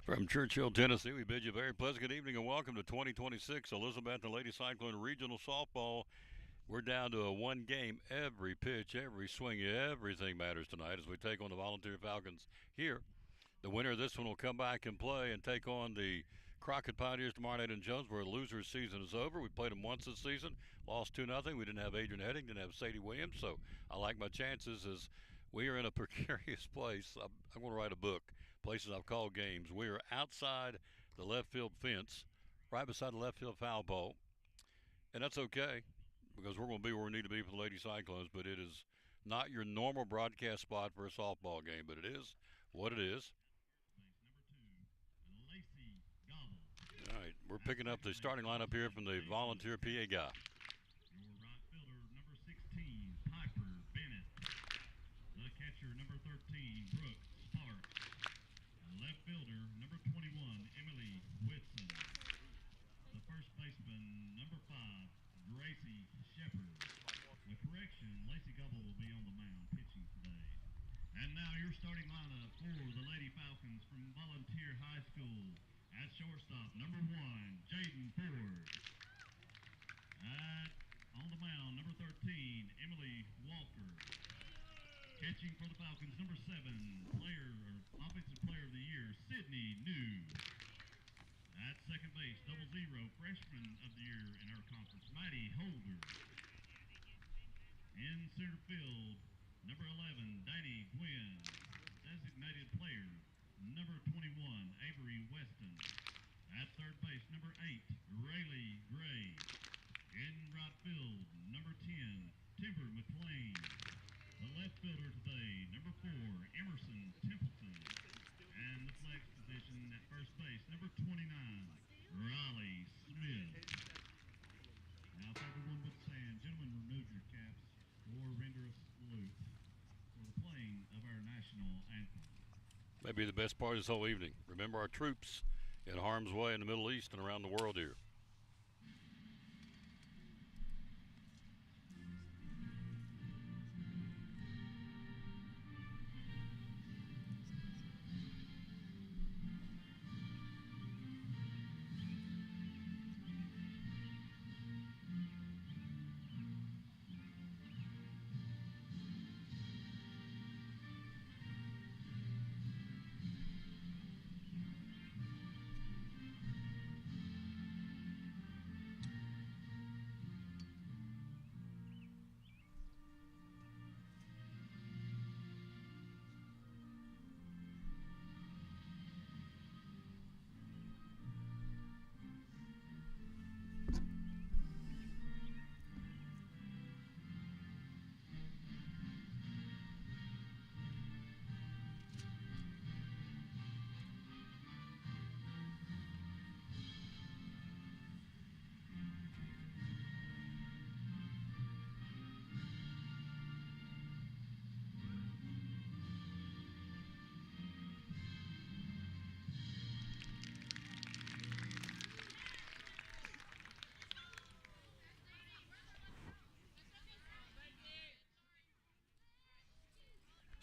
From Churchill, Tennessee, we bid you a very pleasant good evening and welcome to 2026 Elizabethton Lady Cyclone Regional Softball. We're down to a one game. Every pitch, every swing, everything matters tonight as we take on the Volunteer Falcons here. The winner of this one will come back and play and take on the Crockett Pioneers tomorrow night in Jonesboro. Loser's season is over. We played them once this season, lost 2-0. We didn't have Adrian Heading, didn't have Sadie Williams, so I like my chances as we are in a precarious place. I'm going to write a book, Places I've Called Games. We are outside the left field fence, right beside the left field foul pole, and that's okay because we're going to be where we need to be for the Lady Cyclones, but it is not your normal broadcast spot for a softball game, but it is what it is. All right, we're picking up the starting lineup here from the volunteer PA guy. Your right fielder, number 16, Piper Bennett. The catcher, number 13, Brooke Sparks. Left fielder, number 21, Emily Whitson. The first baseman, number 5, Gracie Shepard. A correction, Lacey Gobble will be on the mound pitching today. And now your starting lineup for the Lady Falcons from Volunteer High School. At shortstop, number 1, Jaden Ford. On the mound, number 13, Emily Walker. Catching for the Falcons, number 7, Offensive Player of the Year, Sydney New. At second base, 00, Freshman of the Year in our conference, Maddie Holder. In center field, number 11, Danny Gwynn. Designated player, number 21, Avery Weston. At third base, number 8, Rayleigh Gray. In right field, number 10, Timber McLean. The left fielder today, number 4, Emerson Templeton. And the flex position at first base, number 29, Riley Smith. Now, if everyone would stand, gentlemen, remove your caps or render a salute for the playing of our national anthem. Maybe the best part of this whole evening. Remember our troops in harm's way in the Middle East and around the world here.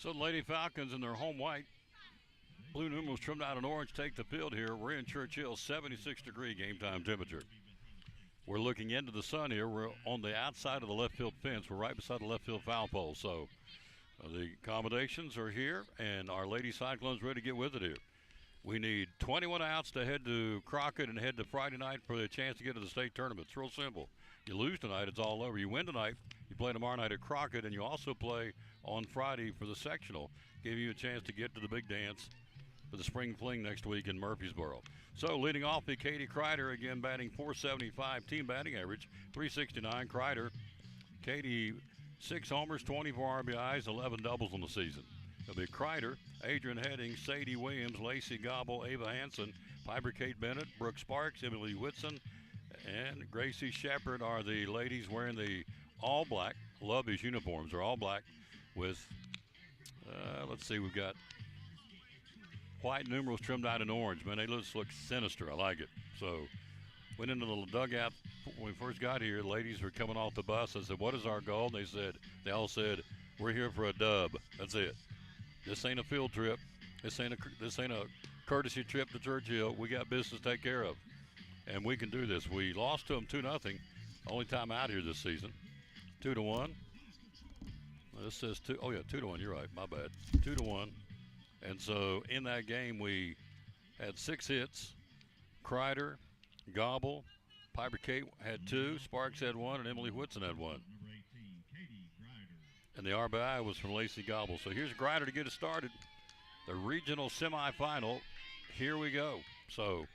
So the Lady Falcons in their home white, blue numerals trimmed out in orange, take the field here. We're in Churchill, 76-degree game time temperature. We're looking into the sun here. We're on the outside of the left field fence. We're right beside the left field foul pole. So the accommodations are here, and our Lady Cyclones ready to get with it here. We need 21 outs to head to Crockett and head to Friday night for the chance to get to the state tournament. It's real simple. You lose tonight, it's all over. You win tonight, you play tomorrow night at Crockett, and you also play on Friday for the sectional, giving you a chance to get to the big dance for the spring fling next week in Murfreesboro. So leading off be Katie Kreider, again batting .475, team batting average, .369. Kreider, Katie, 6 homers, 24 RBIs, 11 doubles on the season. It'll be Kreider, Adrian Heading, Sadie Williams, Lacey Gobble, Ava Hansen, Piper Kate Bennett, Brooke Sparks, Emily Whitson, and Gracie Shepard are the ladies wearing the all black. Love these uniforms. They're all black with, let's see, we've got white numerals trimmed out in orange. Man, they just look sinister. I like it. So went into the little dugout when we first got here. The ladies were coming off the bus. I said, what is our goal? And they all said, we're here for a dub. That's it. This ain't a field trip. This ain't a courtesy trip to Churchill. We got business to take care of, and we can do this. We lost to them 2-0. Only time out here this season. 2-1. This says 2. Oh, yeah, 2-1. You're right. My bad. 2-1. And so in that game, we had 6 hits. Kreider, Gobble, Piper Kate had 2, Sparks had 1, and Emily Whitson had 1. And the RBI was from Lacey Gobble. So here's Greider to get us started. The regional semifinal. Here we go. So,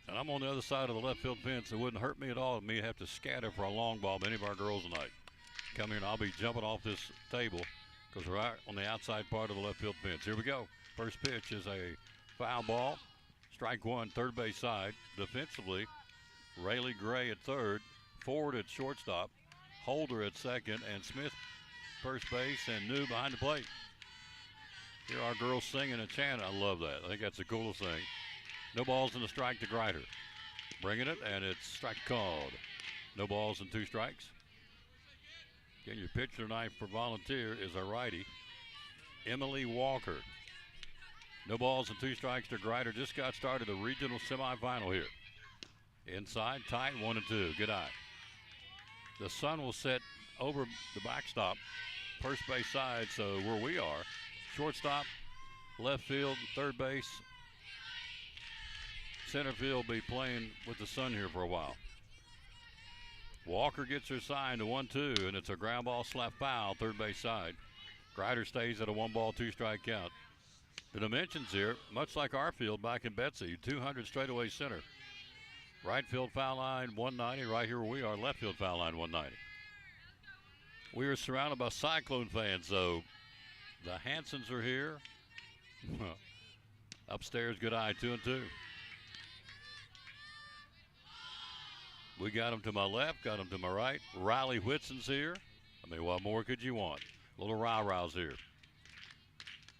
and I'm on the other side of the left field fence. It wouldn't hurt me at all. Me have to scatter for a long ball. Many of our girls tonight come here, and I'll be jumping off this table because we're right on the outside part of the left field fence. Here we go. First pitch is a foul ball. Strike 1, third base side. Defensively, Rayleigh Gray at third, Ford at shortstop, Holder at second, and Smith first base, and New behind the plate. Here our girls singing and chanting. I love that. I think that's the coolest thing. No balls and a strike to Greider. Bringing it, and it's strike called. No balls and 2 strikes. Again, your pitcher tonight for Volunteer is a righty, Emily Walker. No balls and 2 strikes to Greider. Just got started the regional semifinal here. Inside, tight, 1-2. Good eye. The sun will set over the backstop, first base side, so where we are, shortstop, left field, third base, center field will be playing with the sun here for a while. Walker gets her sign to 1-2, and it's a ground ball slap foul, third base side. Greider stays at a 1-ball, 2-strike count. The dimensions here, much like our field back in Betsy, 200 straightaway center. Right field foul line 190, right here where we are, left field foul line 190. We are surrounded by Cyclone fans, though. The Hansons are here. Upstairs, good eye, 2-2. We got them to my left, got them to my right. Riley Whitson's here. I mean, what more could you want? Little Row-Row's here.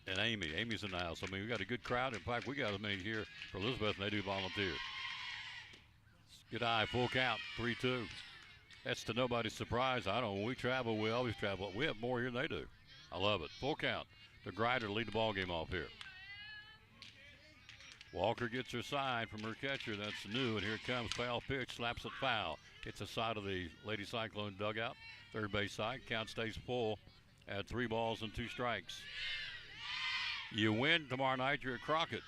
And Amy's in the house. I mean, we got a good crowd. In fact, we got as many here for Elizabeth, and they do volunteer. Good eye, full count, 3-2. That's to nobody's surprise. I don't know. When we travel, we always travel. We have more here than they do. I love it. Full count. The Greider to lead the ball game off here. Walker gets her sign from her catcher. That's New, and here it comes. Foul pitch, slaps it foul. Hits the side of the Lady Cyclone dugout. Third base side. Count stays full at 3 balls and 2 strikes. You win tomorrow night, you're at Crockett.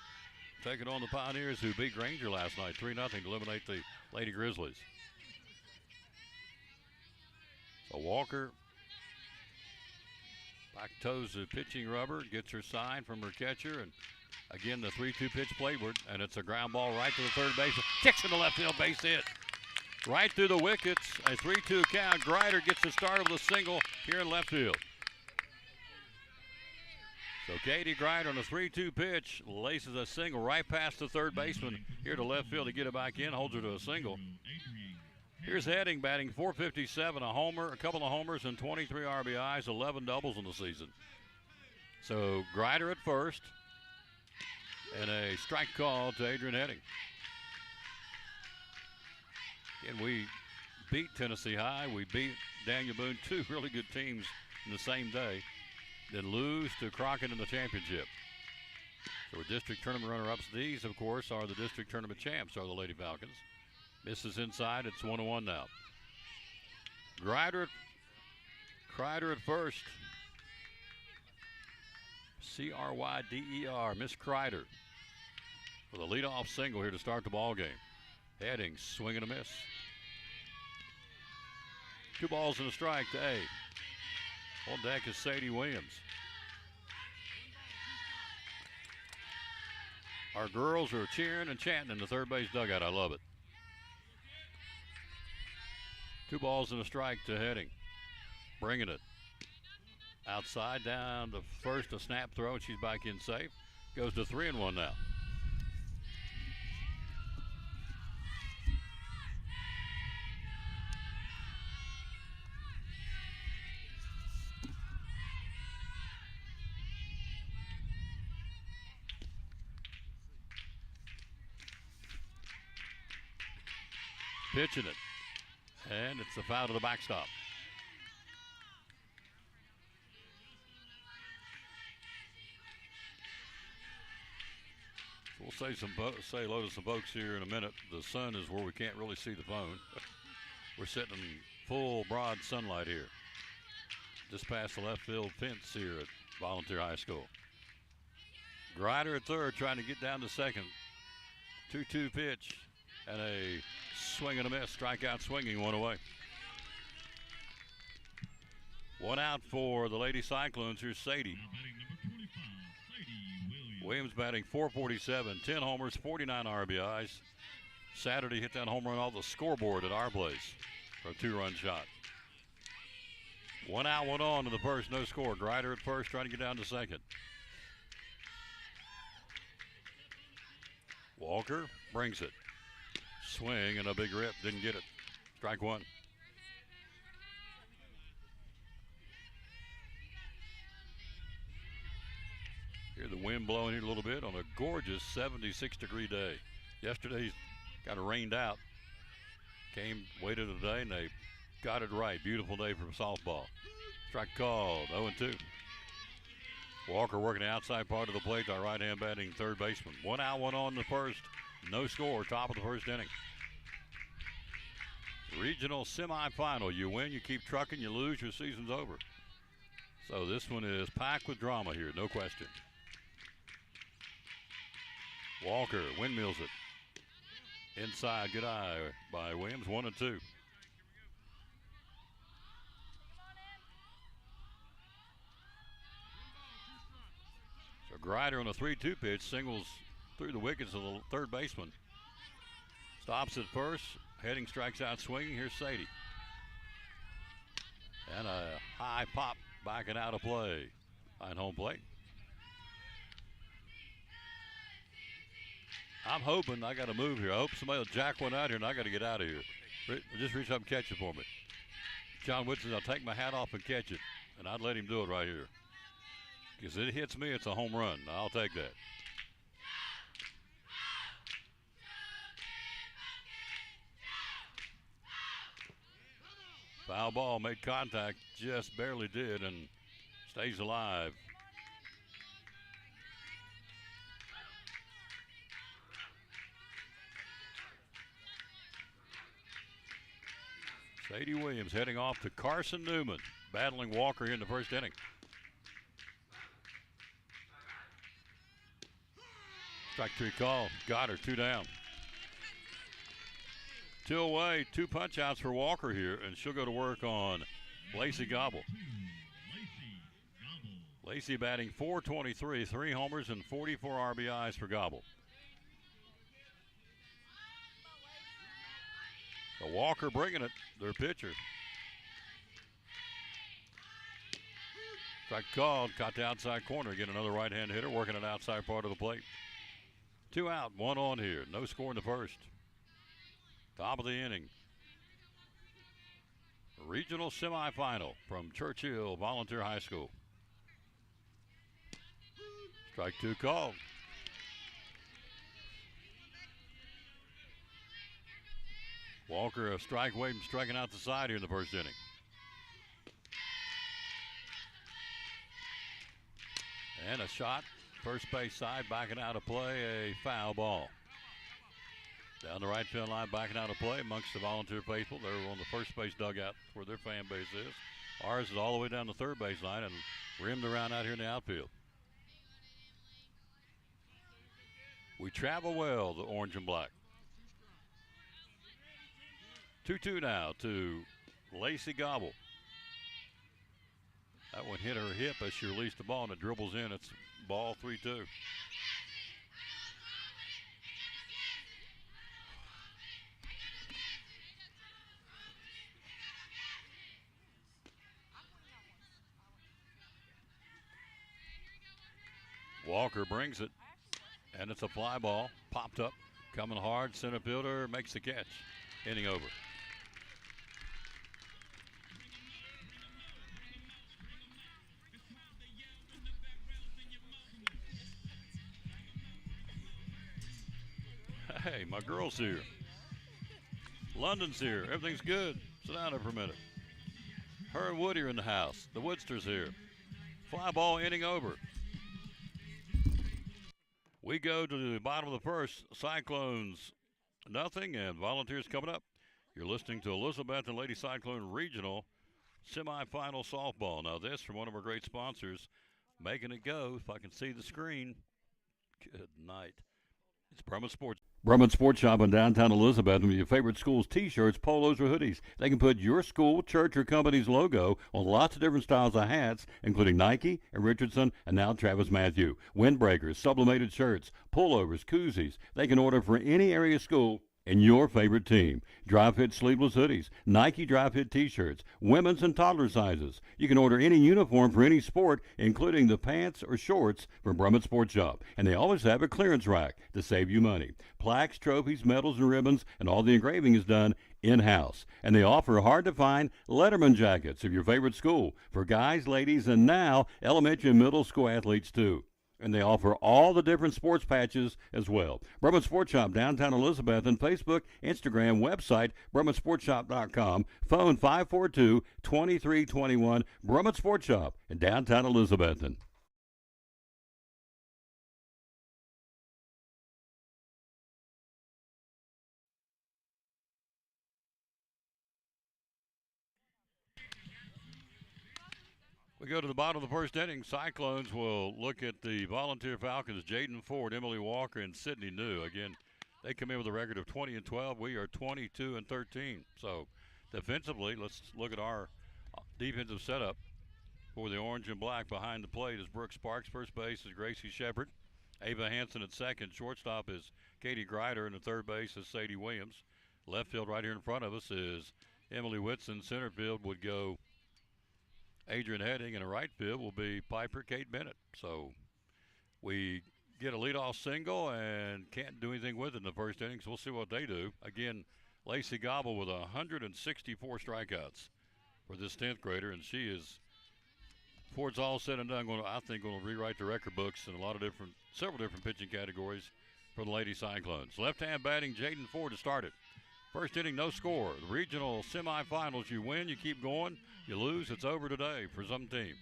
Taking on the Pioneers, who beat Granger last night, 3-0 to eliminate the Lady Grizzlies. So Walker back toes the pitching rubber, gets her sign from her catcher, and again the 3-2 pitch playward, and it's a ground ball right to the third base. Kicks in the left field, base hit. Right through the wickets, a 3-2 count. Greider gets the start of the single here in left field. So Katie Greider on a 3-2 pitch laces a single right past the third baseman here to left field to get it back in, holds her to a single. Here's Heading batting .457, a homer, a couple of homers, and 23 RBIs, 11 doubles in the season. So Greider at first, and a strike call to Adrian Heading. Again, we beat Tennessee High, we beat Daniel Boone, 2 really good teams in the same day. Then lose to Crockett in the championship. So we're district tournament runner-ups. These, of course, are the district tournament champs, are the Lady Falcons. Misses inside. It's 1-1 now. Kreider at first. Cryder. Miss Kreider with a leadoff single here to start the ball game. Heading, swing and a miss. 2 balls and a strike to A. On deck is Sadie Williams. Our girls are cheering and chanting in the third base dugout. I love it. 2 balls and a strike to Heading. Bringing it. Outside, down to first, a snap throw, and she's back in safe. Goes to 3-1 now. Pitching it, and it's the foul to the backstop. We'll say hello to some folks here in a minute. The sun is where we can't really see the phone. We're sitting in full broad sunlight here, just past the left field fence here at Volunteer High School. Grider at third, trying to get down to second. 2-2 pitch and a swing and a miss. Strikeout swinging, one away. One out for the Lady Cyclones. Here's Sadie. Williams batting .447, 10 homers, 49 RBIs. Saturday hit that home run off the scoreboard at our place for a 2-run shot. One out, one on to the first, no score. Grider at first, trying to get down to second. Walker brings it. Swing and a big rip, didn't get it. Strike one. Hear the wind blowing here a little bit on a gorgeous 76-degree day. Yesterday got it rained out. Waited a day, and they got it right. Beautiful day for softball. Strike called, 0-2. Walker working the outside part of the plate to our right-hand batting third baseman. One out, one on the first. No score, top of the first inning. Regional semifinal. You win, you keep trucking, you lose, your season's over. So this one is packed with drama here, no question. Walker windmills it. Inside, good eye by Williams, 1-2. So Grider on a 3-2 pitch, singles through the wickets of the third baseman. Stops at first, heading strikes out swinging. Here's Sadie. And a high pop backing out of play. Behind home plate. I'm hoping I got to move here. I hope somebody will jack one out here and I got to get out of here. Just reach up and catch it for me. John Wood says, I'll take my hat off and catch it. And I'd let him do it right here. Because it hits me, it's a home run. I'll take that. Foul ball, made contact, just barely did, and stays alive. Sadie Williams heading off to Carson Newman, battling Walker here in the first inning. Strike three call, got her, 2 down. 2 away, 2 punch outs for Walker here, and she'll go to work on Lacey Gobble. Lacey batting .423, 3 homers and 44 RBIs for Gobble. So Walker bringing it, their pitcher. Strike called, caught the outside corner. Again, another right-hand hitter working an outside part of the plate. 2 out, 1 on here. No score in the first. Top of the inning. Regional semifinal from Churchill Volunteer High School. Strike 2 called. Walker a strike away from striking out the side here in the first inning. And a shot, first base side, backing out of play, a foul ball. Down the right field line, backing out of play amongst the Volunteer faithful. They're on the first base dugout where their fan base is. Ours is all the way down the third base line and rimmed around out here in the outfield. We travel well, the orange and black. 2-2 now to Lacey Gobble. That one hit her hip as she released the ball and it dribbles in. It's ball 3-2. Walker brings it, and it's a fly ball, popped up, coming hard, center fielder makes the catch, inning over. Hey, my girl's here. London's here, everything's good. Sit down there for a minute. Her and Woody are in the house. The Woodster's here. Fly ball, inning over. We go to the bottom of the first. Cyclones nothing, and Volunteers coming up. You're listening to Elizabethton Lady Cyclone Regional Semifinal Softball. Now this from one of our great sponsors, making it go. If I can see the screen. Good night. It's Brumman Sports. Brumman Sports Shop in downtown Elizabethton with your favorite school's T-shirts, polos, or hoodies. They can put your school, church, or company's logo on lots of different styles of hats, including Nike and Richardson and now Travis Matthew. Windbreakers, sublimated shirts, pullovers, koozies. They can order for any area school and your favorite team. Dry fit sleeveless hoodies, Nike dry fit t-shirts, women's and toddler sizes. You can order any uniform for any sport, including the pants or shorts from Brumman Sports Shop. And they always have a clearance rack to save you money. Plaques, trophies, medals, and ribbons, and all the engraving is done in-house. And they offer hard-to-find Letterman jackets of your favorite school for guys, ladies, and now elementary and middle school athletes too. And they offer all the different sports patches as well. Brumman Sports Shop, downtown Elizabethton, Facebook, Instagram, website, BrummanSportsShop.com, phone 542-2321, Brumman Sports Shop in downtown Elizabethton. We go to the bottom of the first inning. Cyclones will look at the Volunteer Falcons, Jaden Ford, Emily Walker, and Sydney New. Again, they come in with a record of 20-12. We are 22-13. So defensively, let's look at our defensive setup for the orange and black. Behind the plate is Brooke Sparks. First base is Gracie Shepard. Ava Hansen at second. Shortstop is Katie Greider, and the third base is Sadie Williams. Left field right here in front of us is Emily Whitson. Center field would go Adrian Heading, and a right field will be Piper Kate Bennett. So we get a leadoff single and can't do anything with it in the first inning, so we'll see what they do. Again, Lacey Gobble with 164 strikeouts for this 10th grader, and she is, before it's all said and done, I think going to rewrite the record books in several different pitching categories for the Lady Cyclones. Left-hand batting, Jaden Ford to start it. First inning, no score. The regional semifinals, you win, you keep going. You lose, it's over today for some team.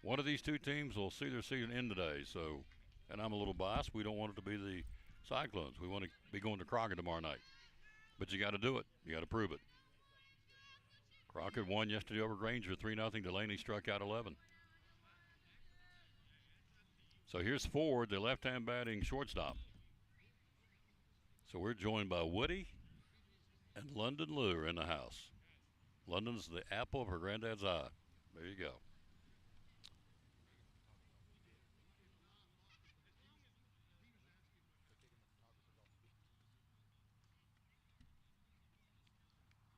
One of these two teams will see their season end today. So, and I'm a little biased. We don't want it to be the Cyclones. We want to be going to Crockett tomorrow night. But you got to do it. You got to prove it. Crockett won yesterday over Granger 3-0. Delaney struck out 11. So here's Ford, the left-hand batting shortstop. So we're joined by Woody and London Lou are in the house. London's the apple of her granddad's eye. There you go.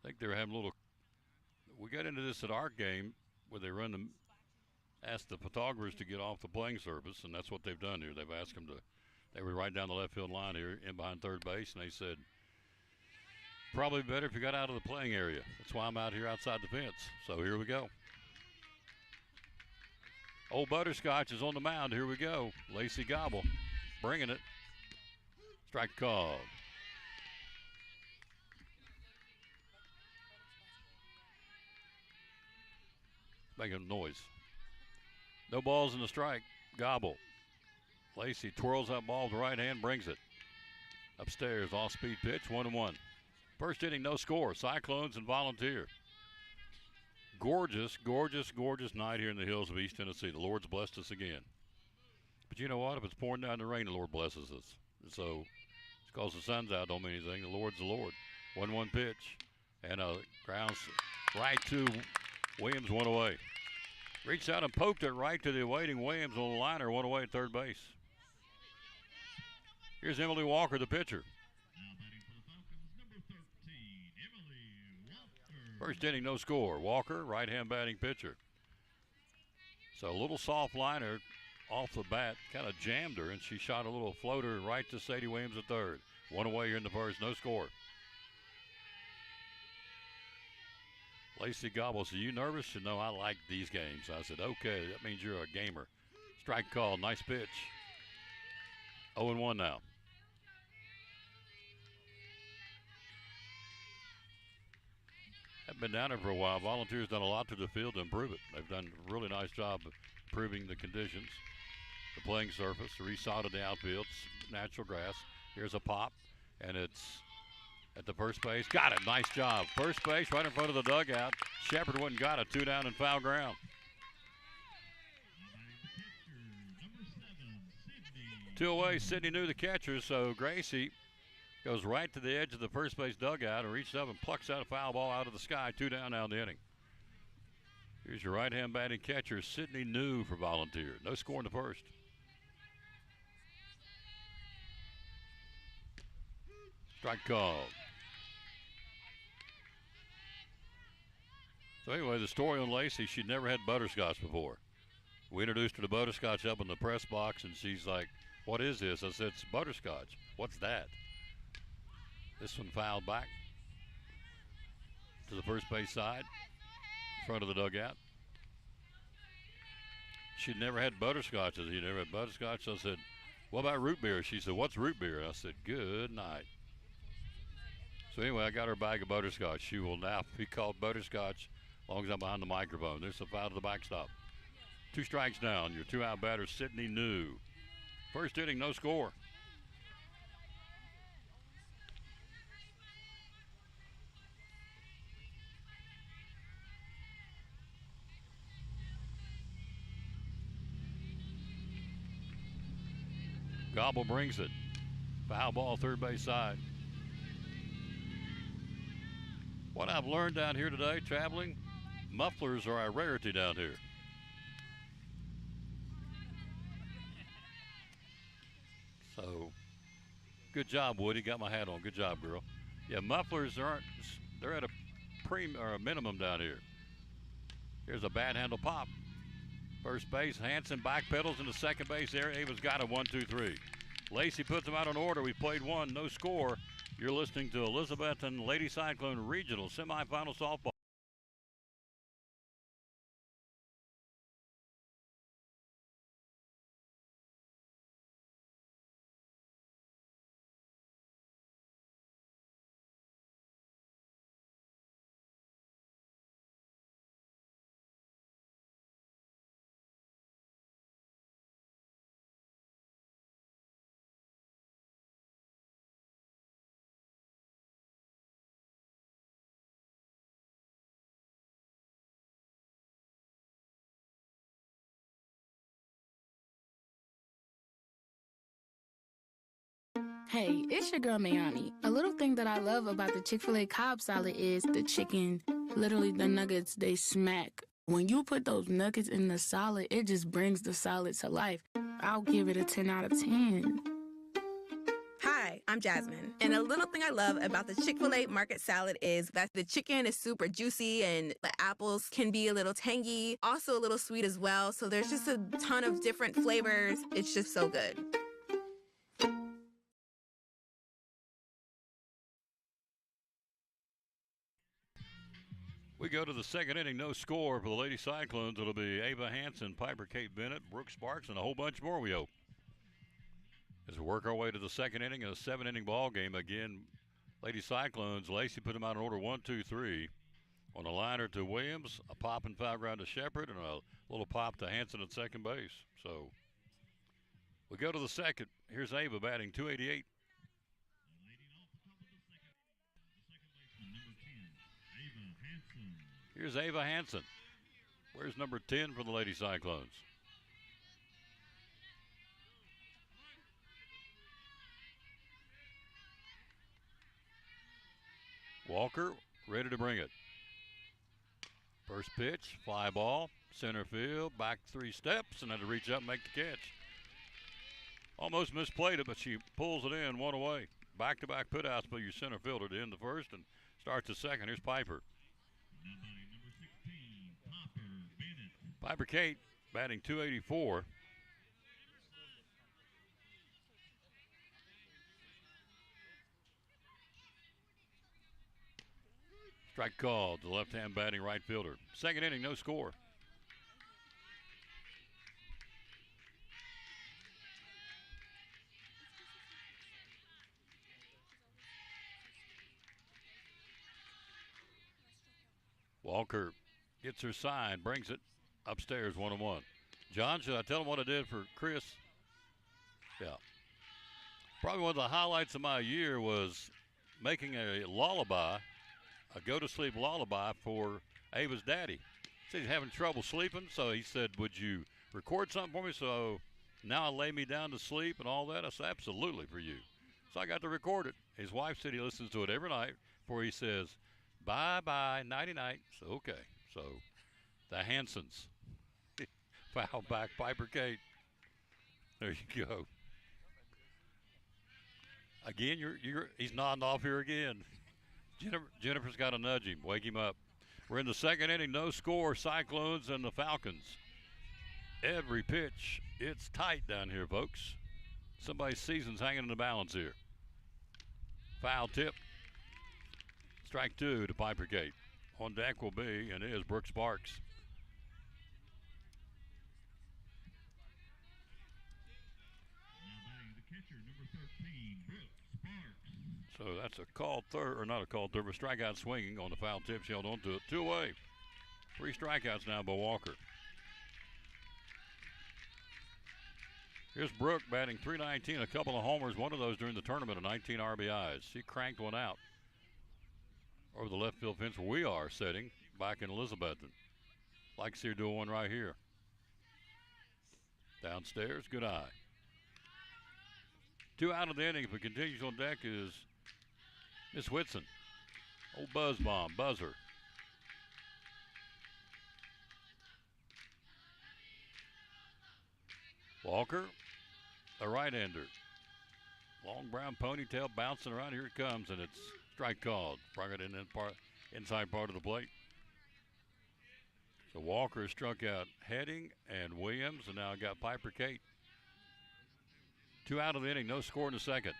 I think they're having a little. We got into this at our game where they ask the photographers to get off the playing surface, and that's what they've done here. They've asked them to. They were right down the left field line here, in behind third base, and they said, probably better if you got out of the playing area. That's why I'm out here outside the fence. So here we go. Old Butterscotch is on the mound. Here we go. Lacey Gobble bringing it. Strike called. Making a noise. No balls in the strike. Gobble. Lacey twirls that ball with the right hand, brings it. Upstairs, off-speed pitch, 1-1. First inning, no score. Cyclones and Volunteer. Gorgeous, gorgeous, gorgeous night here in the hills of East Tennessee. The Lord's blessed us again. But you know what? If it's pouring down the rain, the Lord blesses us. So it's because the sun's out don't mean anything. The Lord's the Lord. 1-1 pitch. And a ground right to Williams, one away. Reached out and poked it right to the awaiting Williams on the liner, one away at third base. Here's Emily Walker, the pitcher. First inning, no score. Walker, right-hand batting pitcher. So a little soft liner off the bat, kind of jammed her, and she shot a little floater right to Sadie Williams at third. One away here in the first, no score. Lacey Gobble said, you nervous? She said, no, I like these games. I said, okay, that means you're a gamer. Strike call, nice pitch. 0-1 now. Haven't been down there for a while. Volunteers done a lot to the field to improve it. They've done a really nice job of improving the conditions. the playing surface, resodded the outfield, natural grass. Here's a pop, and it's at the first base. Got it. Nice job. First base right in front of the dugout. Shepard went and got it. 2 down and foul ground. 2 away. Sydney knew the catcher, so Gracie goes right to the edge of the first base dugout and reaches up and plucks out a foul ball out of the sky. 2 down now in the inning. Here's your right-hand batting catcher, Sydney New for Volunteer. No score in the first. Strike called. So anyway, the story on Lacey, she'd never had butterscotch before. We introduced her to butterscotch up in the press box, and she's like, "What is this?" I said, "It's butterscotch." "What's that?" This one fouled back to the first base side, in front of the dugout. She'd never had butterscotch. I said, "You never had butterscotch?" I said, "What about root beer?" She said, "What's root beer?" I said, "Good night." So anyway, I got her a bag of butterscotch. She will now be called butterscotch as long as I'm behind the microphone. There's a foul to the backstop. 2 strikes down. Your 2-out batter, Sydney New. First inning, no score. Gobble brings it. Foul ball, third base side. What I've learned down here today, traveling, mufflers are a rarity down here. So, good job, Woody. Got my hat on. Good job, girl. Yeah, mufflers they're at a minimum down here. Here's a bad handle pop. First base, Hanson backpedals into second base area. Ava's got a 1-2-3. Lacey puts them out in order. We played 1, no score. You're listening to Elizabethton Lady Cyclone Regional Semifinal Softball. Hey, it's your girl Mayani. A little thing that I love about the Chick-fil-A Cobb salad is the chicken, literally the nuggets, they smack. When you put those nuggets in the salad, it just brings the salad to life. I'll give it a 10 out of 10. Hi, I'm Jasmine. And a little thing I love about the Chick-fil-A market salad is that the chicken is super juicy and the apples can be a little tangy, also a little sweet as well. So there's just a ton of different flavors. It's just so good. We go to the second inning, no score for the Lady Cyclones. It'll be Ava Hanson, Piper Kate Bennett, Brooke Sparks, and a whole bunch more, we hope. As we work our way to the second inning in a 7-inning ball game, again, Lady Cyclones, Lacey put them out in order 1-2-3. On a liner to Williams, a pop and foul ground to Shepard, and a little pop to Hanson at second base. So we go to the second. Here's Ava batting .288. Here's Ava Hanson. Where's number 10 for the Lady Cyclones? Walker ready to bring it. First pitch, fly ball, center field, back 3 steps, and had to reach up and make the catch. Almost misplayed it, but she pulls it in 1 away. Back-to-back putouts by your center fielder to end the first and starts the second. Here's Piper. Piper Kate batting .284. Strike called to the left-hand batting right fielder. Second inning, no score. Walker gets her sign, brings it upstairs 1-1. John, should I tell him what I did for Chris Yeah. Probably one of the highlights of my year was making a lullaby, a go-to-sleep lullaby for Ava's daddy. He said he's having trouble sleeping, so he said, would you record something for me so now I lay me down to sleep and all that? I said, absolutely, for you. So I got to record it. His wife said he listens to it every night before he says, bye-bye, nighty-night. So, okay. So, the Hansons. Foul back, Piper Kate. There you go. Again, he's nodding off here again. Jennifer's got to nudge him, wake him up. We're in the second inning, no score, Cyclones and the Falcons. Every pitch, it's tight down here, folks. Somebody's season's hanging in the balance here. Foul tip. Strike two to Piper Gate. On deck will be, and is Brooks Sparks. Now batting the catcher, number 13, Brooks Sparks. So that's a called third, or not a called third, but strikeout swinging on the foul tip. She held on to it. 2 away. 3 strikeouts now by Walker. Here's Brooke batting .319, a couple of homers, one of those during the tournament, of 19 RBIs. She cranked one out over the left field fence where we are sitting back in Elizabethton. Like to see her do one right here. Downstairs, good eye. 2 out of the inning. If it continues on deck is Miss Whitson. Old buzz bomb, buzzer. Walker, a right-hander. Long brown ponytail bouncing around. Here it comes, and it's strike called. Brought it in inside part of the plate. So Walker has struck out Heading and Williams, and now got Piper Kate. 2 out of the inning, no score in the second.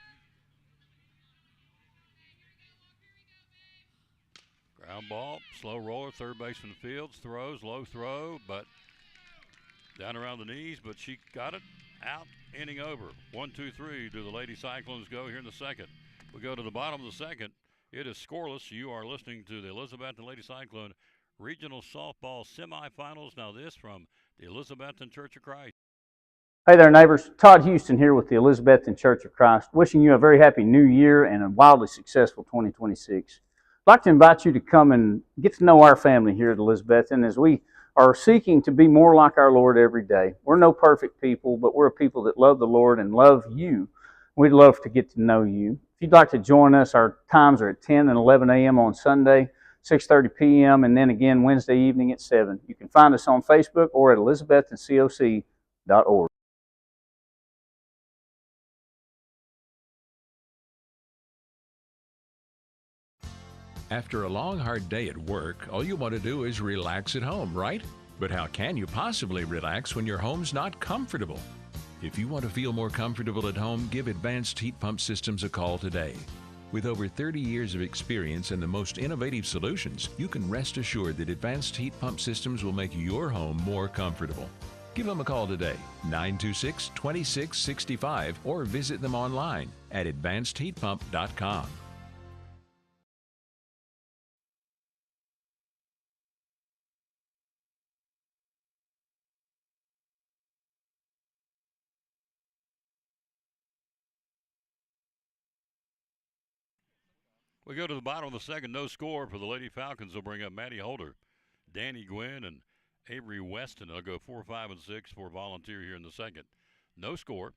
Ground ball, slow roller, third baseman Fields throws, low throw, but down around the knees, but she got it out, inning over. 1, 2, 3 do the Lady Cyclones go here in the second. We go to the bottom of the second. It is scoreless. You are listening to the Elizabethton Lady Cyclone Regional Softball Semifinals. Now this from the Elizabethton Church of Christ. Hey there, neighbors. Todd Houston here with the Elizabethton Church of Christ, wishing you a very happy new year and a wildly successful 2026. I'd like to invite you to come and get to know our family here at Elizabethton as we are seeking to be more like our Lord every day. We're no perfect people, but we're a people that love the Lord and love you. We'd love to get to know you. If you'd like to join us, our times are at 10 and 11 a.m. on Sunday, 6:30 p.m., and then again Wednesday evening at 7. You can find us on Facebook or at elizabettoncoc.org. After a long, hard day at work, all you want to do is relax at home, right? But how can you possibly relax when your home's not comfortable? If you want to feel more comfortable at home, give Advanced Heat Pump Systems a call today. With over 30 years of experience and the most innovative solutions, you can rest assured that Advanced Heat Pump Systems will make your home more comfortable. Give them a call today, 926-2665, or visit them online at advancedheatpump.com. We go to the bottom of the second, no score for the Lady Falcons. They'll bring up Maddie Holder, Danny Gwynn, and Avery Weston. They'll go 4, 5, and 6 for Volunteer here in the second. No score.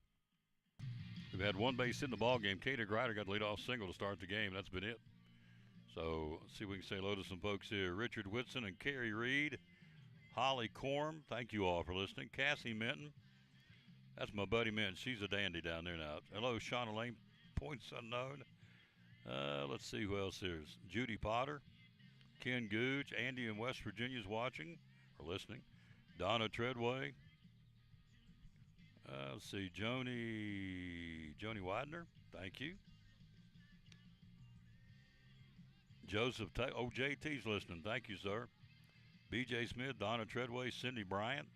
We've had one base in the ball game. Katie Grider got the leadoff single to start the game. That's been it. So let's see if we can say hello to some folks here. Richard Whitson and Carrie Reed. Holly Corm, thank you all for listening. Cassie Minton. That's my buddy Minton. She's a dandy down there now. Hello, Shauna Lane, points unknown. Let's see who else here is. Judy Potter, Ken Gooch, Andy in West Virginia's watching or listening. Donna Treadway. Let's see, Joni Widener, thank you. Joseph, JT's listening, thank you, sir. BJ Smith, Donna Treadway, Cindy Bryant.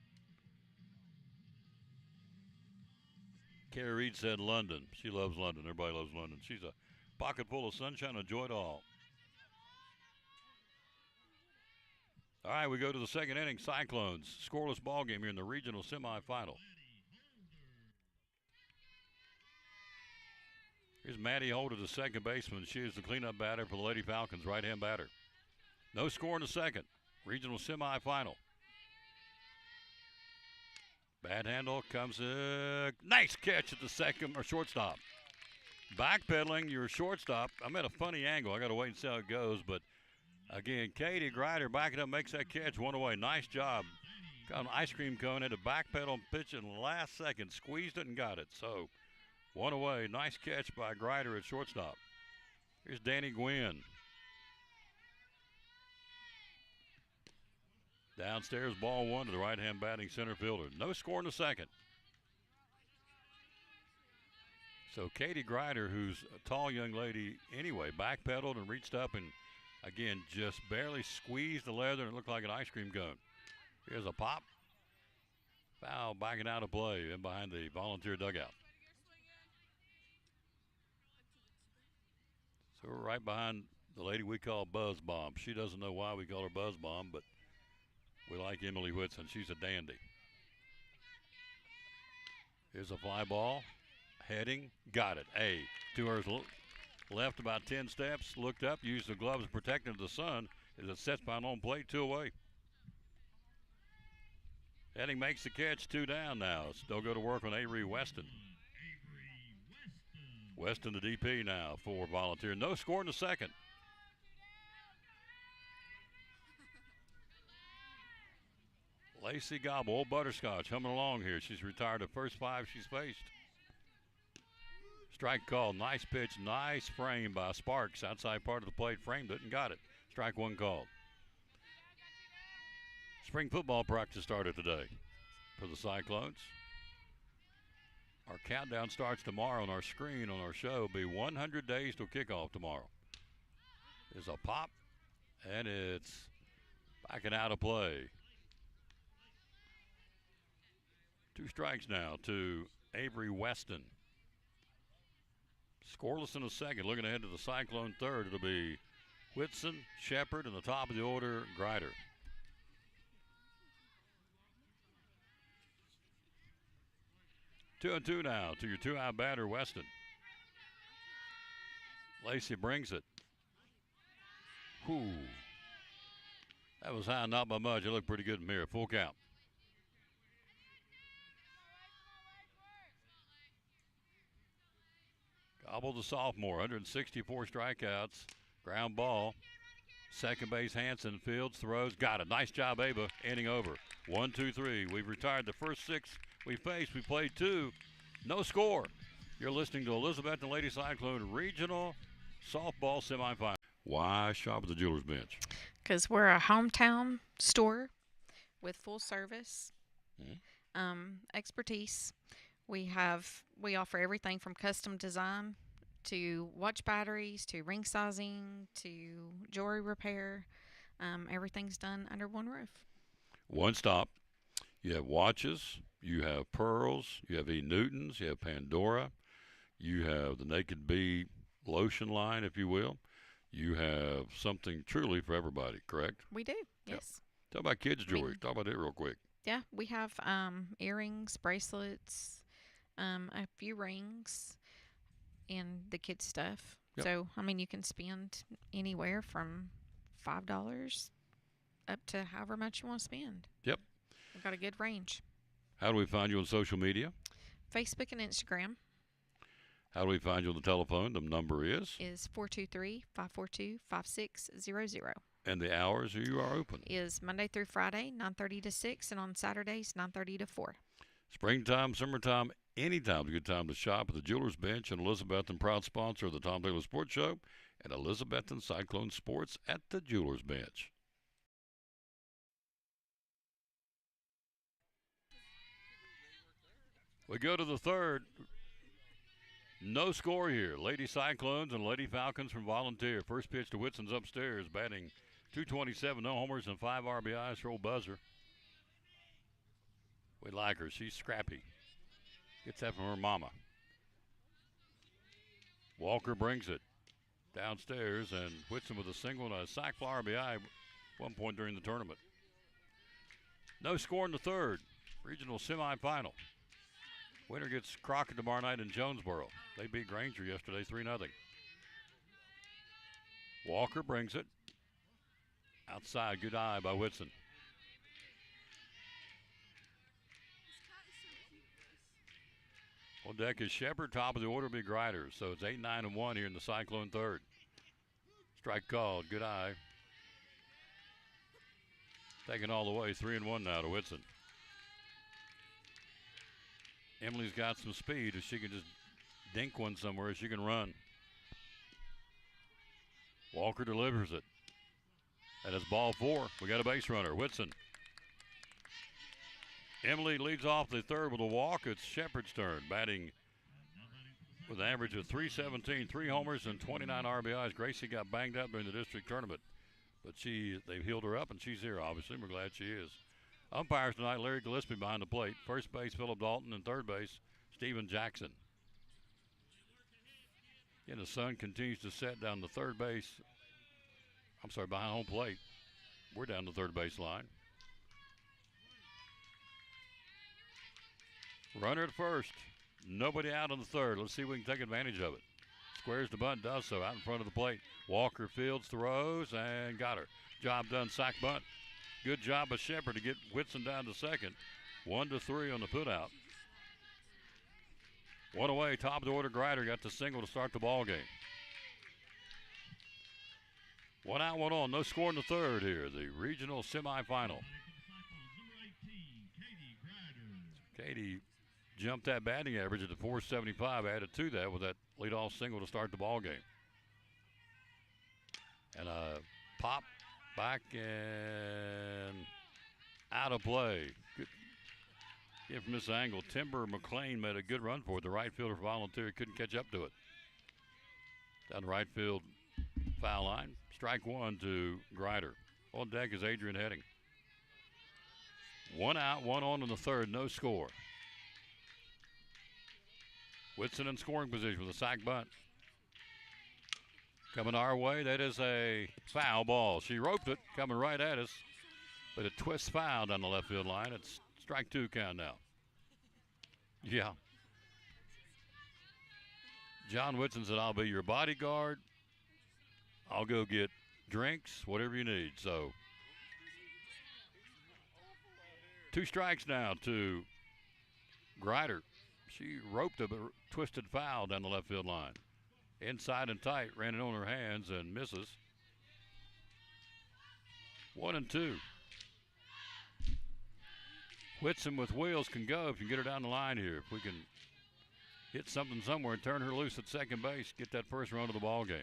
Carrie Reed said London. She loves London. Everybody loves London. She's a pocket full of sunshine, enjoy it all. All right, we go to the second inning. Cyclones, scoreless ball game here in the regional semifinal. Here's Maddie Holder, the second baseman. She is the cleanup batter for the Lady Falcons, right-hand batter. No score in the second. Regional semifinal. Bad handle comes in. Nice catch at the second or shortstop. Backpedaling your shortstop. I'm at a funny angle. I got to wait and see how it goes. But again, Katie Grider backing up, makes that catch one away. Nice job. Got an ice cream cone, had to backpedal and pitch in the last second. Squeezed it and got it. So one away. Nice catch by Grider at shortstop. Here's Danny Gwynn. Downstairs, ball one to the right-hand batting center fielder. No score in the second. So Katie Grider, who's a tall young lady anyway, backpedaled and reached up and, again, just barely squeezed the leather and it looked like an ice cream cone. Here's a pop. Foul backing out of play in behind the Volunteer dugout. So we're right behind the lady we call Buzz Bomb. She doesn't know why we call her Buzz Bomb, but we like Emily Whitson. She's a dandy. Here's a fly ball. Heading. Got it. To her left about 10 steps. Looked up. Used the gloves protecting the sun as it sets behind home plate. 2 away. Heading makes the catch. 2 down now. Still go to work on Avery Weston. Weston the DP now for Volunteer. No score in the second. Lacey Gobble, old butterscotch, humming along here. She's retired the first 5 she's faced. Strike called. Nice pitch, nice frame by Sparks. Outside part of the plate, framed it and got it. Strike 1 called. Spring football practice started today for the Cyclones. Our countdown starts tomorrow on our screen on our show. It'll be 100 days till kickoff tomorrow. There's a pop, and it's backing out of play. 2 strikes now to Avery Weston. Scoreless in the second. Looking ahead to the Cyclone third, it'll be Whitson, Shepard, and the top of the order, Grider. Two and two now to your 2-out batter, Weston. Lacey brings it. Whew. That was high, not by much. It looked pretty good in the mirror. Full count. Gobble the sophomore, 164 strikeouts. Ground ball. Second base, Hanson. Fields, throws, got it. Nice job, Ava. Inning over. 1, 2, 3. We've retired the first 6 we faced. We played 2. No score. You're listening to Elizabethton Lady Cyclone Regional Softball Semifinal. Why shop at the Jeweler's Bench? Because we're a hometown store with full service, expertise. We offer everything from custom design to watch batteries to ring sizing to jewelry repair. Everything's done under one roof. One stop. You have watches, you have pearls, you have E. Newtons, you have Pandora, you have the Naked Bee lotion line, if you will. You have something truly for everybody, correct? We do, yes. Yep. Talk about kids' jewelry. Talk about it real quick. Yeah, we have earrings, bracelets, a few rings, and the kids' stuff. Yep. So, I mean, you can spend anywhere from $5 up to however much you want to spend. Yep. We've got a good range. How do we find you on social media? Facebook and Instagram. How do we find you on the telephone? The number is 423-542-5600. And the hours you are open? Is Monday through Friday, 9:30 to 6, and on Saturdays, 9:30 to 4. Springtime, summertime, anytime's a good time to shop at the Jeweler's Bench. And Elizabethton, proud sponsor of the Tom Taylor Sports Show, and Elizabethton Cyclone Sports at the Jeweler's Bench. We go to the third. No score here. Lady Cyclones and Lady Falcons from Volunteer. First pitch to Whitson's upstairs, batting .227, no homers and 5 RBIs for old Buzzer. We like her. She's scrappy. Gets that from her mama. Walker brings it downstairs, and Whitson with a single and a sack for RBI at one point during the tournament. No score in the third. Regional semifinal. Winner gets Crockett tomorrow night in Jonesboro. They beat Granger yesterday 3-0. Walker brings it. Outside, good eye by Whitson. On deck is Shepard, top of the order will be Grider. So it's 8-9-1 here in the Cyclone third. Strike called, good eye. Taking all the way, 3-1 now to Whitson. Emily's got some speed. If she can just dink one somewhere, she can run. Walker delivers it. And it's ball 4. We got a base runner, Whitson. Emily leads off the third with a walk. It's Shepard's turn, batting with an average of .317, 3 homers and 29 RBIs. Gracie got banged up during the district tournament, but they've healed her up, and she's here, obviously. We're glad she is. Umpires tonight, Larry Gillespie behind the plate. First base, Philip Dalton, and third base, Steven Jackson. And the sun continues to set down the third base. Behind home plate. We're down the third base line. Runner at first. Nobody out on the third. Let's see if we can take advantage of it. Squares the bunt, does so out in front of the plate. Walker fields, throws, and got her. Job done, sack bunt. Good job by Shepard to get Whitson down to second. 1-3 on the putout. One away, top of the order, Grider got the single to start the ball game. 1 out, 1 on. No score in the third here. The regional semifinal. Katie jumped that batting average at the .475. Added to that with that leadoff single to start the ball game. And a pop back and out of play. Good hit from this angle. Timber McLean made a good run for it. The right fielder for Volunteer couldn't catch up to it. Down the right field foul line. Strike 1 to Grider. On deck is Adrian Heading. 1 out, 1 on in the third. No score. Whitson in scoring position with a sack bunt. Coming our way, that is a foul ball. She roped it, coming right at us, but it twists foul down the left field line. It's strike 2 count now. Yeah. John Whitson said, I'll be your bodyguard. I'll go get drinks, whatever you need. So 2 strikes now to Grider. She roped a twisted foul down the left field line. Inside and tight, ran it on her hands and misses. 1-2. Whitson with wheels can go if you get her down the line here. If we can hit something somewhere and turn her loose at second base, get that first run of the ball game.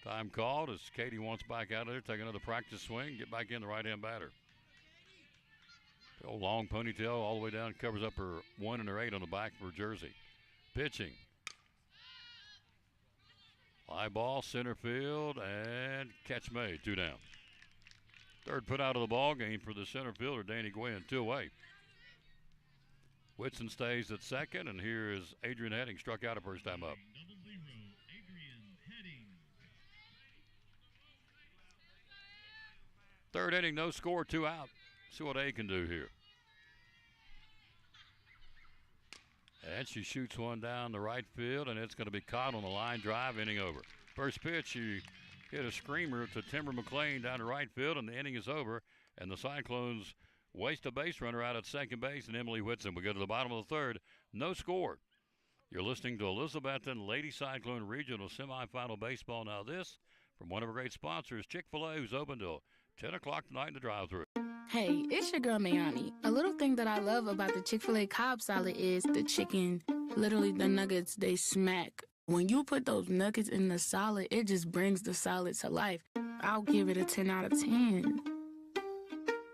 Time called as Katie wants back out of there, take another practice swing, get back in the right-hand batter. The old long ponytail all the way down, covers up her 1 and her 8 on the back of her jersey. Pitching. Fly ball, center field, and catch made, 2 down. Third put out of the ball game for the center fielder, Danny Gwynn, 2 away. Whitson stays at second, and here is Adrian Heading, struck out her first time up. Third inning, no score, 2 out. See what A can do here. And she shoots one down the right field, and it's going to be caught on the line drive, inning over. First pitch, she hit a screamer to Timber McLean down the right field, and the inning is over. And the Cyclones waste a base runner out at second base, and Emily Whitson. We go to the bottom of the third, no score. You're listening to Elizabethton Lady Cyclone Regional Semifinal Baseball. Now this from one of our great sponsors, Chick-fil-A, who's open till 10 o'clock tonight in the drive-thru. Hey, it's your girl Mayani. A little thing that I love about the Chick-fil-A Cobb salad is the chicken. Literally, the nuggets, they smack. When you put those nuggets in the salad, it just brings the salad to life. I'll give it a 10 out of 10.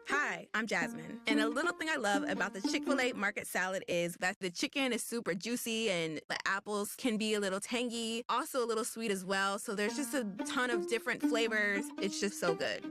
Hi, I'm Jasmine. And a little thing I love about the Chick-fil-A market salad is that the chicken is super juicy and the apples can be a little tangy, also a little sweet as well. So there's just a ton of different flavors. It's just so good.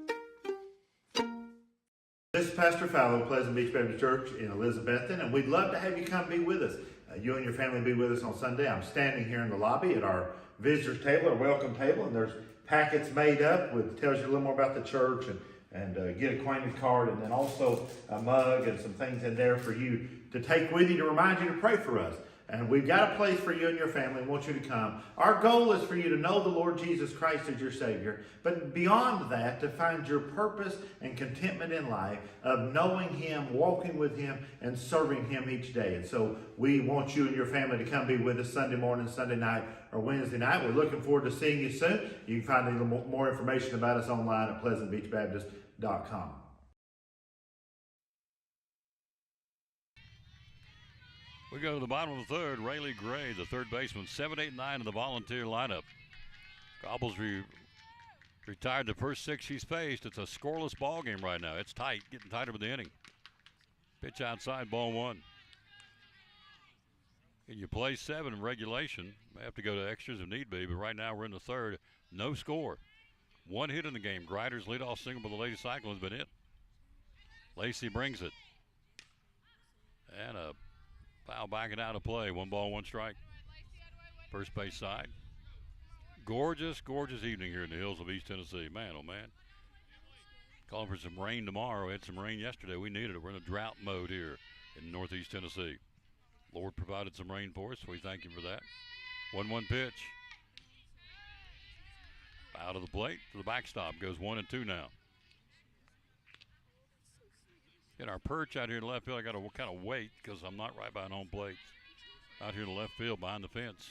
This is Pastor Fallow, Pleasant Beach Baptist Church in Elizabethton, and we'd love to have you come be with us. You and your family be with us on Sunday. I'm standing here in the lobby at our visitors table, our welcome table, and there's packets made up with tells you a little more about the church and get acquainted card, and then also a mug and some things in there for you to take with you to remind you to pray for us. And we've got a place for you and your family. We want you to come. Our goal is for you to know the Lord Jesus Christ as your Savior. But beyond that, to find your purpose and contentment in life of knowing Him, walking with Him, and serving Him each day. And so we want you and your family to come be with us Sunday morning, Sunday night, or Wednesday night. We're looking forward to seeing you soon. You can find a little more information about us online at pleasantbeachbaptist.com. We go to the bottom of the third. Rayleigh Gray, the third baseman, 7, 8, 9 in the volunteer lineup. Gobbles retired the first 6 he's faced. It's a scoreless ball game right now. It's tight, getting tighter with the inning. Pitch outside, ball 1. And you play 7 in regulation. May have to go to extras if need be, but right now we're in the third. No score. 1 hit in the game. Grider's leadoff single by the Lady Cyclones, but it. Lacey brings it. And a foul backing out of play. 1 ball, 1 strike. First base side. Gorgeous, gorgeous evening here in the hills of East Tennessee. Man, oh man. Calling for some rain tomorrow. We had some rain yesterday. We needed it. We're in a drought mode here in Northeast Tennessee. Lord provided some rain for us. We thank Him for that. 1-1 pitch. Out of the plate to the backstop. Goes 1-2 now. Get our perch out here in left field. I got to kind of wait because I'm not right behind home plate. Out here in the left field behind the fence.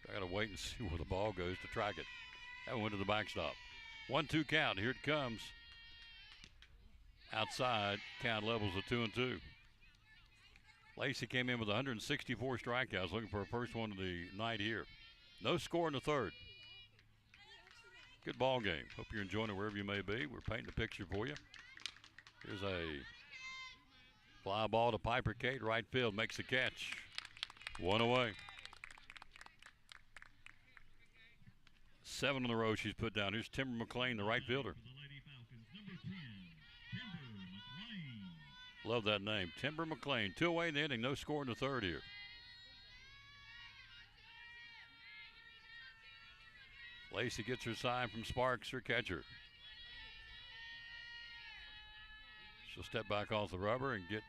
I got to wait and see where the ball goes to track it. That one went to the backstop. 1-2 count. Here it comes. Outside. Count levels at 2-2. Lacey came in with 164 strikeouts, looking for her first one of the night here. No score in the third. Good ball game. Hope you're enjoying it wherever you may be. We're painting a picture for you. Here's a fly ball to Piper Kate, right field, makes the catch. 1 away. 7 in a row she's put down. Here's Timber McLean, the right fielder. Love that name, Timber McLean. 2 away in the inning, no score in the third here. Lacey gets her sign from Sparks, her catcher. She'll step back off the rubber and get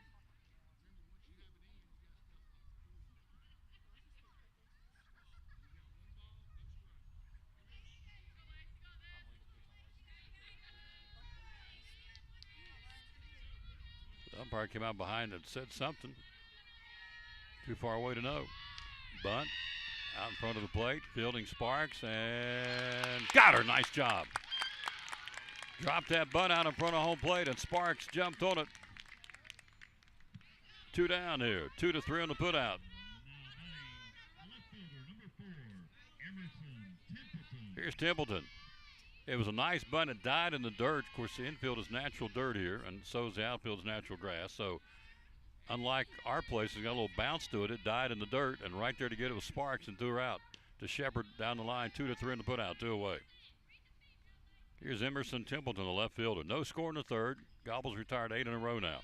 the umpire came out behind and said something. Too far away to know. Bunt out in front of the plate, fielding Sparks, and got her. Nice job. Dropped that bunt out in front of home plate, and Sparks jumped on it. 2 down here. 2-3 on the put out. Here's Templeton. It was a nice bunt. It died in the dirt. Of course, the infield is natural dirt here, and so is the outfield's natural grass. So, unlike our place, it's got a little bounce to it. It died in the dirt, and right there to get it was Sparks and threw her out to Shepard down the line. 2-3 in the put out. 2 away. Here's Emerson Templeton, the left fielder. No score in the third. Gobbles retired 8 in a row now.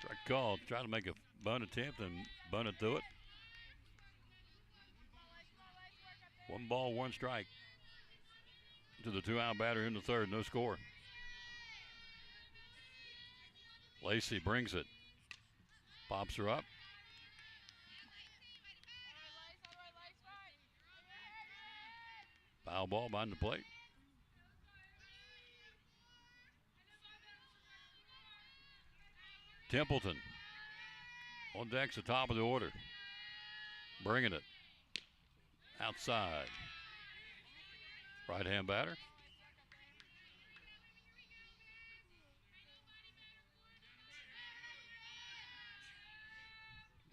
Strike call. Try to make a bunt attempt and bunt it to it. 1 ball, 1 strike. To the 2-out batter in the third. No score. Lacey brings it. Pops her up. Foul ball behind the plate. Templeton on deck's the top of the order. Bringing it. Outside. Right-hand batter.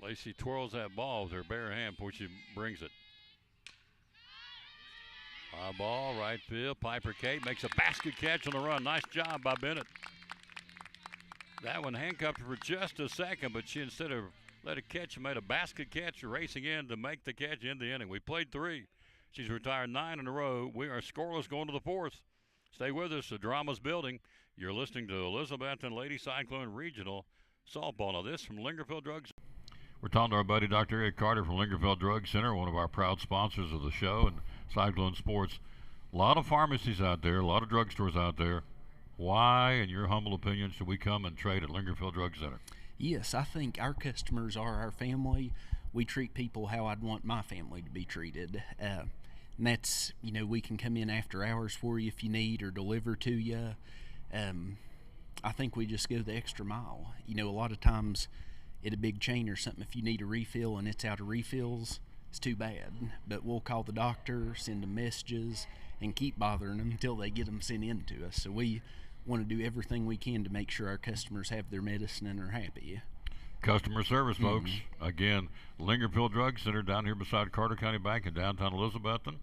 Lacey twirls that ball with her bare hand before she brings it. High ball, right field. Piper Kate makes a basket catch on the run. Nice job by Bennett. That one handcuffed her for just a second, but she, instead of let it catch, made a basket catch, racing in to make the catch in the inning. We played 3. She's retired 9 in a row. We are scoreless going to the 4th. Stay with us. The drama's building. You're listening to Elizabethton Lady Cyclone Regional softball. Now this from Lingerfeld Drug Center. We're talking to our buddy Dr. Eric Carter from Lingerfeld Drug Center, one of our proud sponsors of the show and Cyclone Sports. A lot of pharmacies out there, a lot of drugstores out there. Why, in your humble opinion, should we come and trade at Lingerfeld Drug Center? Yes, I think our customers are our family. We treat people how I'd want my family to be treated. And that's, we can come in after hours for you if you need, or deliver to you. I think we just go the extra mile. A lot of times at a big chain or something, if you need a refill and it's out of refills, it's too bad. But we'll call the doctor, send them messages, and keep bothering them until they get them sent in to us. So we want to do everything we can to make sure our customers have their medicine and are happy. Customer service, folks. Again, Lingerfeld Drug Center down here beside Carter County Bank in downtown Elizabethton.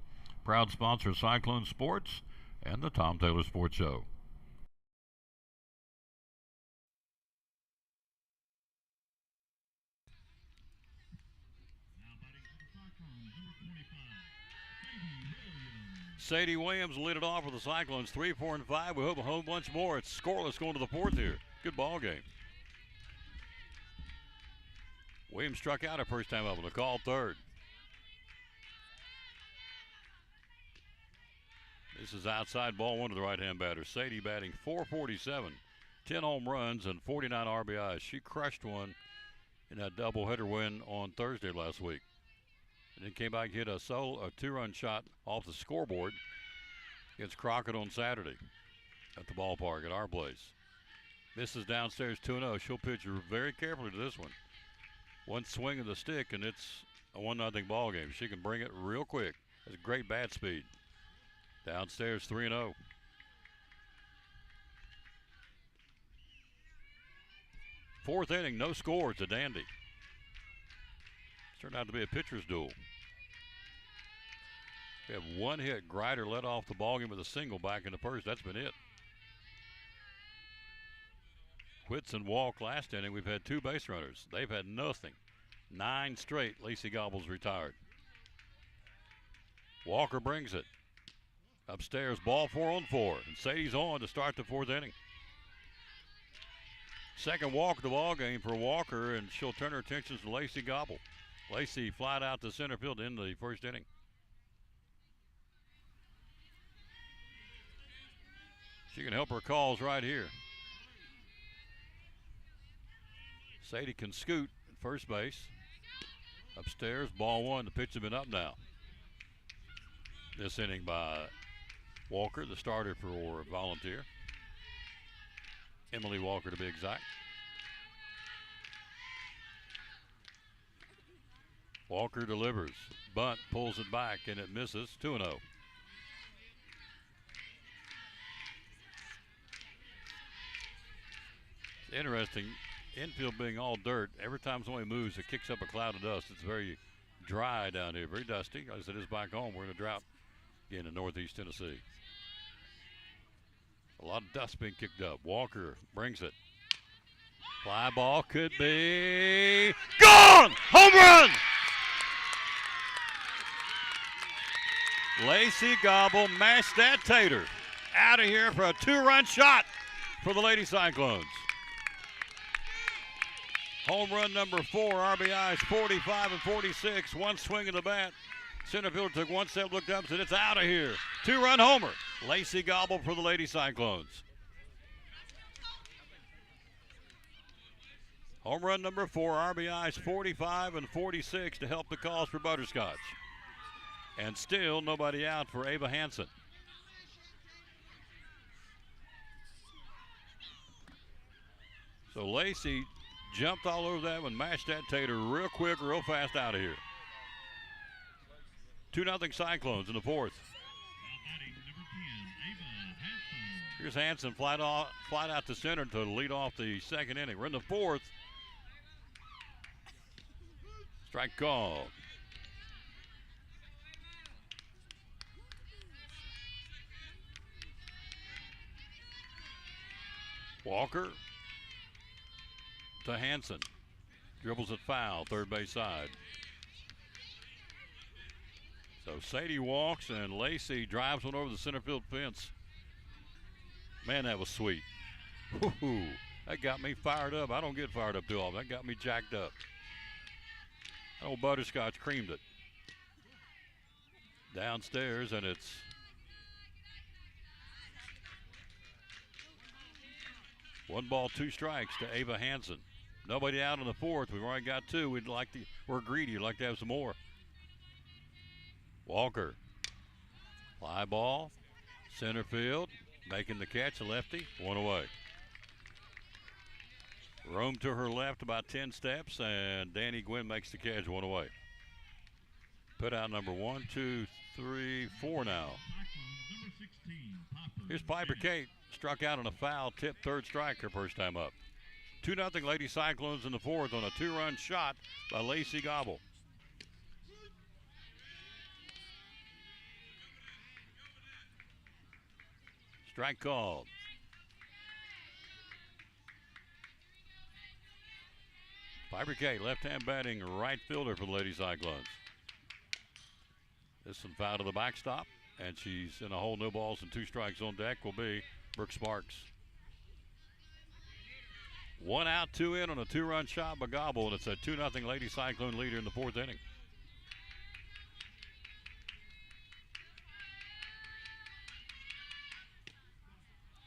Proud sponsor of Cyclone Sports and the Tom Taylor Sports Show. Sadie Williams will lead it off with the Cyclones 3, 4, and 5. We hope a whole bunch more. It's scoreless going to the fourth here. Good ball game. Williams struck out her first time up with a call third. This is outside ball one to the right-hand batter. Sadie batting .447, 10 home runs and 49 RBIs. She crushed one in that doubleheader win on Thursday last week. And then came back and hit a two-run shot off the scoreboard against Crockett on Saturday at the ballpark at our place. Misses downstairs 2-0. She'll pitch very carefully to this one. One swing of the stick, and it's a 1-0 ball game. She can bring it real quick. Has great bat speed. Downstairs 3-0. Fourth inning, no score. It's a dandy. Turned out to be a pitcher's duel. We have one hit. Grider led off the ballgame with a single back in the first. That's been it. Whitson walked last inning. We've had 2 base runners. They've had nothing. 9 straight. Lacey Gobble's retired. Walker brings it. Upstairs, ball 4 on 4. And Sadie's on to start the 4th inning. Second walk of the ball game for Walker, and she'll turn her attention to Lacey Gobble. Lacey flied out to center field in the first inning. She can help her calls right here. Sadie can scoot at first base. Upstairs, ball 1. The pitch has been up now. This inning by Walker, the starter for Volunteer. Emily Walker to be exact. Walker delivers. Bunt pulls it back and it misses. 2-0. Interesting. Infield being all dirt. Every time somebody moves, it kicks up a cloud of dust. It's very dry down here, very dusty. As it is back home, we're in a drought again in northeast Tennessee. A lot of dust being kicked up. Walker brings it. Fly ball could be gone! Home run! Lacey Gobble mashed that tater out of here for a 2-run shot for the Lady Cyclones. Home run number 4, RBIs 45 and 46. One swing of the bat. Center fielder took one step, looked up, said it's out of here. 2-run homer. Lacey Gobble for the Lady Cyclones. Home run number 4, RBIs 45 and 46 to help the cause for Butterscotch. And still nobody out for Ava Hansen. So Lacey jumped all over that one, mashed that tater real quick, real fast out of here. 2-0 Cyclones in the 4th. Here's Hansen flied out to center to lead off the 2nd inning. We're in the 4th. Strike called. Walker to Hansen. Dribbles it foul, third base side. So Sadie walks and Lacey drives one over the center field fence. Man, that was sweet. Woo-hoo. That got me fired up. I don't get fired up too often. That got me jacked up. Old Butterscotch creamed it. Downstairs, and it's one ball, two strikes to Ava Hansen. Nobody out in the fourth. We've already got two. We're greedy. We'd like to have some more. Walker. Fly ball. Center field. Making the catch. A lefty. One away. Rome to her left about 10 steps, and Danny Gwynn makes the catch. One away. Put out number 1, 2, 3, 4 now. Here's Piper Kate. Struck out on a foul tip, third strike her first time up. 2-0 Lady Cyclones in the fourth on a 2-run shot by Lacey Gobble. Strike called. Piper Kate, left-hand batting right fielder for the Lady Cyclones. This one foul to the backstop, and she's in a hole. No balls and 2 strikes on deck will be Brooke Sparks. 1 out, 2 in on a 2-run shot by Gobble, and it's a 2-0 Lady Cyclone leader in the fourth inning.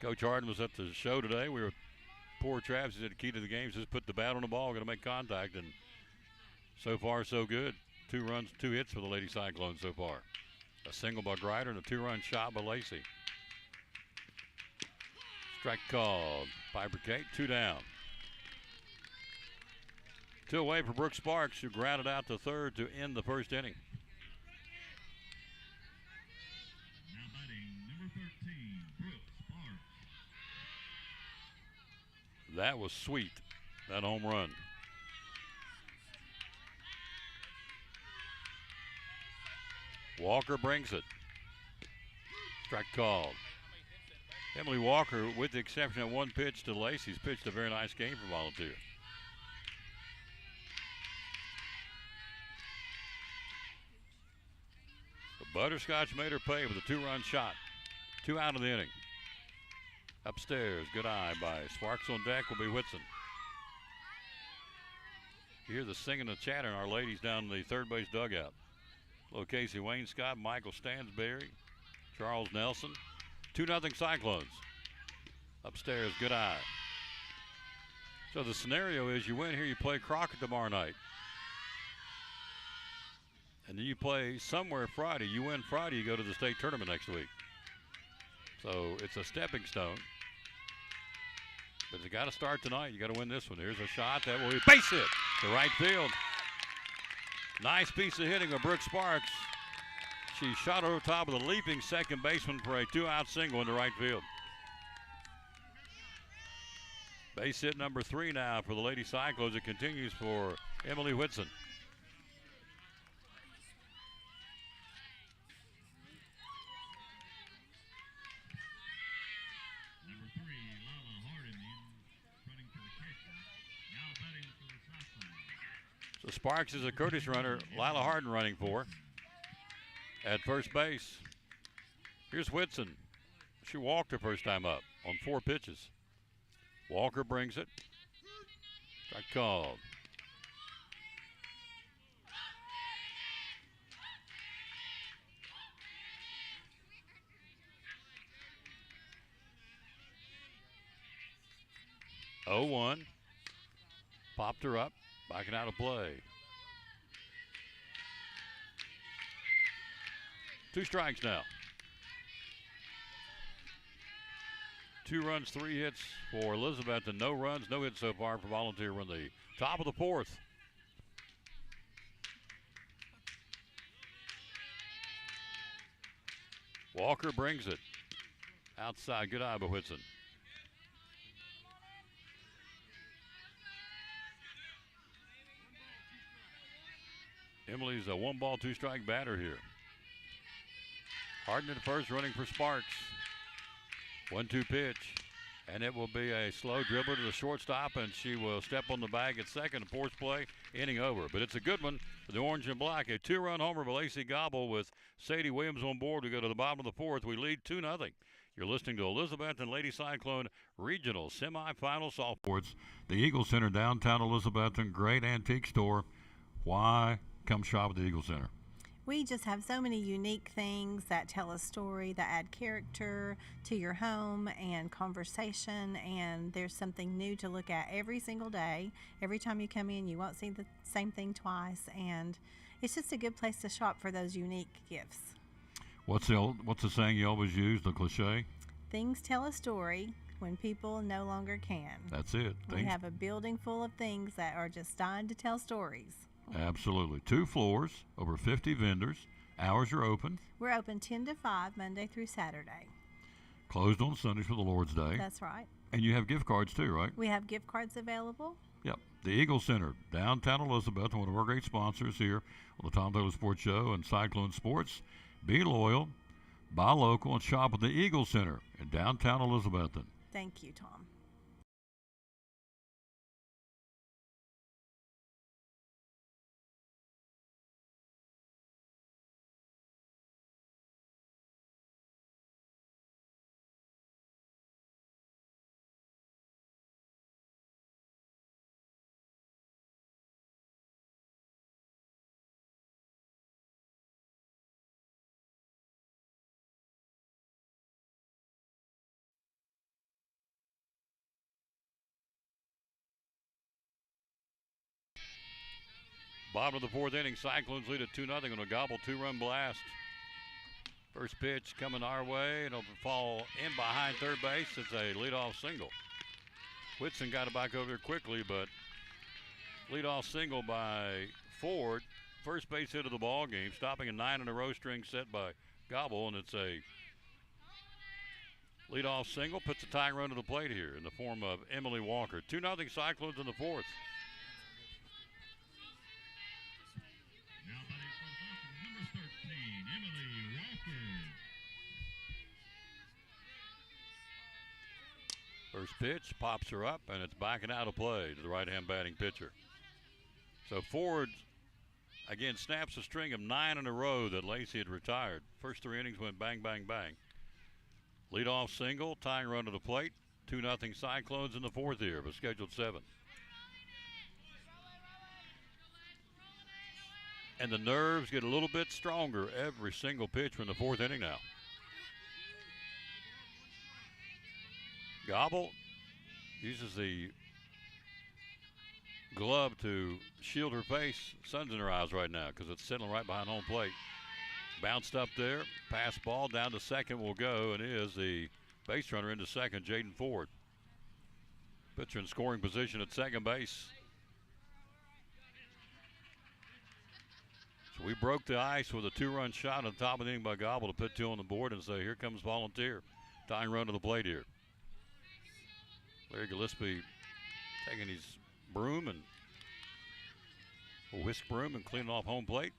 Coach Harden was at the show today. We were poor Travis. He said the key to the game is just put the bat on the ball, going to make contact, and so far so good. 2 runs, 2 hits for the Lady Cyclones so far. A single by Grider and a 2-run shot by Lacey. Strike called. Piper Kate, 2 down. 2 away for Brooke Sparks, who grounded out to third to end the first inning. Now batting number 13, Brooke Sparks. That was sweet, that home run. Walker brings it. Strike called. Emily Walker, with the exception of one pitch to Lacey's, pitched a very nice game for Volunteer. The Butterscotch made her pay with a 2-run shot. 2 out of the inning. Upstairs, good eye by Sparks on deck will be Whitson. You hear the singing and chattering our ladies down in the third base dugout. Hello, Casey Wainscott, Michael Stansberry, Charles Nelson. 2-0 Cyclones. Upstairs, good eye. So the scenario is you win here, you play Crockett tomorrow night. And then you play somewhere Friday. You win Friday, you go to the state tournament next week. So it's a stepping stone. But you got to start tonight. You got to win this one. Here's a shot that will be base hit to right field. Nice piece of hitting of Brooke Sparks. She shot over top of the leaping second baseman for a 2-out single into right field. Base hit number 3 now for the Lady Cyclones. It continues for Emily Whitson. Number 3, Lala Harden running for the catcher. Now batting for the Cyclones. So Sparks is a Curtis runner. Lila Harden running for at first base. Here's Whitson. She walked her first time up on 4 pitches. Walker brings it. Strike called. Oh, 1. Popped her up. Backing out of play. 2 strikes now. 2 runs, 3 hits for Elizabeth, and no runs, no hits so far for Volunteer. We're in the top of the 4th. Walker brings it. Outside, good eye by Whitson. Emily's a 1-ball, 2-strike batter here. Harden at first, running for Sparks. 1-2 pitch, and it will be a slow dribbler to the shortstop, and she will step on the bag at second. Force play, inning over. But it's a good one for the Orange and Black. A 2-run homer by Lacey Gobble with Sadie Williams on board. We go to the bottom of the 4th. We lead 2-0 You're listening to Elizabeth and Lady Cyclone Regional Semifinal Softsports. The Eagle Center, downtown Elizabethton, great antique store. Why come shop at the Eagle Center? We just have so many unique things that tell a story, that add character to your home and conversation, and there's something new to look at every single day. Every time you come in, you won't see the same thing twice, and it's just a good place to shop for those unique gifts. What's the saying you always use, the cliche? Things tell a story when people no longer can. That's it. We have a building full of things that are just dying to tell stories. Absolutely. 2 floors, over 50 vendors. Hours are open. We're open 10 to 5, Monday through Saturday. Closed on Sundays for the Lord's Day. That's right. And you have gift cards too, right? We have gift cards available. Yep. The Eagle Center, downtown Elizabeth, one of our great sponsors here on the Tom Taylor Sports Show and Cyclone Sports. Be loyal, buy local, and shop at the Eagle Center in downtown Elizabethton. Thank you, Tom. Bottom of the 4th inning, Cyclones lead at 2-0 on a gobble 2-run blast. First pitch coming our way. It'll fall in behind third base. It's a leadoff single. Whitson got it back over there quickly, but leadoff single by Ford. First base hit of the ball game, stopping a 9-in-a-row string set by Gobble, and it's a leadoff single. Puts a tying run to the plate here in the form of Emily Walker. 2-0 Cyclones in the 4th. Now batting for the Falcons, number 13, Emily Walker. First pitch pops her up, and it's backing out of play to the right-hand batting pitcher. So Ford, again, snaps a string of 9 in a row that Lacey had retired. First 3 innings went bang, bang, bang. Leadoff single, tying run to the plate. 2-0 Cyclones in the 4th here of a scheduled 7. And the nerves get a little bit stronger every single pitch from the 4th inning now. Gobble uses the glove to shield her face. Sun's in her eyes right now because it's sitting right behind home plate. Bounced up there, pass ball down to second will go, and is the base runner into second, Jaden Ford. Puts her in scoring position at second base. So we broke the ice with a 2-run shot at the top of the inning by Gobble to put 2 on the board and say, here comes Volunteer. Tying run to the plate here. Larry Gillespie taking his broom and a whisk broom and cleaning off home plate.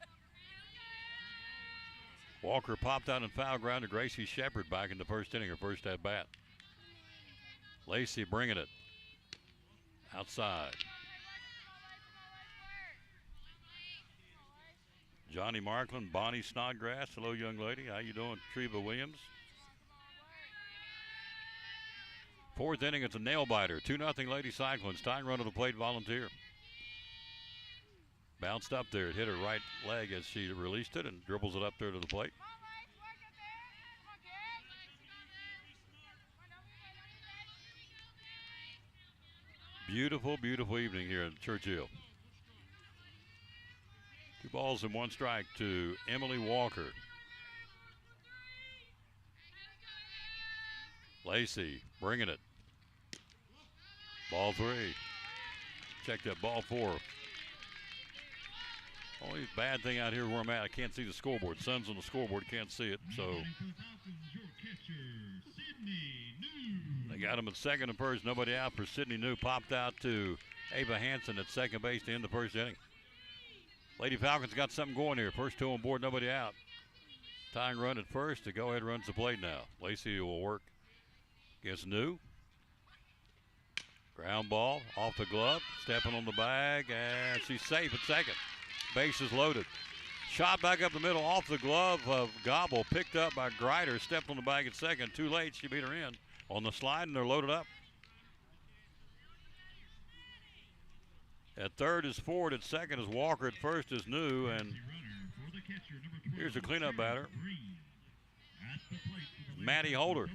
Walker popped out and foul ground to Gracie Shepard back in the first inning, her first at bat. Lacey bringing it outside. Johnny Markland, Bonnie Snodgrass. Hello, young lady. How you doing? Treva Williams. 4th inning, it's a nail biter. 2-0 Lady Cyclones. Tying run to the plate, Volunteer. Bounced up there. It hit her right leg as she released it and dribbles it up there to the plate. Beautiful, beautiful evening here in Churchill. 2 balls and 1 strike to Emily Walker. Lacey bringing it. Ball 3. Check that, ball 4. Only bad thing out here where I'm at, I can't see the scoreboard. Sun's on the scoreboard, can't see it. So they got him at second and first. Nobody out for Sydney New. Popped out to Ava Hansen at second base to end the first inning. Lady Falcons got something going here. First 2 on board, nobody out. Tying run at first. The go-ahead runs the plate now. Lacey will work against New. Ground ball off the glove. Stepping on the bag, and she's safe at second. Base is loaded. Shot back up the middle off the glove of Gobble. Picked up by Grider. Stepped on the bag at second. Too late. She beat her in on the slide, and they're loaded up. At third is Ford. At second is Walker. At first is New. And here's the cleanup batter, Maddie Holder.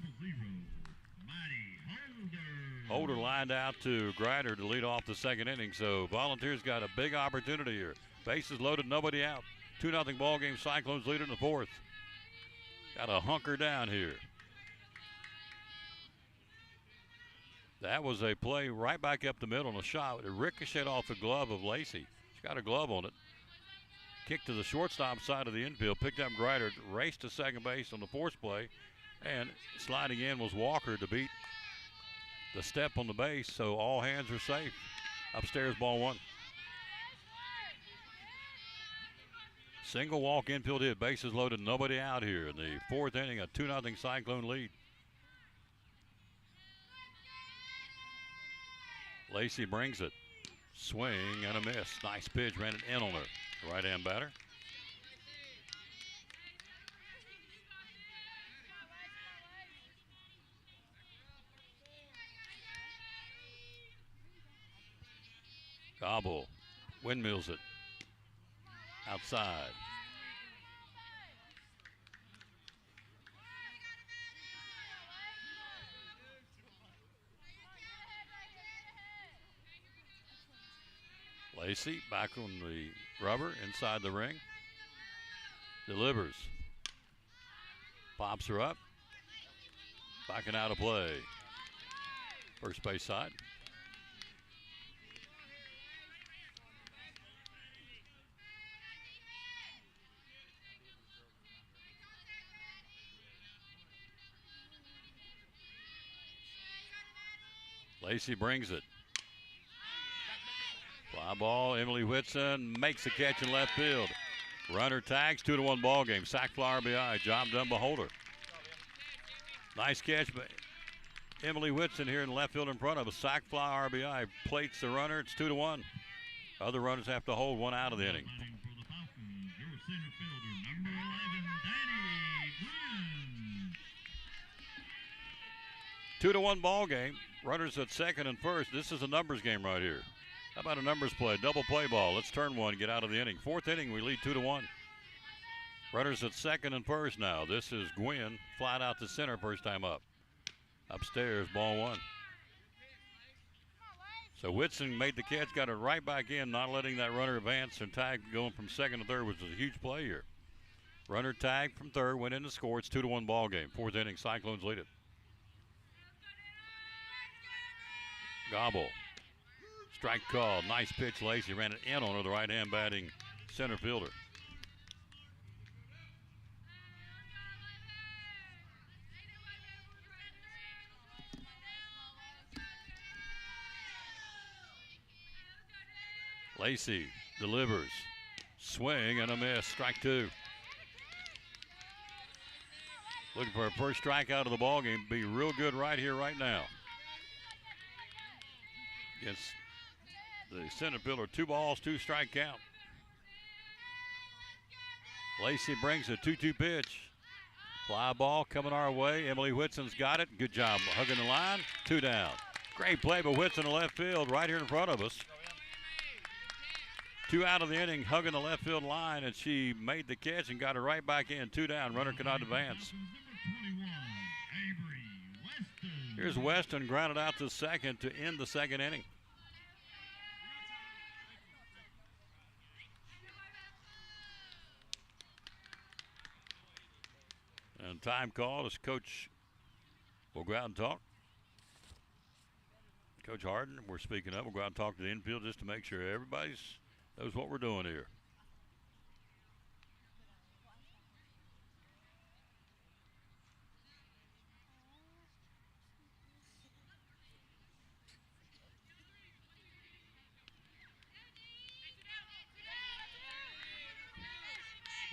Holder lined out to Grider to lead off the second inning. So Volunteers got a big opportunity here. Bases loaded, nobody out. 2-0 ball game. Cyclones lead in the fourth. Got to hunker down here. That was a play right back up the middle and a shot. It ricocheted off the glove of Lacey. She's got a glove on it. Kick to the shortstop side of the infield. Picked up Grider. Raced to second base on the force play. And sliding in was Walker to beat the step on the base. So all hands are safe. Upstairs, ball one. Single walk infield hit, bases loaded, nobody out here in the fourth inning, a 2-0 Cyclone lead. Lacey brings it. Swing and a miss. Nice pitch, ran it in on her. Right-hand batter. Gobble windmills it. Outside. Lacey back on the rubber inside the ring. Delivers. Pops her up. Backing out of play. First base side. Lacey brings it. Fly ball. Emily Whitson makes the catch in left field. Runner tags. 2-1 ball game. Sack fly RBI. Job done by Holder. Nice catch by Emily Whitson here in left field in front of us. Sack fly RBI. Plates the runner. It's 2-1. Other runners have to hold one out of the inning. 2-1 ball game. Runners at second and first. This is a numbers game right here. How about a numbers play? Double play ball. Let's turn one, get out of the inning. Fourth inning, we lead 2-1. Runners at second and first now. This is Gwynn. Flat out to center first time up. Upstairs, ball one. So Whitson made the catch, got it right back in, not letting that runner advance, and tag going from second to third was a huge play here. Runner tagged from third, went in to score. It's 2-1 ball game. Fourth inning, Cyclones lead it. Gobble. Strike call. Nice pitch, Lacey. Ran it in on her, the right-hand batting center fielder. Lacey delivers. Swing and a miss. Strike two. Looking for a first strikeout of the ball game. Be real good right here, right now. Against the center fielder. 2 balls, 2 strike count. Lacey brings a 2-2 pitch. Fly ball coming our way. Emily Whitson's got it. Good job hugging the line. 2 down. Great play by Whitson in left field right here in front of us. 2 out of the inning, hugging the left field line, and she made the catch and got it right back in. 2 down. Runner cannot advance. Here's Weston grounded out to second to end the second inning. And time called as Coach will go out and talk. Coach Harden, we're speaking up. We'll go out and talk to the infield just to make sure everybody knows what we're doing here.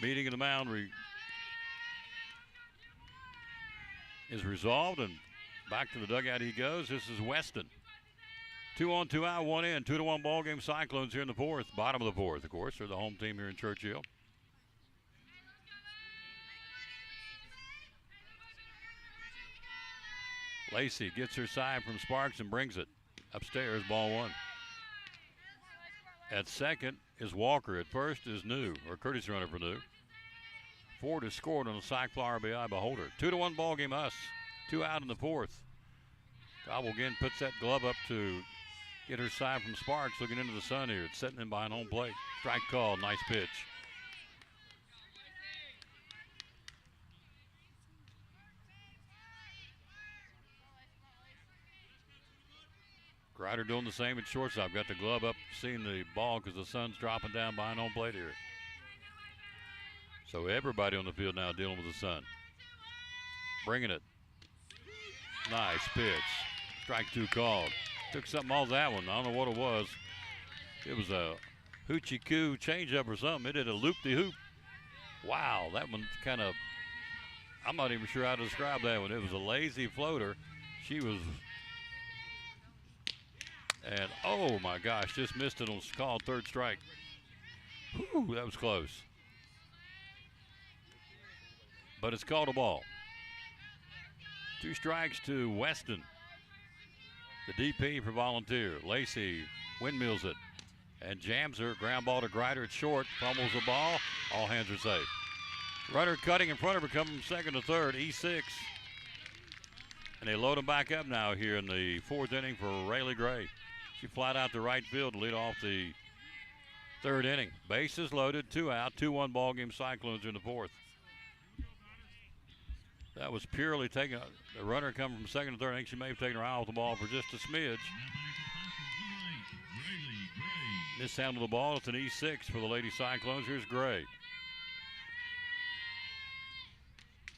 Meeting of the mound is resolved, and back to the dugout he goes. This is Weston. 2 on, 2 out, 1 in. 2-1 ball game. Cyclones here in the fourth. Bottom of the fourth, of course. They're the home team here in Churchill. Lacey gets her side from Sparks and brings it upstairs, ball one. At second is Walker. At first is New, or Curtis runner for New. Ford has scored on a sac fly RBI by Holder. 2-1 ball game, us. 2 out in the fourth. Gobble again puts that glove up to get her side from Sparks, looking into the sun here. It's setting in behind home plate. Strike call, nice pitch. Grider doing the same at shortstop. Got the glove up, seeing the ball because the sun's dropping down behind home plate here. So everybody on the field now dealing with the sun. Bringing it. Nice pitch. Strike two called. Took something off that one. I don't know what it was. It was a hoochie coo changeup or something. It did a loop-de-hoop. Wow, that one kind of, I'm not even sure how to describe that one. It was a lazy floater. She was, and oh my gosh, just missed it on called third strike. Whew, that was close. But it's called a ball. 2 strikes to Weston. The DP for Volunteer. Lacey windmills it and jams her. Ground ball to Grider at short. Fumbles the ball. All hands are safe. Runner cutting in front of her coming from second to third. E6. And they load him back up now here in the fourth inning for Rayleigh Gray. She flied out to right field to lead off the third inning. Bases loaded, 2 out, 2-1 ball game. Cyclones in the fourth. That was purely taking the runner coming from second to third. I think she may have taken her eye off the ball for just a smidge. Mishandled the ball. It's an E6 for the Lady Cyclones. Here's Gray.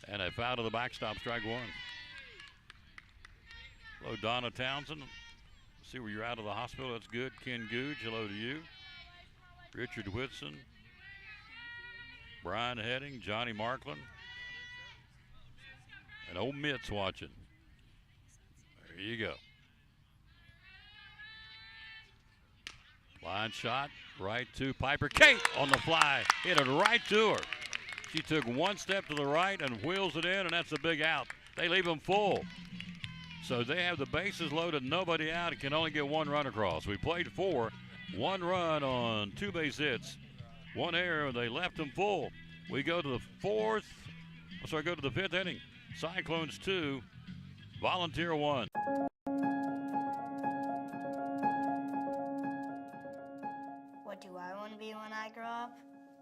And a foul to the backstop, strike one. Hello, Donna Townsend. See where you're out of the hospital. That's good. Ken Googe, hello to you. Richard Whitson. Brian Heading, Johnny Markland. And old Mitt's watching. There you go. Line shot right to Piper. Kate on the fly. Hit it right to her. She took one step to the right and wheels it in, and that's a big out. They leave them full. So they have the bases loaded, nobody out. It can only get 1 run across. We played 4. 1 run on 2 base hits. 1 error, they left them full. We go to the go to the 5th inning. Cyclones 2, Volunteer 1. What do I want to be when I grow up?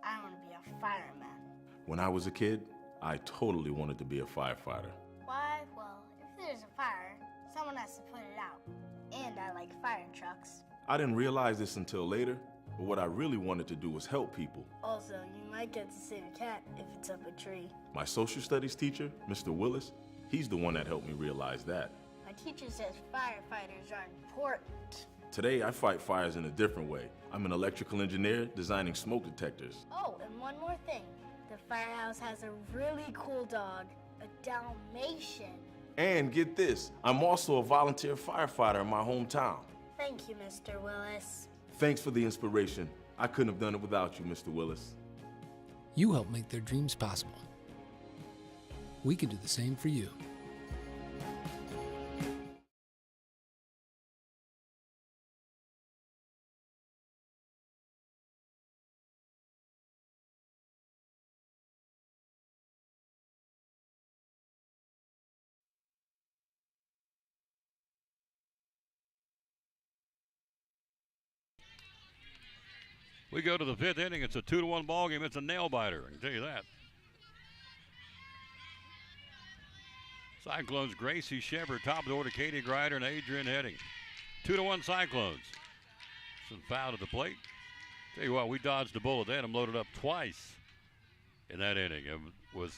I want to be a fireman. When I was a kid, I totally wanted to be a firefighter. Why? Well, if there's a fire, someone has to put it out. And I like fire trucks. I didn't realize this until later, but what I really wanted to do was help people. Also, you might get to save a cat if it's up a tree. My social studies teacher, Mr. Willis, he's the one that helped me realize that. My teacher says firefighters are important. Today, I fight fires in a different way. I'm an electrical engineer designing smoke detectors. Oh, and one more thing. The firehouse has a really cool dog, a Dalmatian. And get this, I'm also a volunteer firefighter in my hometown. Thank you, Mr. Willis. Thanks for the inspiration. I couldn't have done it without you, Mr. Willis. You help make their dreams possible. We can do the same for you. We go to the 5th inning. It's a 2-1 ball game. It's a nail biter, I can tell you that. Cyclones, Gracie Shepard, top of the order, Katie Grider and Adrian Heading. 2-1 Cyclones. Some foul at the plate. Tell you what, we dodged a bullet. They had them loaded up twice in that inning. It was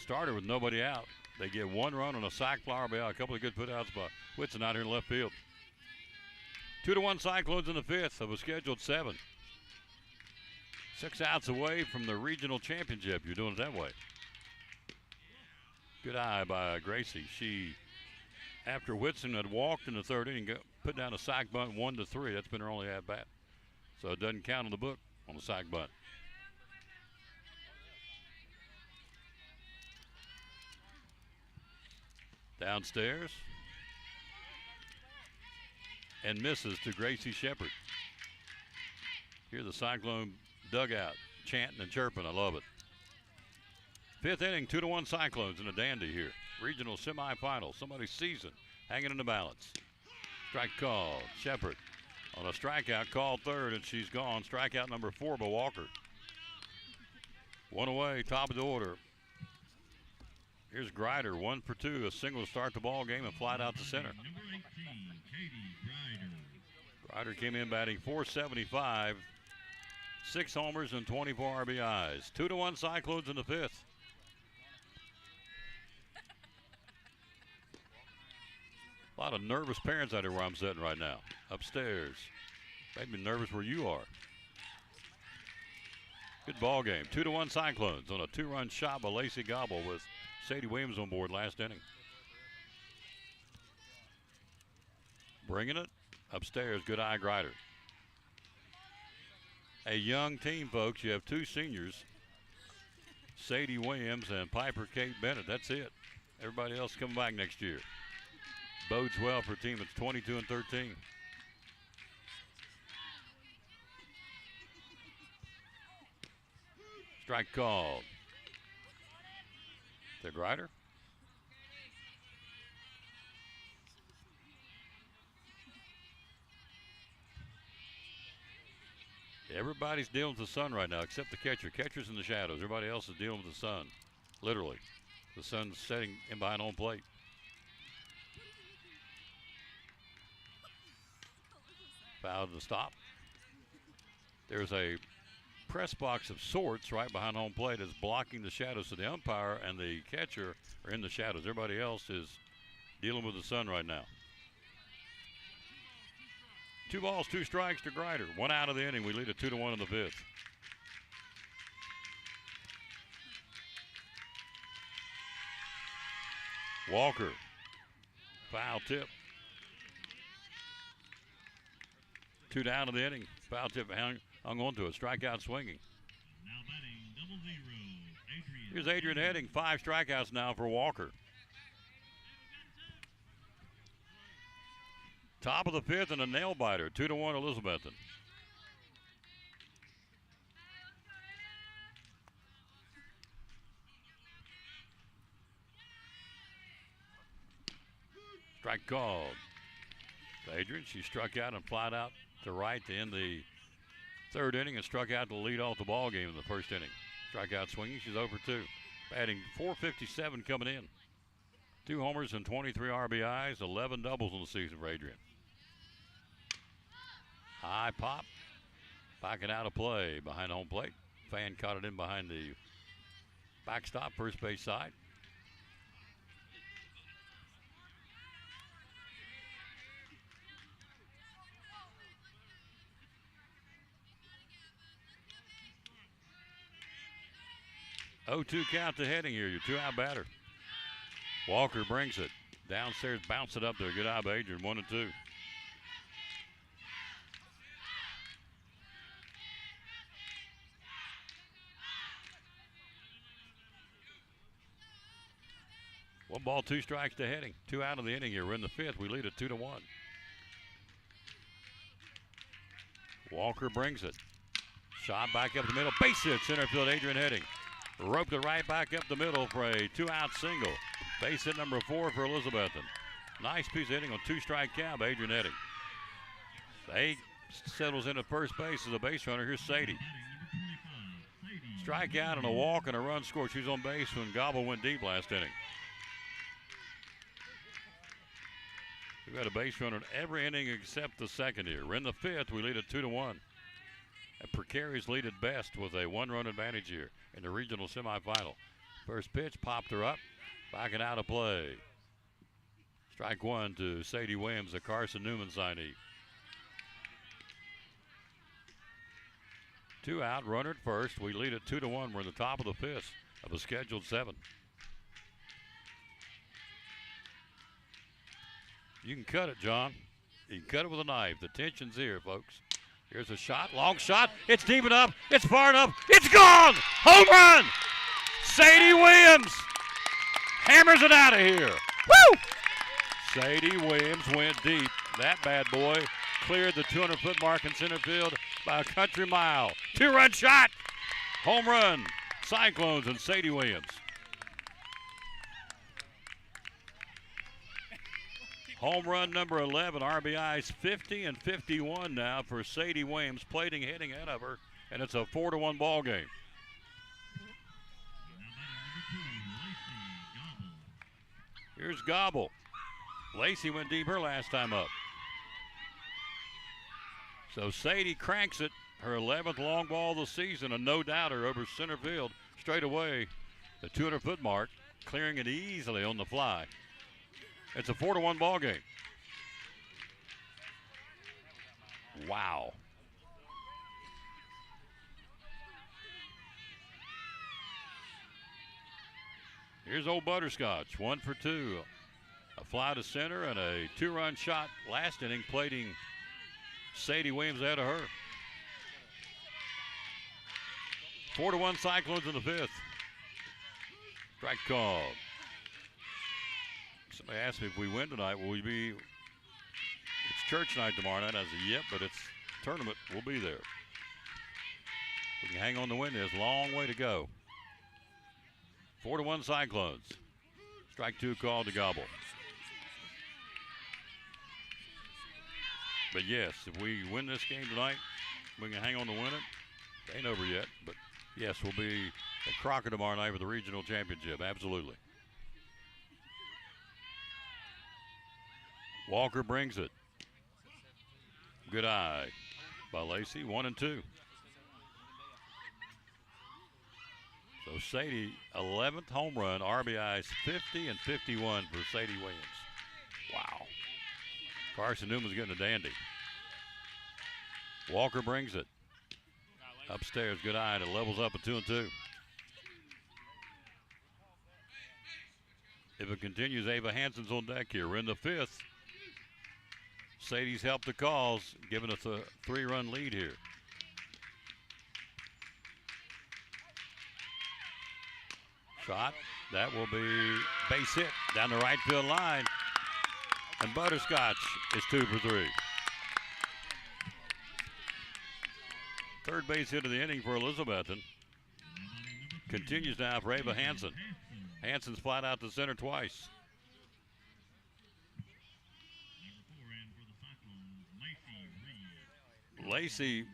started with nobody out. They get 1 run on a sac fly RBI, a couple of good putouts by Whitson out here in left field. 2-1 Cyclones in the 5th of a scheduled 7. 6 outs away from the regional championship. You're doing it that way. Good eye by Gracie. She, after Whitson had walked in the 3rd inning, put down a sac bunt 1-3. That's been her only at bat. So it doesn't count in the book on the sac bunt. Downstairs, and misses to Gracie Shepard. Hear the Cyclone dugout chanting and chirping. I love it. Fifth inning, 2-1 Cyclones in a dandy here. Regional semifinal. Somebody's season hanging in the balance. Strike call. Shepard on a strikeout, called third, and she's gone. Strikeout number 4 by Walker. One away, top of the order. Here's Grider, 1 for 2, a single to start the ball game and flied out to center. Number 18, Katie Grider. Grider came in batting .475, 6 homers and 24 RBIs. 2-1 Cyclones in the fifth. A lot of nervous parents out here where I'm sitting right now. Upstairs. Maybe nervous where you are. Good ball game. 2-1 Cyclones on a 2-run shot by Lacey Gobble with Sadie Williams on board last inning. Bringing it upstairs. Good eye Grider. A young team, folks. You have 2 seniors, Sadie Williams and Piper Kate Bennett. That's it. Everybody else coming back next year. Bodes well for a team that's 22-13. Strike called. To Grider. Everybody's dealing with the sun right now except the catcher. Catcher's in the shadows. Everybody else is dealing with the sun. Literally. The sun's setting in behind home plate. Foul to stop. There's a press box of sorts right behind home plate is blocking the shadows. So the umpire and the catcher are in the shadows. Everybody else is dealing with the sun right now. 2 balls, 2 strikes to Grider. 1 out of the inning. We lead it 2-1 in the fifth. Walker. Foul tip. 2 down in the inning. Foul tip hung on to it. Strikeout swinging. Now batting 0-0, Adrian. Here's Adrian Heading. 5 strikeouts now for Walker. Top of the fifth and a nail biter. 2-1 Elizabethton. Strike called. Adrian, she struck out and flied out to right to end the third inning and struck out to lead off the ball game in the first inning. Strikeout swinging, she's over 2. Batting .457 coming in. 2 homers and 23 RBIs, 11 doubles in the season for Adrian. High pop, backing out of play behind home plate. Fan caught it in behind the backstop, first base side. Oh-2 count to Heading here. Your 2-out batter. Walker brings it downstairs, bounce it up there. Good eye by Adrian. 1-2. One ball, 2 strikes to Heading. 2 out of the inning here. We're in the fifth. We lead it 2-1. Walker brings it. Shot back up the middle. Base hit center field. Adrian Heading. Roped it right back up the middle for a 2-out single. Base hit number 4 for Elizabethton. Nice piece of hitting on 2-strike count by Adrian Heading. They settles into first base as a base runner. Here's Sadie. Strikeout and a walk and a run scored. She was on base when Gobble went deep last inning. We've got a base runner in every inning except the second here. We're in the fifth. We lead it 2-1. And Precarious lead at best with a 1-run advantage here in the regional semifinal. First pitch popped her up, backing out of play. Strike 1 to Sadie Williams, the Carson Newman signee. 2 out, runner at first. We lead it 2-1. We're in the top of the fifth of a scheduled 7. You can cut it, John. You can cut it with a knife. The tension's here, folks. Here's a shot, long shot. It's deep enough. It's far enough. It's gone. Home run. Sadie Williams hammers it out of here. Woo! Sadie Williams went deep That bad boy cleared the 200-foot mark in center field by a country mile. 2-run shot. Home run. Cyclones and Sadie Williams. Home run number 11. RBIs 50 and 51 now for Sadie Williams. Plating hitting ahead of her, and it's a 4-1 ball game. Here's Gobble. Lacey went deep her last time up. So Sadie cranks it, her 11th long ball of the season, a no-doubter over center field, straight away, the 200-foot mark, clearing it easily on the fly. It's a 4-1 ball game. Wow. Here's old Butterscotch, 1 for 2. A fly to center and a 2-run shot last inning, plating Sadie Williams ahead of her. 4-1 Cyclones in the 5th. Strike call. Somebody asked me if we win tonight, will we be? It's church night tomorrow night. I said, yep, but it's tournament. We'll be there. We can hang on to win this. Long way to go. 4-1 Cyclones. Strike 2 called to Gobble. But yes, if we win this game tonight, we can hang on to win it. It ain't over yet, but yes, we'll be at Crocker tomorrow night for the regional championship. Absolutely. Walker brings it. Good eye by Lacey, 1 and 2. So Sadie, 11th home run, RBIs 50 and 51 for Sadie Williams. Wow. Carson Newman's getting a dandy. Walker brings it. Upstairs, good eye, and it levels up at 2 and 2. If it continues, Ava Hansen's on deck here. We're in the 5th. Sadie's helped the cause, giving us a 3-run lead here. Shot, that will be base hit down the right field line. And Butterscotch is 2 for 3. Third base hit of the inning for Elizabethton. Continues now for Ava Hansen. Hansen's flat out to center twice. Lacey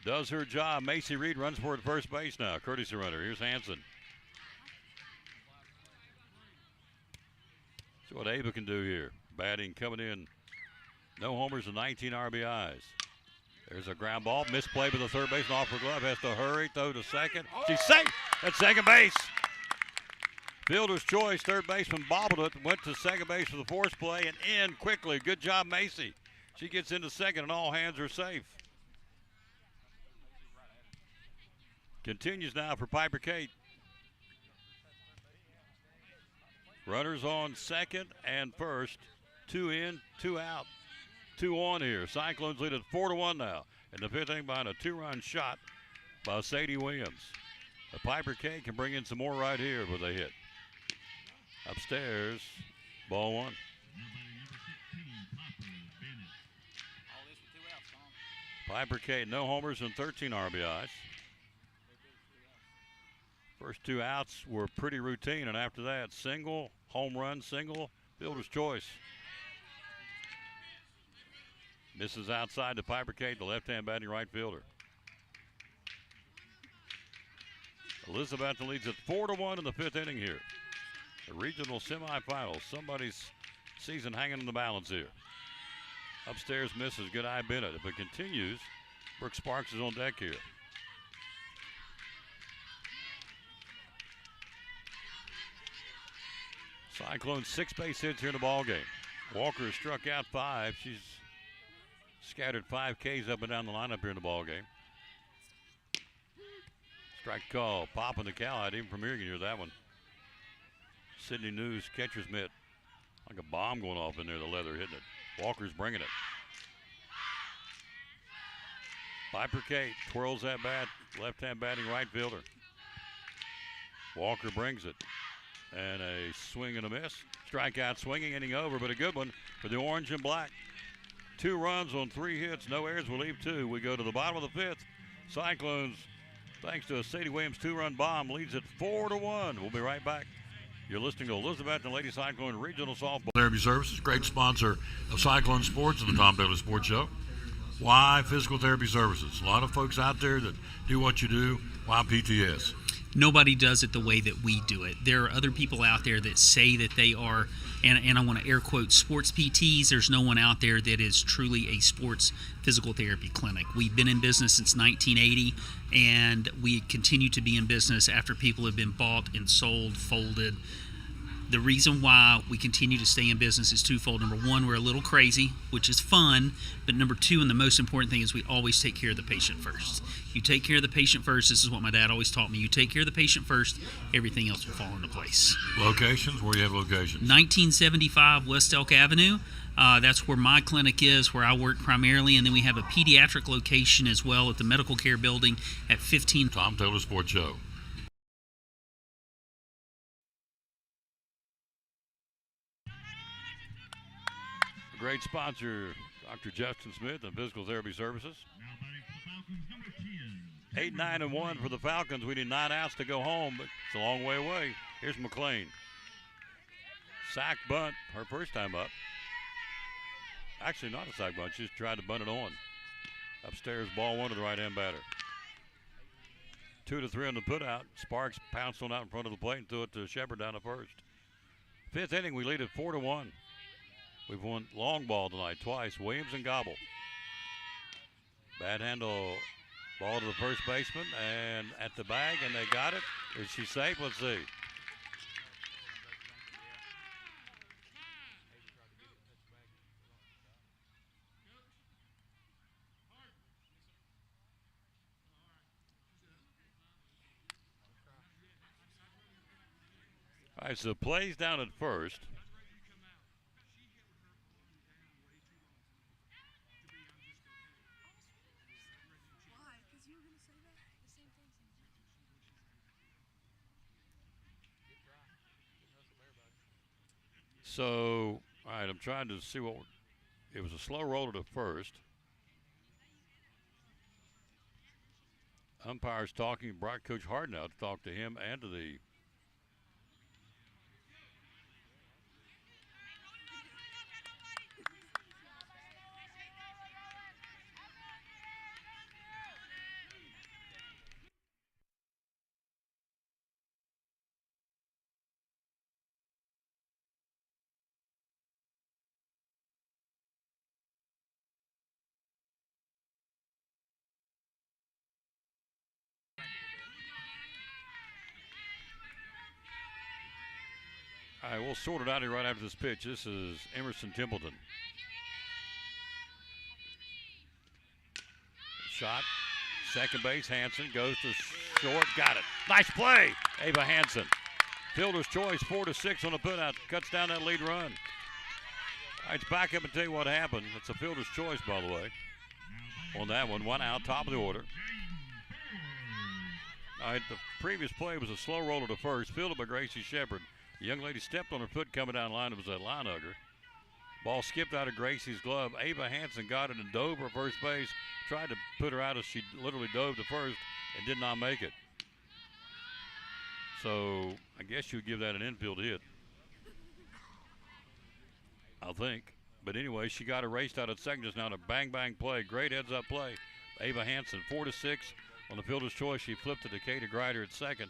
does her job. Macy Reed runs for at first base now. Courtesy runner. Here's Hansen. See what Ava can do here. Batting coming in. No homers and 19 RBIs. There's a ground ball. Misplay by the third baseman off her glove. Has to hurry. Throw to second. She's safe at second base. Fielder's choice. Third baseman bobbled it. Went to second base for the force play and in quickly. Good job, Macy. She gets into second and all hands are safe. Continues now for Piper Kate. Runners on second and first. 2 in, 2 out. 2 on here. Cyclones lead at 4-1 now. In the 5th inning behind a 2-run shot by Sadie Williams. The Piper K can bring in some more right here with a hit. Upstairs, ball 1. Piper K, no homers and 13 RBIs. First 2 outs were pretty routine, and after that, single, home run, single, fielder's choice. Misses outside to Piper Kate, the left-hand batting right fielder. Elizabethton leads at 4-1 in the 5th inning here. The regional semifinals. Somebody's season hanging in the balance here. Upstairs misses. Good eye Bennett. If it continues, Brooke Sparks is on deck here. Cyclones 6 base hits here in the ball game. Walker has struck out 5. She's scattered 5 Ks up and down the lineup here in the ball game. Strike call, popping the cowhide. Even from here you can hear that one. Sydney News catcher's mitt. Like a bomb going off in there, the leather hitting it. Walker's bringing it. Piper Kate twirls that bat, left-hand batting right fielder. Walker brings it. And a swing and a miss. Strikeout swinging, inning over, but a good one for the orange and black. 2 runs on 3 hits, no errors. We'll leave 2. We go to the bottom of the 5th. Cyclones, thanks to a Sadie Williams 2-run bomb, leads it 4-1. We'll be right back. You're listening to Elizabethton Lady Cyclone Regional Softball Therapy Services, great sponsor of Cyclone Sports and the Tom Taylor Sports Show. Why Physical Therapy Services? A lot of folks out there that do what you do. Why PTS? Nobody does it the way that we do it. There are other people out there that say that they are, and I want to air quote, sports PTs. There's no one out there that is truly a sports physical therapy clinic. We've been in business since 1980, and we continue to be in business after people have been bought and sold, folded. The reason why we continue to stay in business is twofold. Number one, we're a little crazy, which is fun. But number two, and the most important thing, is we always take care of the patient first. You take care of the patient first. This is what my dad always taught me. You take care of the patient first, everything else will fall into place. Locations? Where do you have locations? 1975 West Elk Avenue. That's where my clinic is, where I work primarily. And then we have a pediatric location as well at the Medical Care Building at 15. Tom Taylor Sports Show. Great sponsor, Dr. Justin Smith and Physical Therapy Services. 8-9-1 for the Falcons. We need 9 outs to go home, but it's a long way away. Here's McLean. Sack bunt, her first time up. Actually, not a sack bunt. She just tried to bunt it on. Upstairs, ball 1 to the right-hand batter. 2-3 on the putout. Sparks pounced on out in front of the plate and threw it to Shepard down to first. 5th inning, we lead at 4-1. We've won long ball tonight twice. Williams and Gobble. Bad handle ball to the first baseman and at the bag, and they got it. Is she safe? Let's see. All right, so plays down at first. So, all right, I'm trying to see what it was. A slow roller to first. Umpires talking. Brought Coach Harden out to talk to him and to the All right, we'll sort it out here right after this pitch. This is Emerson Templeton. Shot, second base, Hanson goes to short, got it. Nice play, Ava Hanson. Fielder's choice, 4-6 on the putout, cuts down that lead run. All right, let's back up and tell you what happened. It's a fielder's choice, by the way, on that one. 1 out, top of the order. All right, the previous play was a slow roller to first, fielded by Gracie Shepard. The young lady stepped on her foot coming down the line. It was a line hugger. Ball skipped out of Gracie's glove. Ava Hanson got it and dove for first base. Tried to put her out as she literally dove to first and did not make it. So I guess you would give that an infield hit, I think. But anyway, she got erased out at second just now in a bang-bang play. Great heads-up play. Ava Hanson, 4-6 on the fielder's choice. She flipped it to Katie Grider at second.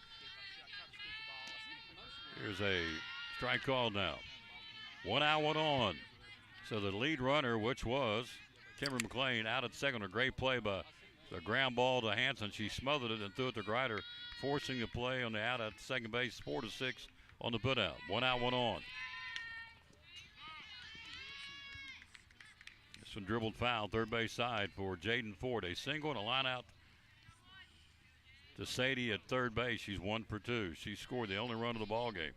Here's a strike call now. 1 out, 1 on. So the lead runner, which was Kimber McLean, out at second. A great play by the ground ball to Hanson. She smothered it and threw it to Grider, forcing the play on the out at second base. 4-6 on the putout. 1 out, 1 on. This one dribbled foul, third base side for Jaden Ford. A single and a line out to Sadie at third base. She's 1 for 2. She scored the only run of the ball game.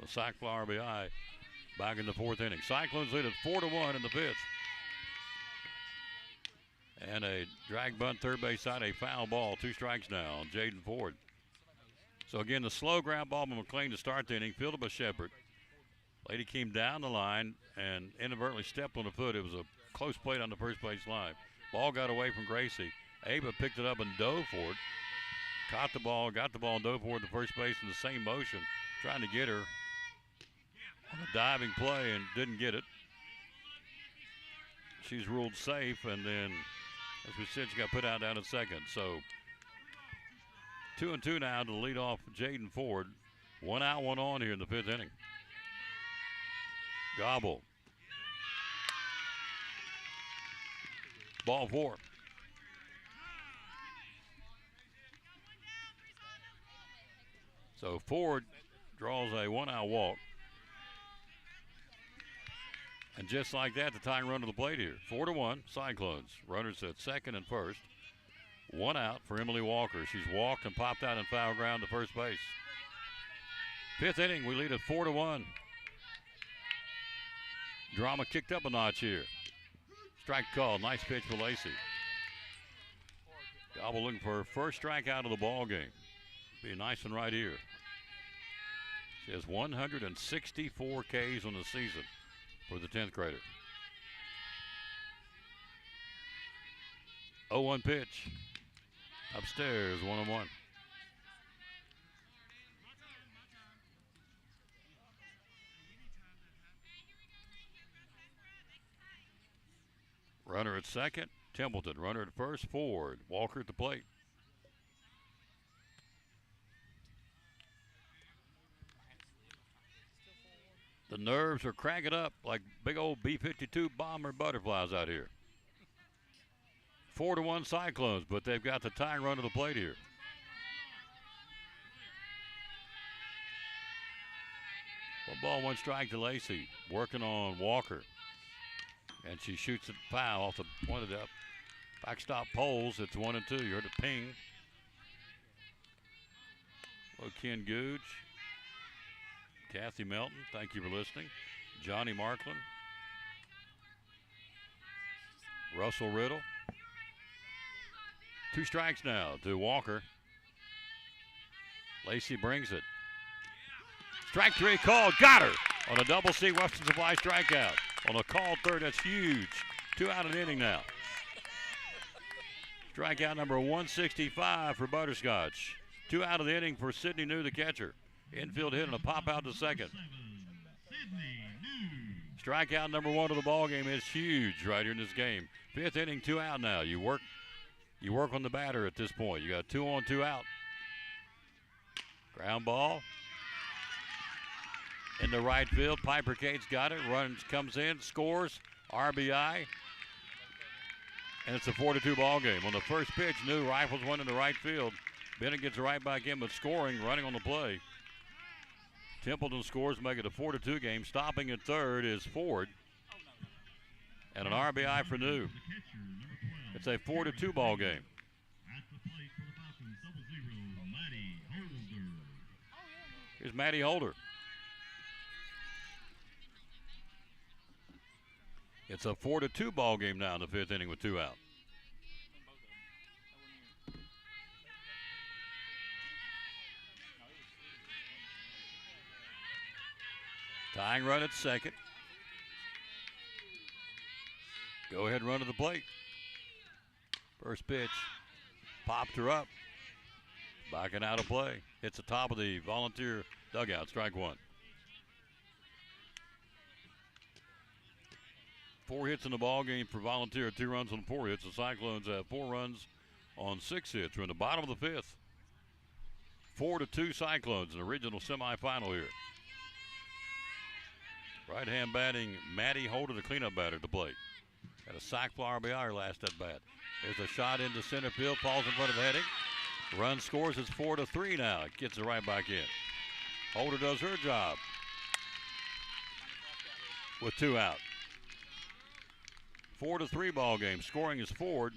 The sac fly RBI back in the 4th inning. Cyclones lead at 4-1 in the 5th. And a drag bunt third base side, a foul ball. 2 strikes now on Jaden Ford. So again, the slow ground ball by McLean to start the inning, fielded by Shepard. Lady came down the line and inadvertently stepped on the foot. It was a close plate on the first base line. Ball got away from Gracie. Ava picked it up and dove for it. Caught the ball, got the ball, and dove for it at the first base in the same motion, trying to get her on a diving play and didn't get it. She's ruled safe, and then, as we said, she got put out down at second. So 2-2 now to lead off Jaden Ford. 1 out, 1 on here in the 5th inning. Gobble. Ball 4. So Ford draws a 1-out walk. And just like that, the tying run to the plate here. 4-1, Cyclones. Runners at second and first. 1 out for Emily Walker. She's walked and popped out in foul ground to first base. 5th inning, we lead at 4-1. Drama kicked up a notch here. Strike call. Nice pitch for Lacey. Gobble looking for her first strikeout of the ball game. Be a nice one right here. She has 164 Ks on the season for the 10th grader. 0-1 pitch. Upstairs, 1-1. Runner at second, Templeton. Runner at first, Ford. Walker at the plate. The nerves are cranking up like big old B-52 bomber butterflies out here. 4-1 Cyclones, but they've got the tying run to the plate here. One ball, 1 strike to Lacey. Working on Walker. And she shoots it foul off the point of the backstop poles. It's 1-2. You heard a ping. Hello, Ken Googe. Kathy Melton, thank you for listening. Johnny Markland. Russell Riddle. 2 strikes now to Walker. Lacey brings it. Strike 3 called. Got her on a double C Western Supply strikeout. On a called third, that's huge. 2 out of the inning now. Strikeout number 165 for Butterscotch. 2 out of the inning for Sydney New, the catcher. Infield hit and a pop out to second. Strikeout number 1 of the ball game is huge right here in this game. 5th inning, 2 out now. You work on the batter at this point. You got 2 on, 2 out. Ground ball. In the right field, Piper Cates got it. Runs, comes in, scores, RBI. And it's a 4-2 ball game. On the first pitch, New rifles one in the right field. Bennett gets right back in, but scoring, running on the play. Templeton scores, make it a 4-2 game. Stopping at third is Ford. And an RBI for New. It's a 4-2 ball game. Here's Maddie Holder. It's a 4-2 ball game now in the 5th inning with 2 out. Tying run at second. Go ahead run to the plate. First pitch. Popped her up. Backing out of play. Hits the top of the Volunteer dugout. Strike 1. 4 hits in the ball game for Volunteer. 2 runs on 4 hits. The Cyclones have 4 runs on 6 hits. We're in the bottom of the 5th. 4-2 Cyclones in the regional semifinal here. Right hand batting, Maddie Holder, the cleanup batter at the plate. Got a sac fly RBI her last at bat. There's a shot into center field, falls in front of the heading. Run scores, it's 4-3 now. Gets it right back in. Holder does her job with 2 out. 4-3 ball game. Scoring is Ford.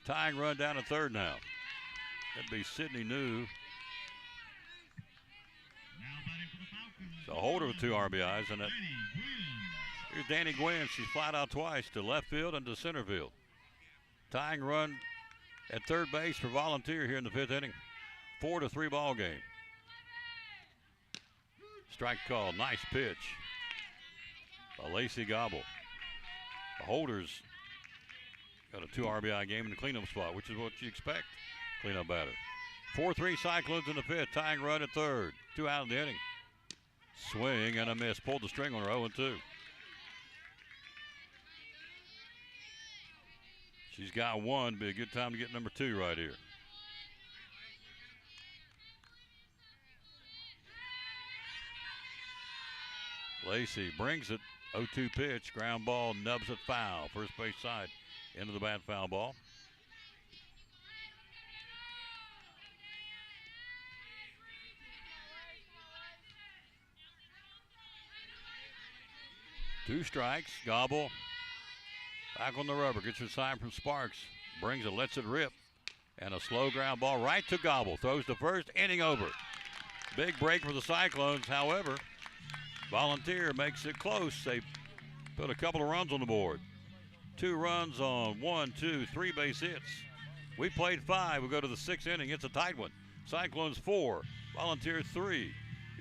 Tying run down at third now. That'd be Sydney New. So Holder with 2 RBIs. And here's Danny Gwynn. She's flat out twice to left field and to center field. Tying run at third base for Volunteer here in the 5th inning. 4-3 ball game. Strike call. Nice pitch by Lacey Gobble. The Holders got a 2 RBI game in the cleanup spot, which is what you expect. Cleanup batter. 4-3 Cyclones in the fifth. Tying run at third. 2 out in the inning. Swing and a miss. Pulled the string on her 0-2. She's got one. Be a good time to get number 2 right here. Lacey brings it. 0-2 pitch. Ground ball. Nubs it foul. First base side. Into the bat, foul ball. Two strikes. Gobble back on the rubber. Gets her sign from Sparks. Brings it, lets it rip. And a slow ground ball right to Gobble. Throws to first, inning over. Big break for the Cyclones. However, Volunteer makes it close. They put a couple of runs on the board. 2 runs on 1, 2, 3 base hits. We played 5. We go to the 6th inning. It's a tight one. Cyclones 4, Volunteer 3.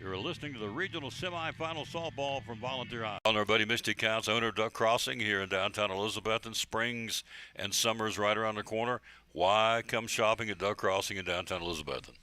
You're listening to the regional semifinal softball from Volunteer High. On our buddy Misty Counts, owner of Duck Crossing here in downtown Elizabethton. Springs and summer's right around the corner. Why come shopping at Duck Crossing in downtown Elizabethton?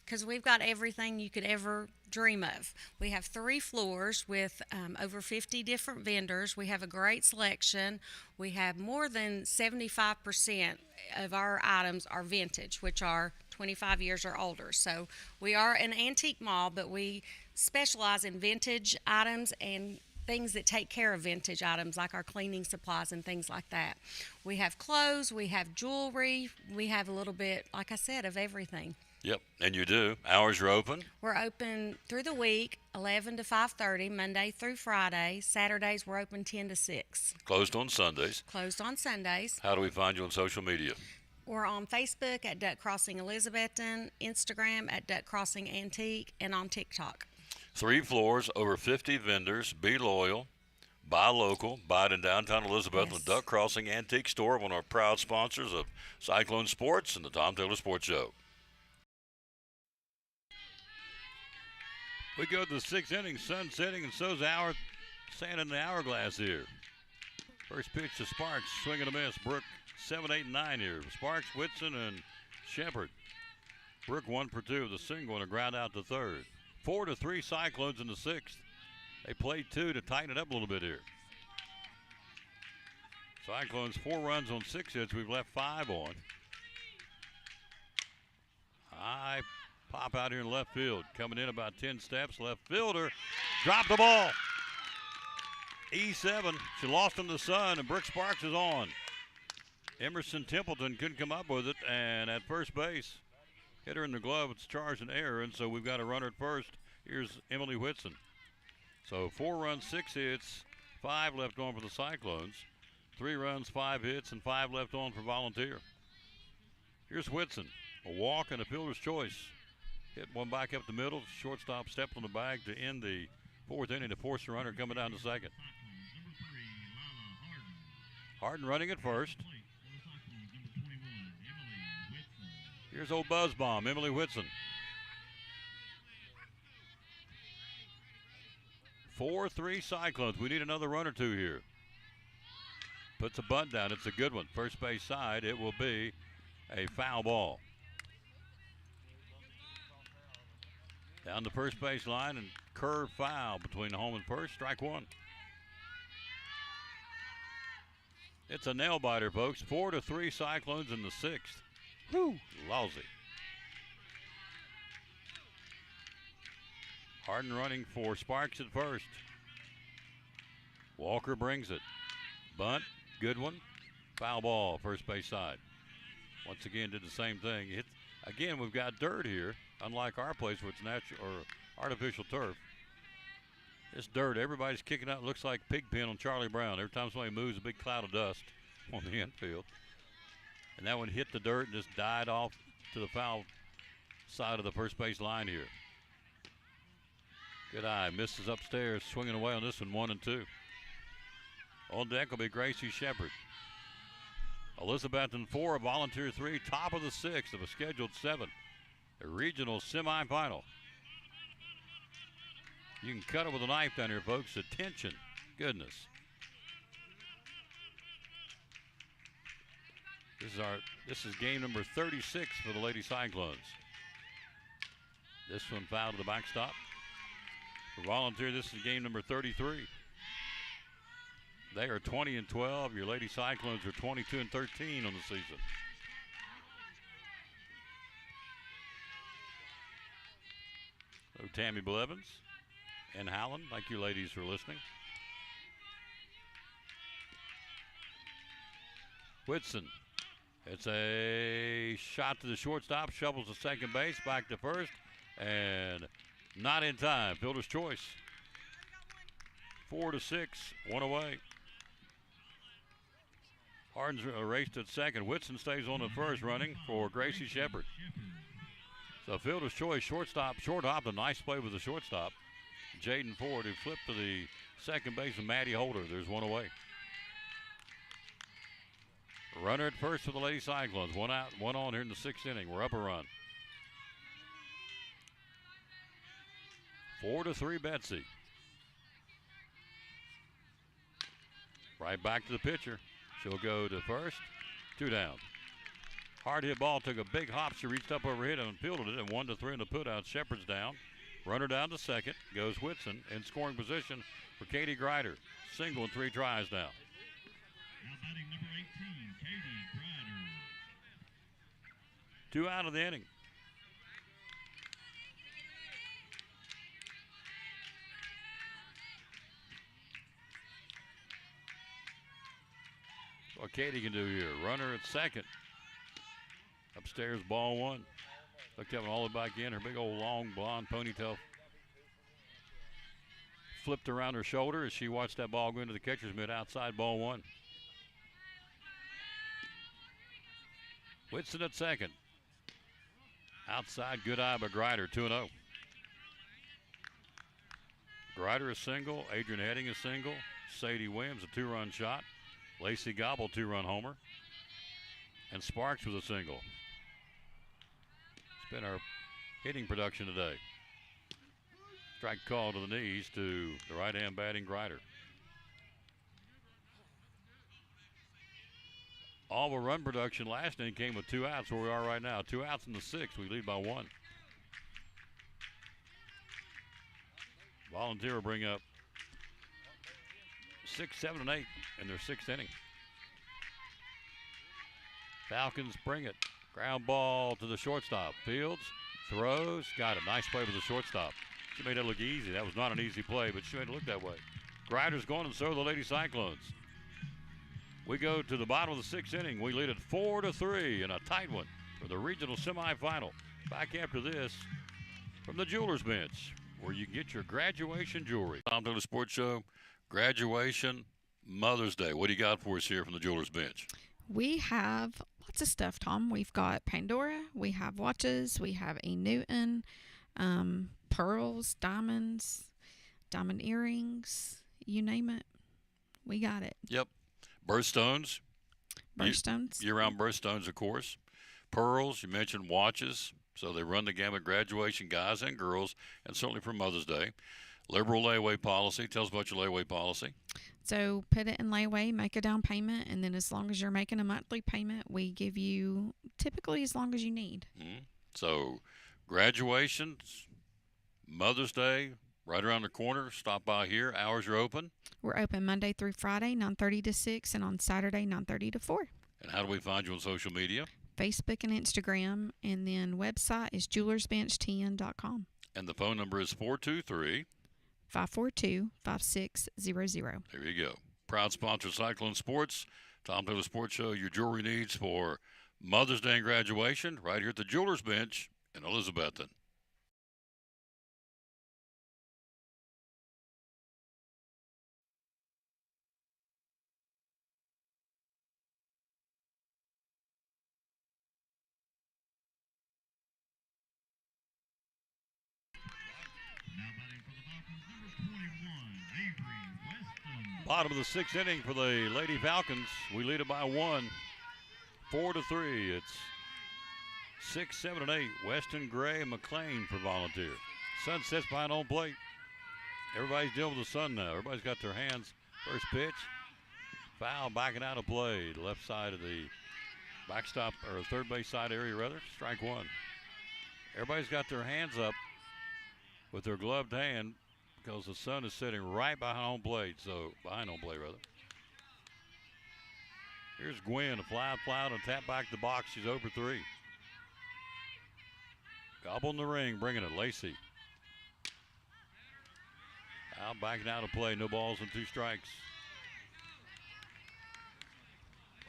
Because we've got everything you could ever dream of. We have 3 floors with over 50 different vendors. We have a great selection. We have more than 75% of our items are vintage, which are 25 years or older. So we are an antique mall, but we specialize in vintage items and things that take care of vintage items, like our cleaning supplies and things like that. We have clothes, we have jewelry, we have a little bit, like I said, of everything. Yep, and you do. Hours are open? We're open through the week, 11 to 5:30, Monday through Friday. Saturdays, we're open 10 to 6. Closed on Sundays. Closed on Sundays. How do we find you on social media? We're on Facebook at Duck Crossing Elizabethton, Instagram at Duck Crossing Antique, and on TikTok. 3 floors, over 50 vendors. Be loyal. Buy local. Buy it in downtown Elizabethton. Yes. The Duck Crossing Antique Store, one of our proud sponsors of Cyclone Sports and the Tom Taylor Sports Show. We go to the 6th inning, sun setting, and so's our sand in the hourglass here. First pitch to Sparks, swing and a miss. Brooke 7, 8, and 9 here. Sparks, Whitson, and Shepard. Brooke 1 for 2 with a single and a ground out to third. 4-3 Cyclones in the 6th. They played 2 to tighten it up a little bit here. Cyclones 4 runs on 6 hits. We've left 5 on. High pop out here in left field. Coming in about 10 steps. Left fielder dropped the ball. E7. She lost in the sun, and Brooke Sparks is on. Emerson Templeton couldn't come up with it, and at first base, hit her in the glove. It's charged an error, and so we've got a runner at first. Here's Emily Whitson. So 4 runs, 6 hits, 5 left on for the Cyclones. 3 runs, 5 hits, and 5 left on for Volunteer. Here's Whitson. A walk and a fielder's choice. Hit one back up the middle. Shortstop stepped on the bag to end the 4th inning to force the runner coming down to second. Harden running at first. Here's old buzz bomb, Emily Whitson. 4-3 Cyclones. We need another run or 2 here. Puts a bunt down. It's a good one. First base side. It will be a foul ball. Down the first base line and curve foul between the home and first. Strike 1. It's a nail biter, folks. 4-3 Cyclones in the 6th. Whew, lousy. Harden running for Sparks at first. Walker brings it. Bunt, good one. Foul ball, first base side. Once again, did the same thing. Again, we've got dirt here, unlike our place where it's natural or artificial turf. This dirt, everybody's kicking out. It looks like Pigpen on Charlie Brown. Every time somebody moves, a big cloud of dust on the infield. And that one hit the dirt and just died off to the foul side of the first base line here. Good eye, misses upstairs, swinging away on this one, 1-2. On deck will be Gracie Shepard. Elizabethton 4, Volunteer 3, top of the 6th of a scheduled 7. the regional semifinal. You can cut it with a knife down here, folks. Attention. Goodness. This is game number 36 for the Lady Cyclones. This one fouled to the backstop. For Volunteer, this is game number 33. They are 20-12. Your Lady Cyclones are 22-13 on the season. So Tammy Blevins and Howland, thank you ladies for listening. Whitson, it's a shot to the shortstop, shovels to second base, back to first, and not in time. Fielder's choice. 4-6, one away. Harden's raced at second. Whitson stays on the first, running for Gracie Shepard. So fielder's choice, shortstop, short hop, a nice play with the shortstop. Jaden Ford, who flipped to the second base of Maddie Holder. There's one away. Runner at first for the Lady Cyclones. One out, one on here in the sixth inning. We're up a run. 4-3 Betsy. Right back to the pitcher. She'll go to first. 2 down. Hard hit ball, took a big hop. She reached up overhead and fielded it, and 1-3 in the put out. Shepard's down. Runner down to second. Goes Whitson in scoring position for Katie Grider. Single and 3 tries now. Now batting number 18, Katie Grider. 2 out of the inning. What Katie can do here. Runner at second. Upstairs, ball 1. Looked that one all the way back in. Her big old long blonde ponytail flipped around her shoulder as she watched that ball go into the catcher's mitt outside, ball 1. Whitson at second. Outside, good eye by Grider, 2-0. Grider is single. Adrian Heading is single. Sadie Williams, a 2-run shot. Lacey Gobble, 2-run homer. And Sparks with a single. It's been our hitting production today. Strike call to the knees to the right-hand batting Grider. All the run production last inning came with 2 outs, where we are right now. 2 outs in the 6th. We lead by 1. Volunteer will bring up 6, 7, and 8 in their 6th inning. Falcons bring it. Ground ball to the shortstop. Fields throws. Got it. Nice play with the shortstop. She made it look easy. That was not an easy play, but she made it look that way. Grider's going, and so are the Lady Cyclones. We go to the bottom of the 6th inning. We lead it 4-3 in a tight one for the regional semifinal. Back after this from the Jewelers Bench, where you can get your graduation jewelry. Tom Taylor Sports Show, graduation, Mother's Day. What do you got for us here from the Jewelers Bench? We have lots of stuff, Tom. We've got Pandora, we have watches, we have a Newton, pearls, diamonds, diamond earrings, you name it. We got it. Yep. Birthstones. Birthstones. Year-round birthstones, of course. Pearls, you mentioned watches. So they run the gamut, graduation, guys and girls, and certainly for Mother's Day. Liberal layaway policy. Tell us about your layaway policy. So put it in layaway, make a down payment, and then as long as you're making a monthly payment, we give you typically as long as you need. So graduations, Mother's Day, right around the corner. Stop by here. Hours are open. We're open Monday through Friday, 9:30 to 6, and on Saturday, 9:30 to 4. And how do we find you on social media? Facebook and Instagram, and then website is jewelersbench10.com. And the phone number is 423 542-5600. There you go. Proud sponsor of Cyclone Sports. Tom Taylor Sports Show, your jewelry needs for Mother's Day and graduation right here at the Jewelers Bench in Elizabethton. Bottom of the 6th inning for the Lady Falcons. We lead it by 1, 4-3. It's 6, 7, and 8. Weston, Gray, and McLean for Volunteer. Sun sits behind home plate. Everybody's dealing with the sun now. Everybody's got their hands. First pitch. Foul, backing out of play. Left side of the backstop, or third base side area, rather. Strike one. Everybody's got their hands up with their gloved hand because the sun is sitting right behind home plate. So, behind home plate, rather. Here's Gwen, a fly out and tap back the box. She's over 3. Gobble in the ring, bringing it. Lacey. Out, backing out of play. No balls and 2 strikes.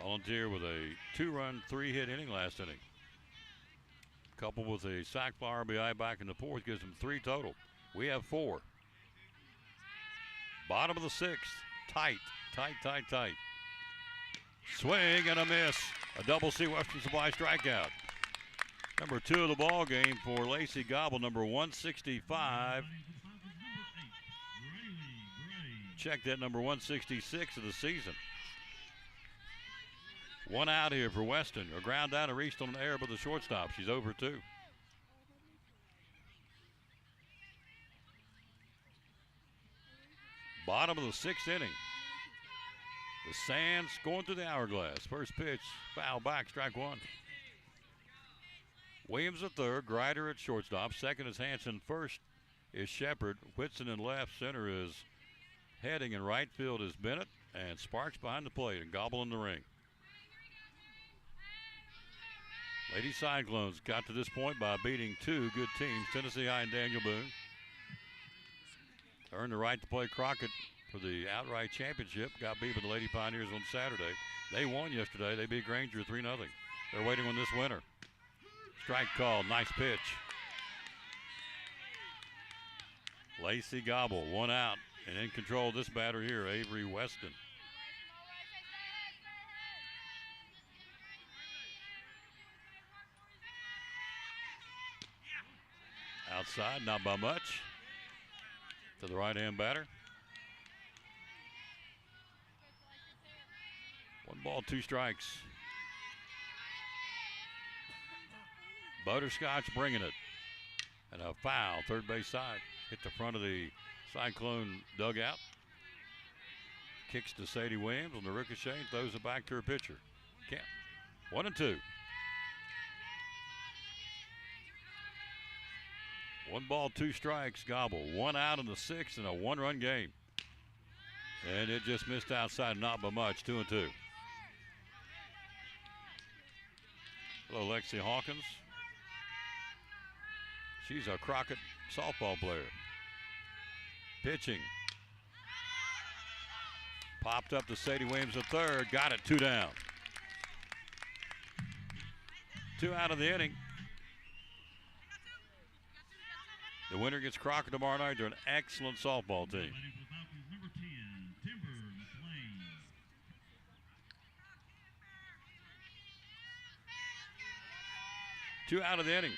Volunteer with a 2-run, 3-hit inning last inning. Coupled with a sac fly RBI back in the 4th gives them 3 total. We have 4. Bottom of the 6th. Tight. Swing and a miss. A double C Western Supply strikeout. Number 2 of the ball game for Lacey Gobble, number 165. Check that, number 166 of the season. 1 out here for Weston. A ground down and reached on the air by the shortstop. She's over 2. Bottom of the 6th inning. The Sands going through the hourglass. First pitch, foul back, strike 1. Williams at third, Grider at shortstop. Second is Hanson. First is Shepard. Whitson in left. Center is heading, in right field is Bennett. And Sparks behind the plate and Gobble in the ring. Lady Cyclones got to this point by beating 2 good teams, Tennessee High and Daniel Boone. Earned the right to play Crockett for the outright championship. Got beat by the Lady Pioneers on Saturday. They won yesterday. They beat Granger 3-0. They're waiting on this winner. Strike call, nice pitch. Lacey Gobble, 1 out, and in control of this batter here, Avery Weston. Outside, not by much. To the right-hand batter. 1 ball, 2 strikes. Butterscotch bringing it. And a foul, third base side. Hit the front of the Cyclone dugout. Kicks to Sadie Williams on the ricochet and throws it back to her pitcher. 1-2. 1 ball, 2 strikes, Gobble. 1 out in the 6th and a 1-run game. And it just missed outside, not by much, 2-2. Hello, Lexi Hawkins. She's a Crockett softball player. Pitching. Popped up to Sadie Williams at third. Got it, 2 down. 2 out of the inning. The winner gets Crockett tomorrow night. They're an excellent softball team. Number 10, Timber McLean. 2 out of the inning.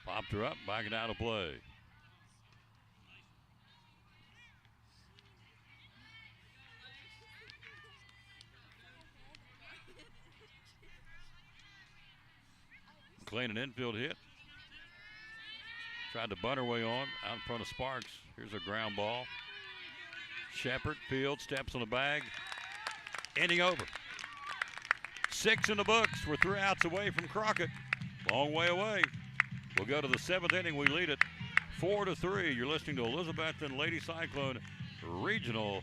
Popped her up, backing out of play. McLean, an infield hit. Tried to bunt her way on out in front of Sparks. Here's a ground ball. Shepard, field, steps on the bag. Inning over. 6 in the books. We're 3 outs away from Crockett. Long way away. We'll go to the 7th inning. We lead it 4-3. You're listening to Elizabethton Lady Cyclone Regional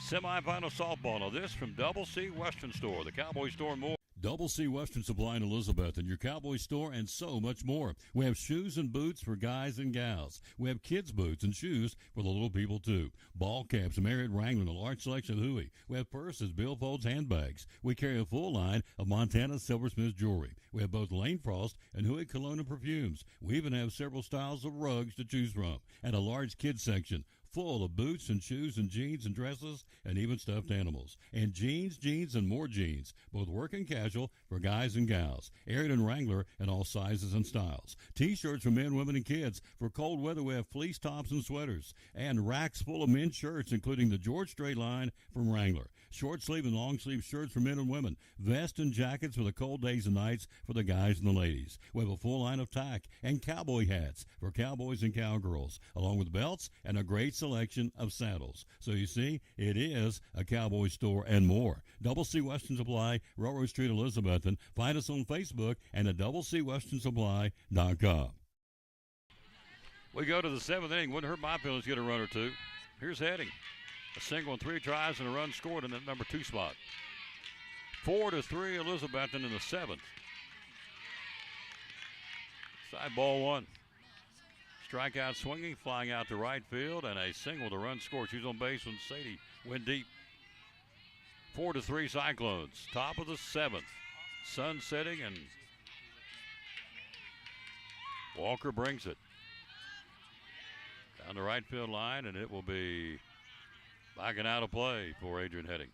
Semifinal Softball. Now this from Double C Western Store, the Cowboy Store and more. Double C Western Supply in Elizabethton, your Cowboy Store, and so much more. We have shoes and boots for guys and gals. We have kids' boots and shoes for the little people, too. Ball caps, Marriott, Wrangler, and a large selection of Huey. We have purses, billfolds, handbags. We carry a full line of Montana Silversmith jewelry. We have both Lane Frost and Huey cologne and perfumes. We even have several styles of rugs to choose from, and a large kids section full of boots and shoes and jeans and dresses and even stuffed animals. And jeans, and more jeans, both work and casual for guys and gals. Ariat and Wrangler in all sizes and styles. T-shirts for men, women, and kids. For cold weather, we have fleece tops and sweaters. And racks full of men's shirts, including the George Strait line from Wrangler. Short sleeve and long sleeve shirts for men and women. Vests and jackets for the cold days and nights for the guys and the ladies. We have a full line of tack and cowboy hats for cowboys and cowgirls, along with belts and a great selection of saddles. So you see, it is a cowboy store and more. Double C Western Supply, Railroad Street, Elizabethton. Find us on Facebook and at doublecwesternsupply.com. We go to the seventh inning. Wouldn't hurt my feelings to get a run or two. Here's Heading. A single and 3 tries and a run scored in that number 2 spot. 4-3 Elizabethton in the seventh. Side ball 1. Strikeout swinging, flying out to right field, and a single to run scored. She's on base when Sadie went deep. 4-3 Cyclones. Top of the seventh. Sun setting, and Walker brings it down the right field line, and it will be backing out of play for Adrian Heading.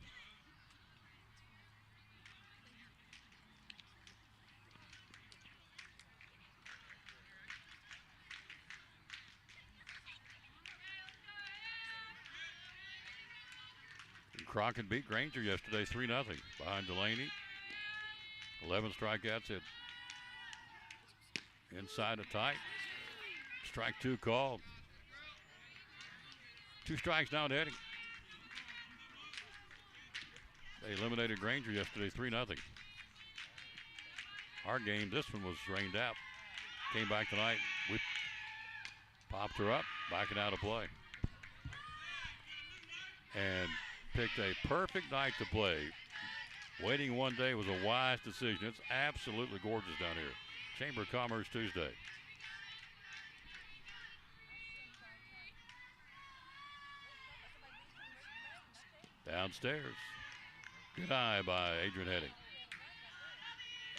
And Crockett beat Granger yesterday 3-0 behind Delaney. 11 strikeouts hit inside a tight. Strike 2 called. 2 strikes now to Heading. They eliminated Granger yesterday 3-0. Our game, this one was rained out. Came back tonight. We popped her up, backing out of play. And picked a perfect night to play. Waiting one day was a wise decision. It's absolutely gorgeous down here. Chamber of Commerce Tuesday. Downstairs. Good eye by Adrian Heading.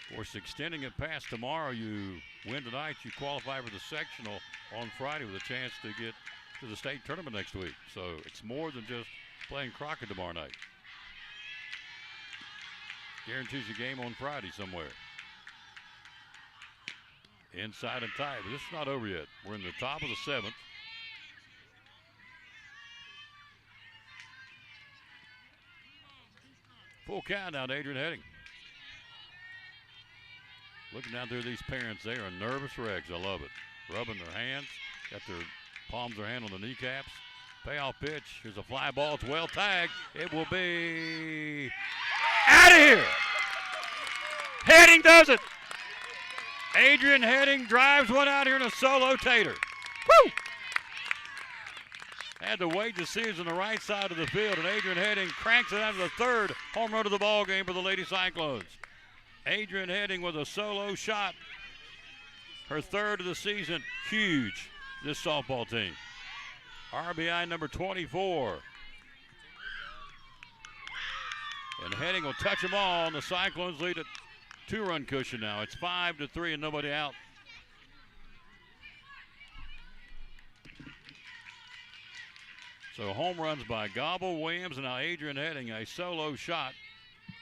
Of course, extending it past tomorrow, you win tonight, you qualify for the sectional on Friday with a chance to get to the state tournament next week. So it's more than just playing Crockett tomorrow night. Guarantees you a game on Friday somewhere. Inside and tight, but this is not over yet. We're in the top of the seventh. Full count now to Adrian Heading. Looking down through these parents, they are nervous wrecks. I love it. Rubbing their hands, got their palms of their hand on the kneecaps. Payoff pitch. Here's a fly ball. It's well tagged. It will be out of here. Heading does it. Adrian Heading drives one out here in a solo tater. Woo! Had to wait to see it on the right side of the field, and Adrian Heading cranks it out to the third home run of the ball game for the Lady Cyclones. Adrian Heading with a solo shot. Her third of the season. Huge, this softball team. RBI number 24. And Heading will touch them all, and the Cyclones lead at 2-run cushion now. It's 5-3 and nobody out. So home runs by Gobble, Williams, and now Adrian Heading, a solo shot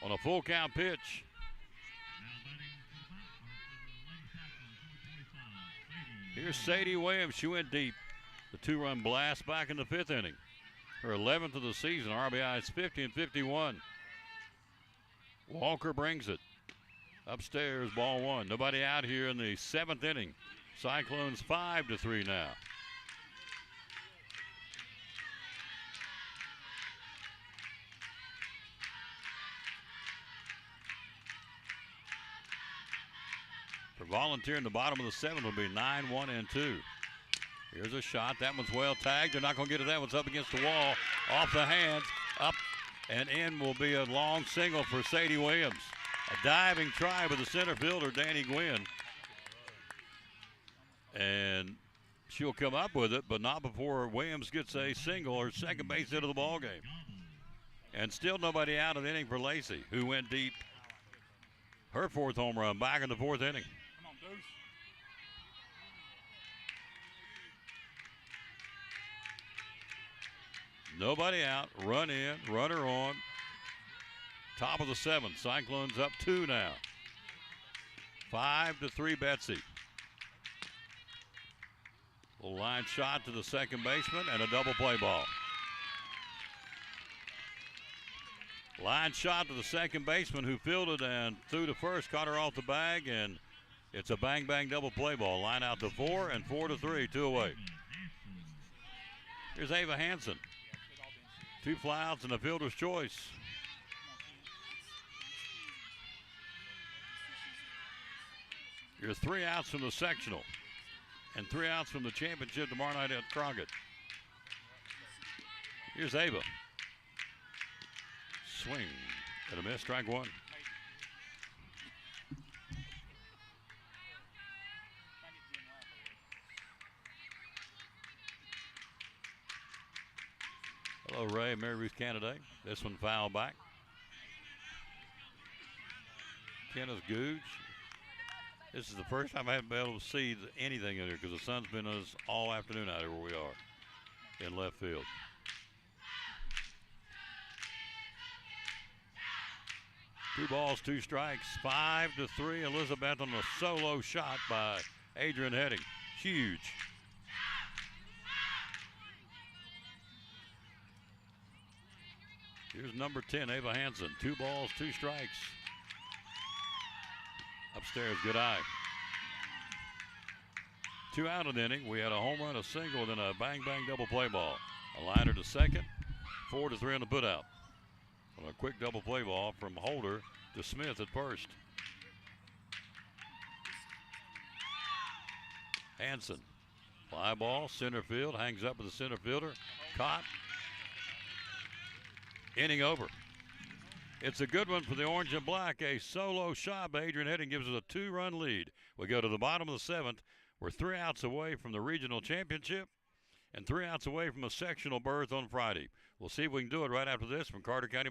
on a full count pitch. Here's Sadie Williams. She went deep. The 2-run blast back in the 5th inning. Her 11th of the season. RBI is 50 and 51. Walker brings it. Upstairs, ball 1. Nobody out here in the 7th inning. Cyclones 5-3 now. For Volunteer in the bottom of the 7th will be 9-1-2. Here's a shot. That one's well tagged. They're not going to get to that. One's up against the wall. Off the hands. Up and in will be a long single for Sadie Williams. A diving try by the center fielder, Danny Gwynn. And she'll come up with it, but not before Williams gets a single or second base hit of the ball game. And still nobody out of the inning for Lacey, who went deep. Her 4th home run back in the 4th inning. Come on, Deuce. Nobody out. Run in. Runner on. Top of the 7th. Cyclones up 2 now. 5-3 Betsy. Little line shot to the second baseman and a double play ball. Line shot to the second baseman who fielded and threw to first, caught her off the bag, and it's a bang-bang double play ball. Line out to 4 and 4-3, 2 away. Here's Ava Hansen. 2 flyouts and a fielder's choice. Here's 3 outs from the sectional and 3 outs from the championship tomorrow night at Crockett. Here's Ava. Swing and a miss, strike 1. Hello, Ray, Mary Ruth Canaday. This one foul back. Kenneth Googe. This is the first time I haven't been able to see anything in here because the sun's been on us all afternoon out here where we are in left field. Two balls, 2 strikes, 5-3. Elizabeth on a solo shot by Adrian Heading. Huge. Here's number 10, Ava Hansen. 2 balls, 2 strikes. Upstairs, good eye. 2 out of the inning. We had a home run, a single, then a bang-bang double play ball. A liner to second, 4-3 on the putout. On a quick double play ball from Holder to Smith at first. Hansen, fly ball, center field, hangs up with the center fielder. Caught. Inning over. It's a good one for the orange and black. A solo shot by Adrian Heading gives us a 2-run lead. We go to the bottom of the 7th. We're 3 outs away from the regional championship and 3 outs away from a sectional berth on Friday. We'll see if we can do it right after this from Carter County.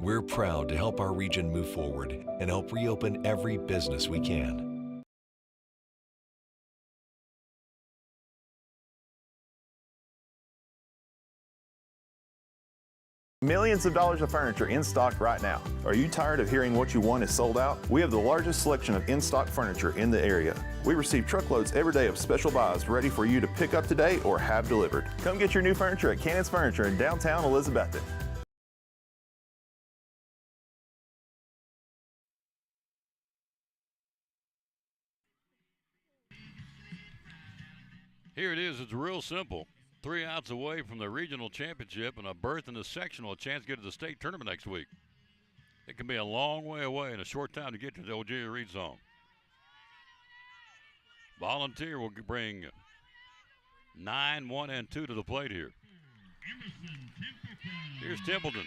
We're proud to help our region move forward and help reopen every business we can. Millions of dollars of furniture in stock right now. Are you tired of hearing what you want is sold out? We have the largest selection of in-stock furniture in the area. We receive truckloads every day of special buys ready for you to pick up today or have delivered. Come get your new furniture at Cannon's Furniture in downtown Elizabethton. Here it is. It's real simple. 3 outs away from the regional championship and a berth in the sectional, a chance to get to the state tournament next week. It can be a long way away in a short time to get to the old Jerry Reed song. Volunteer will bring 9, 1, and 2 to the plate here. Here's Templeton,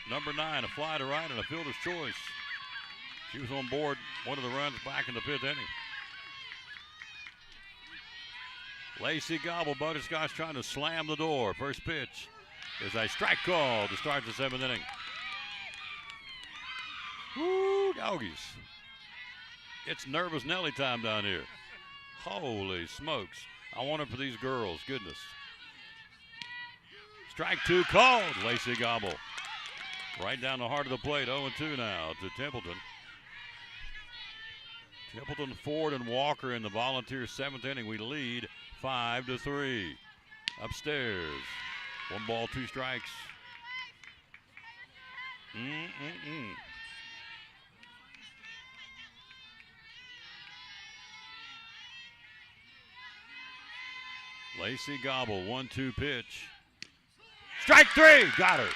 number 9, a fly to right and a fielder's choice. She was on board one of the runs back in the 5th inning. Lacey Gobble, Butterscotch trying to slam the door. First pitch is a strike call to start the 7th inning. Woo, doggies. It's nervous Nelly time down here. Holy smokes. I want it for these girls, goodness. Strike 2 called, Lacey Gobble. Right down the heart of the plate, 0-2 now to Templeton. Templeton, Ford, and Walker in the Volunteer 7th inning. We lead 5-3. Upstairs, 1 ball, 2 strikes. Lacey Gobble, 1-2 pitch. Strike 3, got her.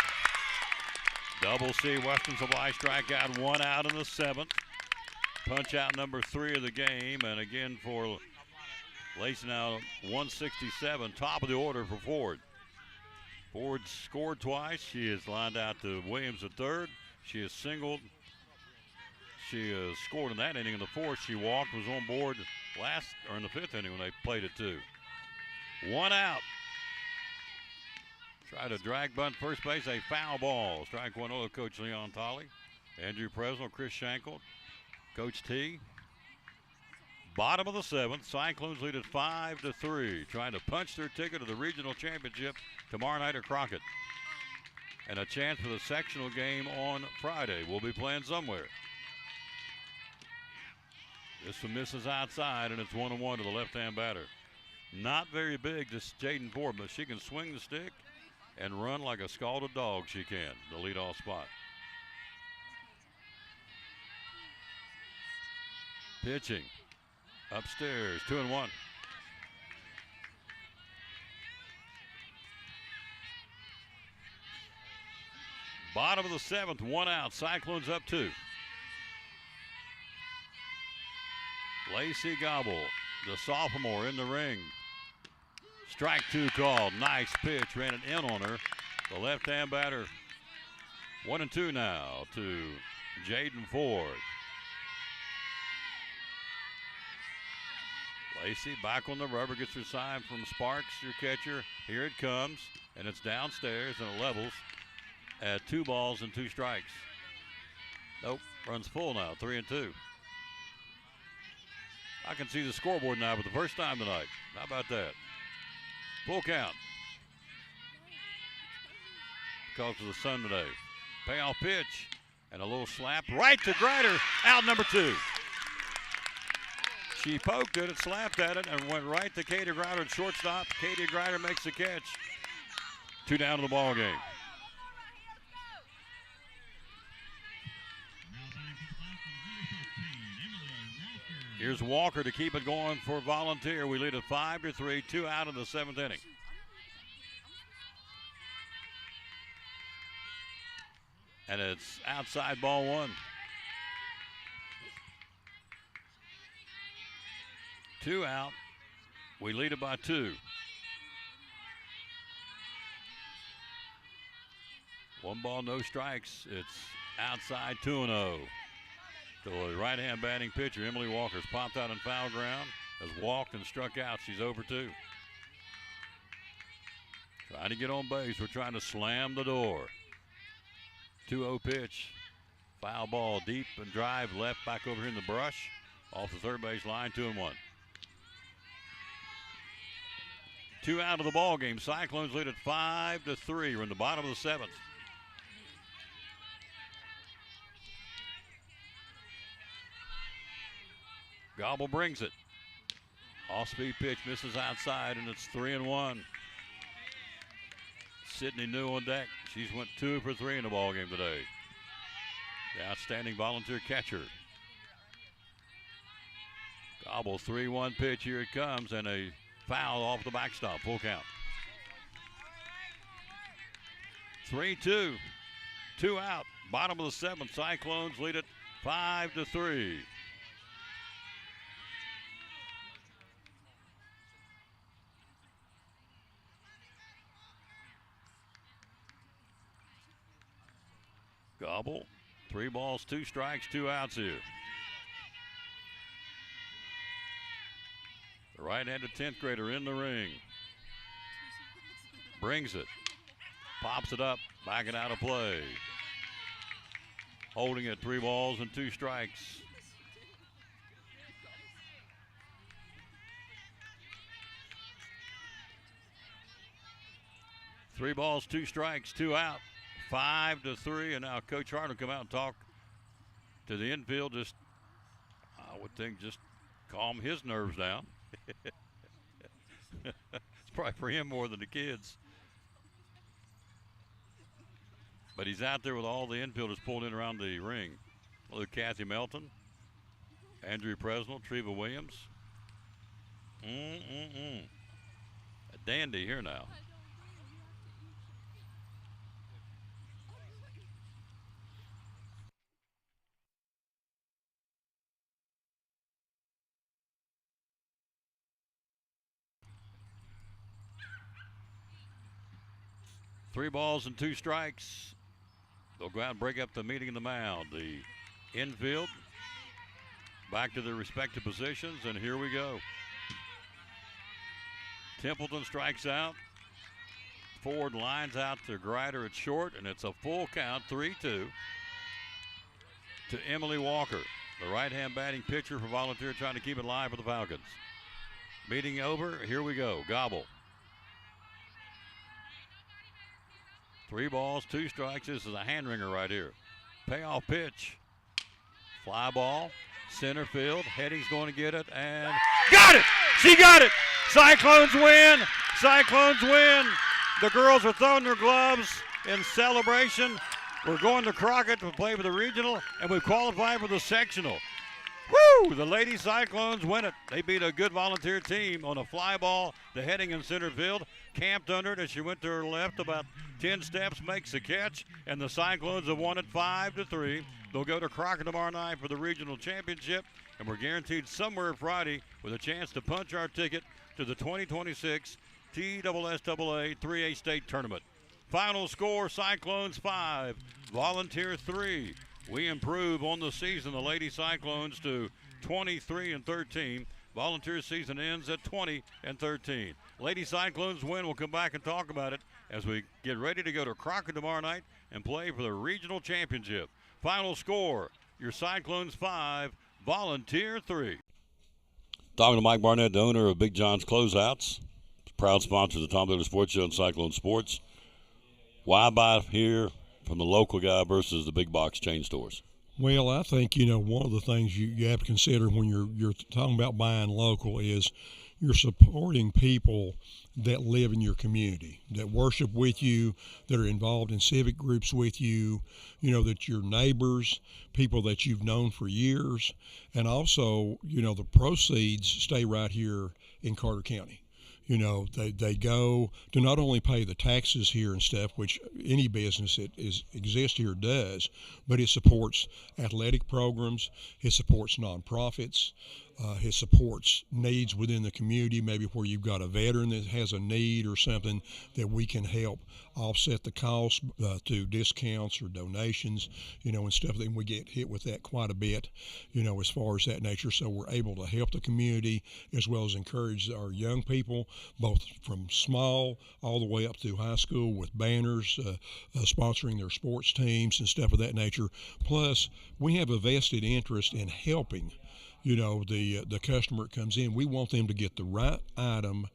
Double C, Western Supply strikeout, 1 out in the 7th. Punch out number 3 of the game, and again for Lacey now 167, top of the order for Ford. Ford scored twice. She is lined out to Williams at third. She has singled. she scored in that inning. In the fourth, she walked, was on board in the fifth inning when they played it too. 1 out. Try to drag bunt first base, a foul ball. Strike 1-0, Coach Leon Tolley. Andrew Presnell, Chris Shankle, Coach T. Bottom of the seventh, Cyclones lead at 5-3, trying to punch their ticket to the regional championship tomorrow night at Crockett. And a chance for the sectional game on Friday. We'll be playing somewhere. This one misses outside, and it's 1-1 to the left-hand batter. Not very big, this Jaden Ford, but she can swing the stick and run like a scalded dog. She can, the leadoff spot. Pitching upstairs, 2-1. Bottom of the seventh, 1 out. Cyclones up 2. Lacey Gobble, the sophomore, in the ring. Strike 2 called. Nice pitch, ran it in on her. The left-hand batter. 1-2 now to Jaden Ford. Lacey back on the rubber, gets her sign from Sparks, your catcher. Here it comes, and it's downstairs, and it levels at 2 balls and 2 strikes. Nope, runs full now, 3-2. I can see the scoreboard now for the first time tonight. How about that? Full count. Because of the sun today. Payoff pitch, and a little slap right to Grider, out number 2. She poked it, slapped at it, and went right to Katie Grider at shortstop. Katie Grider makes the catch. 2 down to the ball game. Here's Walker to keep it going for Volunteer. We lead at 5-3, 2 out in the 7th inning. And it's outside, ball 1. 2 out. We lead it by 2. 1 ball, no strikes. It's outside, 2-0. The right-hand batting pitcher, Emily Walker's popped out in foul ground, has walked and struck out. She's over 2. Trying to get on base. We're trying to slam the door. 2-0 pitch. Foul ball deep and drive left back over here in the brush. Off the third base line, 2-1. 2 out of the ball game. Cyclones lead at 5-3. We're in the bottom of the 7th. Gobble brings it. Off-speed pitch misses outside, and it's 3-1. Sydney New on deck. She's went 2 for 3 in the ball game today. The outstanding Volunteer catcher. Gobble, 3-1 pitch. Here it comes, and a foul off the backstop. Full count. 3-2. 2 out. Bottom of the 7th. Cyclones lead it 5-3. Gobble, 3 balls, 2 strikes, 2 outs here. The right-handed 10th grader in the ring. Brings it. Pops it up, backing out of play. Holding it, 3 balls and 2 strikes. Three balls, 2 strikes, 2 out. 5-3, and now Coach Hart will come out and talk to the infield. Just, I would think, just calm his nerves down. It's probably for him more than the kids. But he's out there with all the infielders pulled in around the ring. Look, Kathy Melton, Andrew Presnell, Treva Williams. A dandy here now. Three balls and 2 strikes. They'll go out and break up the meeting in the mound. The infield back to their respective positions, and here we go. Templeton strikes out. Ford lines out to Grider at short, and it's a full count, 3-2 to Emily Walker, the right-hand batting pitcher for Volunteer, trying to keep it live for the Falcons. Meeting over, here we go. Gobble. 3 balls, 2 strikes. This is a hand ringer right here. Payoff pitch. Fly ball, center field. Heading's going to get it, and got it! She got it! Cyclones win! Cyclones win! The girls are throwing their gloves in celebration. We're going to Crockett to play for the regional, and we've qualified for the sectional. Woo! The Lady Cyclones win it. They beat a good Volunteer team on a fly ball to Heading in center field. Camped under it as she went to her left about 10 steps, makes a catch, and the Cyclones have won it 5-3. They'll go to Crockett tomorrow night for the regional championship, and we're guaranteed somewhere Friday with a chance to punch our ticket to the 2026 TSSAA 3A state tournament. Final score, Cyclones 5, Volunteer 3. We improve on the season, the Lady Cyclones, to 23-13. Volunteer season ends at 20-13. Lady Cyclones win. We'll come back and talk about it as we get ready to go to Crockett tomorrow night and play for the regional championship. Final score, your Cyclones 5, Volunteer 3. Talking to Mike Barnett, the owner of Big John's Closeouts, proud sponsor of the Tom Taylor Sports Show and Cyclone Sports. Why buy here from the local guy versus the big box chain stores? Well, I think, one of the things you have to consider when you're talking about buying local is you're supporting people that live in your community, that worship with you, that are involved in civic groups with you, that your neighbors, people that you've known for years, and also, the proceeds stay right here in Carter County. They go to not only pay the taxes here and stuff, which any business that exists here does, but it supports athletic programs, it supports nonprofits, it supports needs within the community, maybe where you've got a veteran that has a need or something that we can help offset the cost through discounts or donations, and stuff. Then we get hit with that quite a bit, as far as that nature. So we're able to help the community as well as encourage our young people, both from small all the way up through high school, with banners, sponsoring their sports teams and stuff of that nature. Plus, we have a vested interest in helping the customer that comes in. We want them to get the right item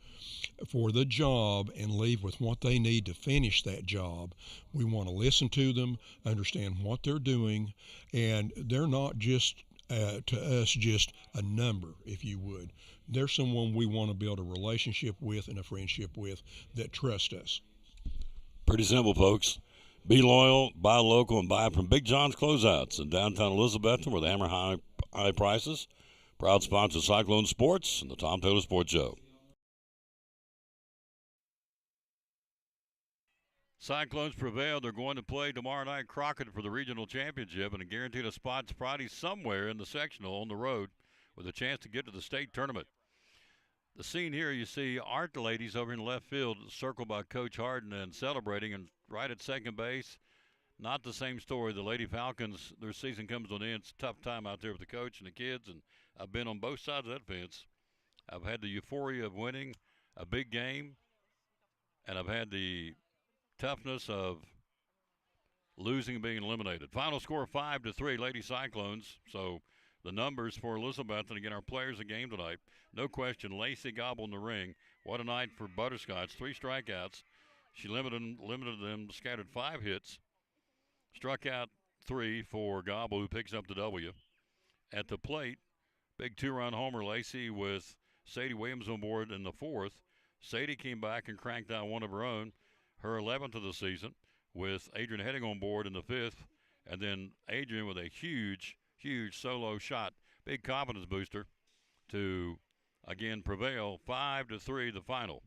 for the job and leave with what they need to finish that job. We want to listen to them, understand what they're doing, and they're not just to us just a number, if you would. They're someone we want to build a relationship with and a friendship with that trust us. Pretty simple, folks. Be loyal, buy local, and buy from Big John's Closeouts in downtown Elizabethton, where they hammer high prices. Proud sponsor of Cyclone Sports and the Tom Taylor Sports Show. Cyclones prevailed. They're going to play tomorrow night Crockett for the regional championship and guaranteed a spot Friday somewhere in the sectional on the road with a chance to get to the state tournament. The scene here, you see Art ladies over in left field, circled by Coach Harden and celebrating, and right at second base, not the same story. The Lady Falcons, their season comes to an end. It's a tough time out there with the coach and the kids, and I've been on both sides of that fence. I've had the euphoria of winning a big game, and I've had the toughness of losing and being eliminated. Final score 5-3, Lady Cyclones. So the numbers for Elizabeth, and again, our players of the game tonight, no question, Lacey Gobble in the ring. What a night for Butterscotch. 3 strikeouts. She limited them, scattered 5 hits. Struck out 3 for Gobble, who picks up the W. At the plate, big 2-run homer, Lacey, with Sadie Williams on board in the 4th. Sadie came back and cranked out one of her own, her 11th of the season, with Adrian Heading on board in the 5th. And then Adrian with a huge solo shot, big confidence booster to, again, prevail 5-3 the final.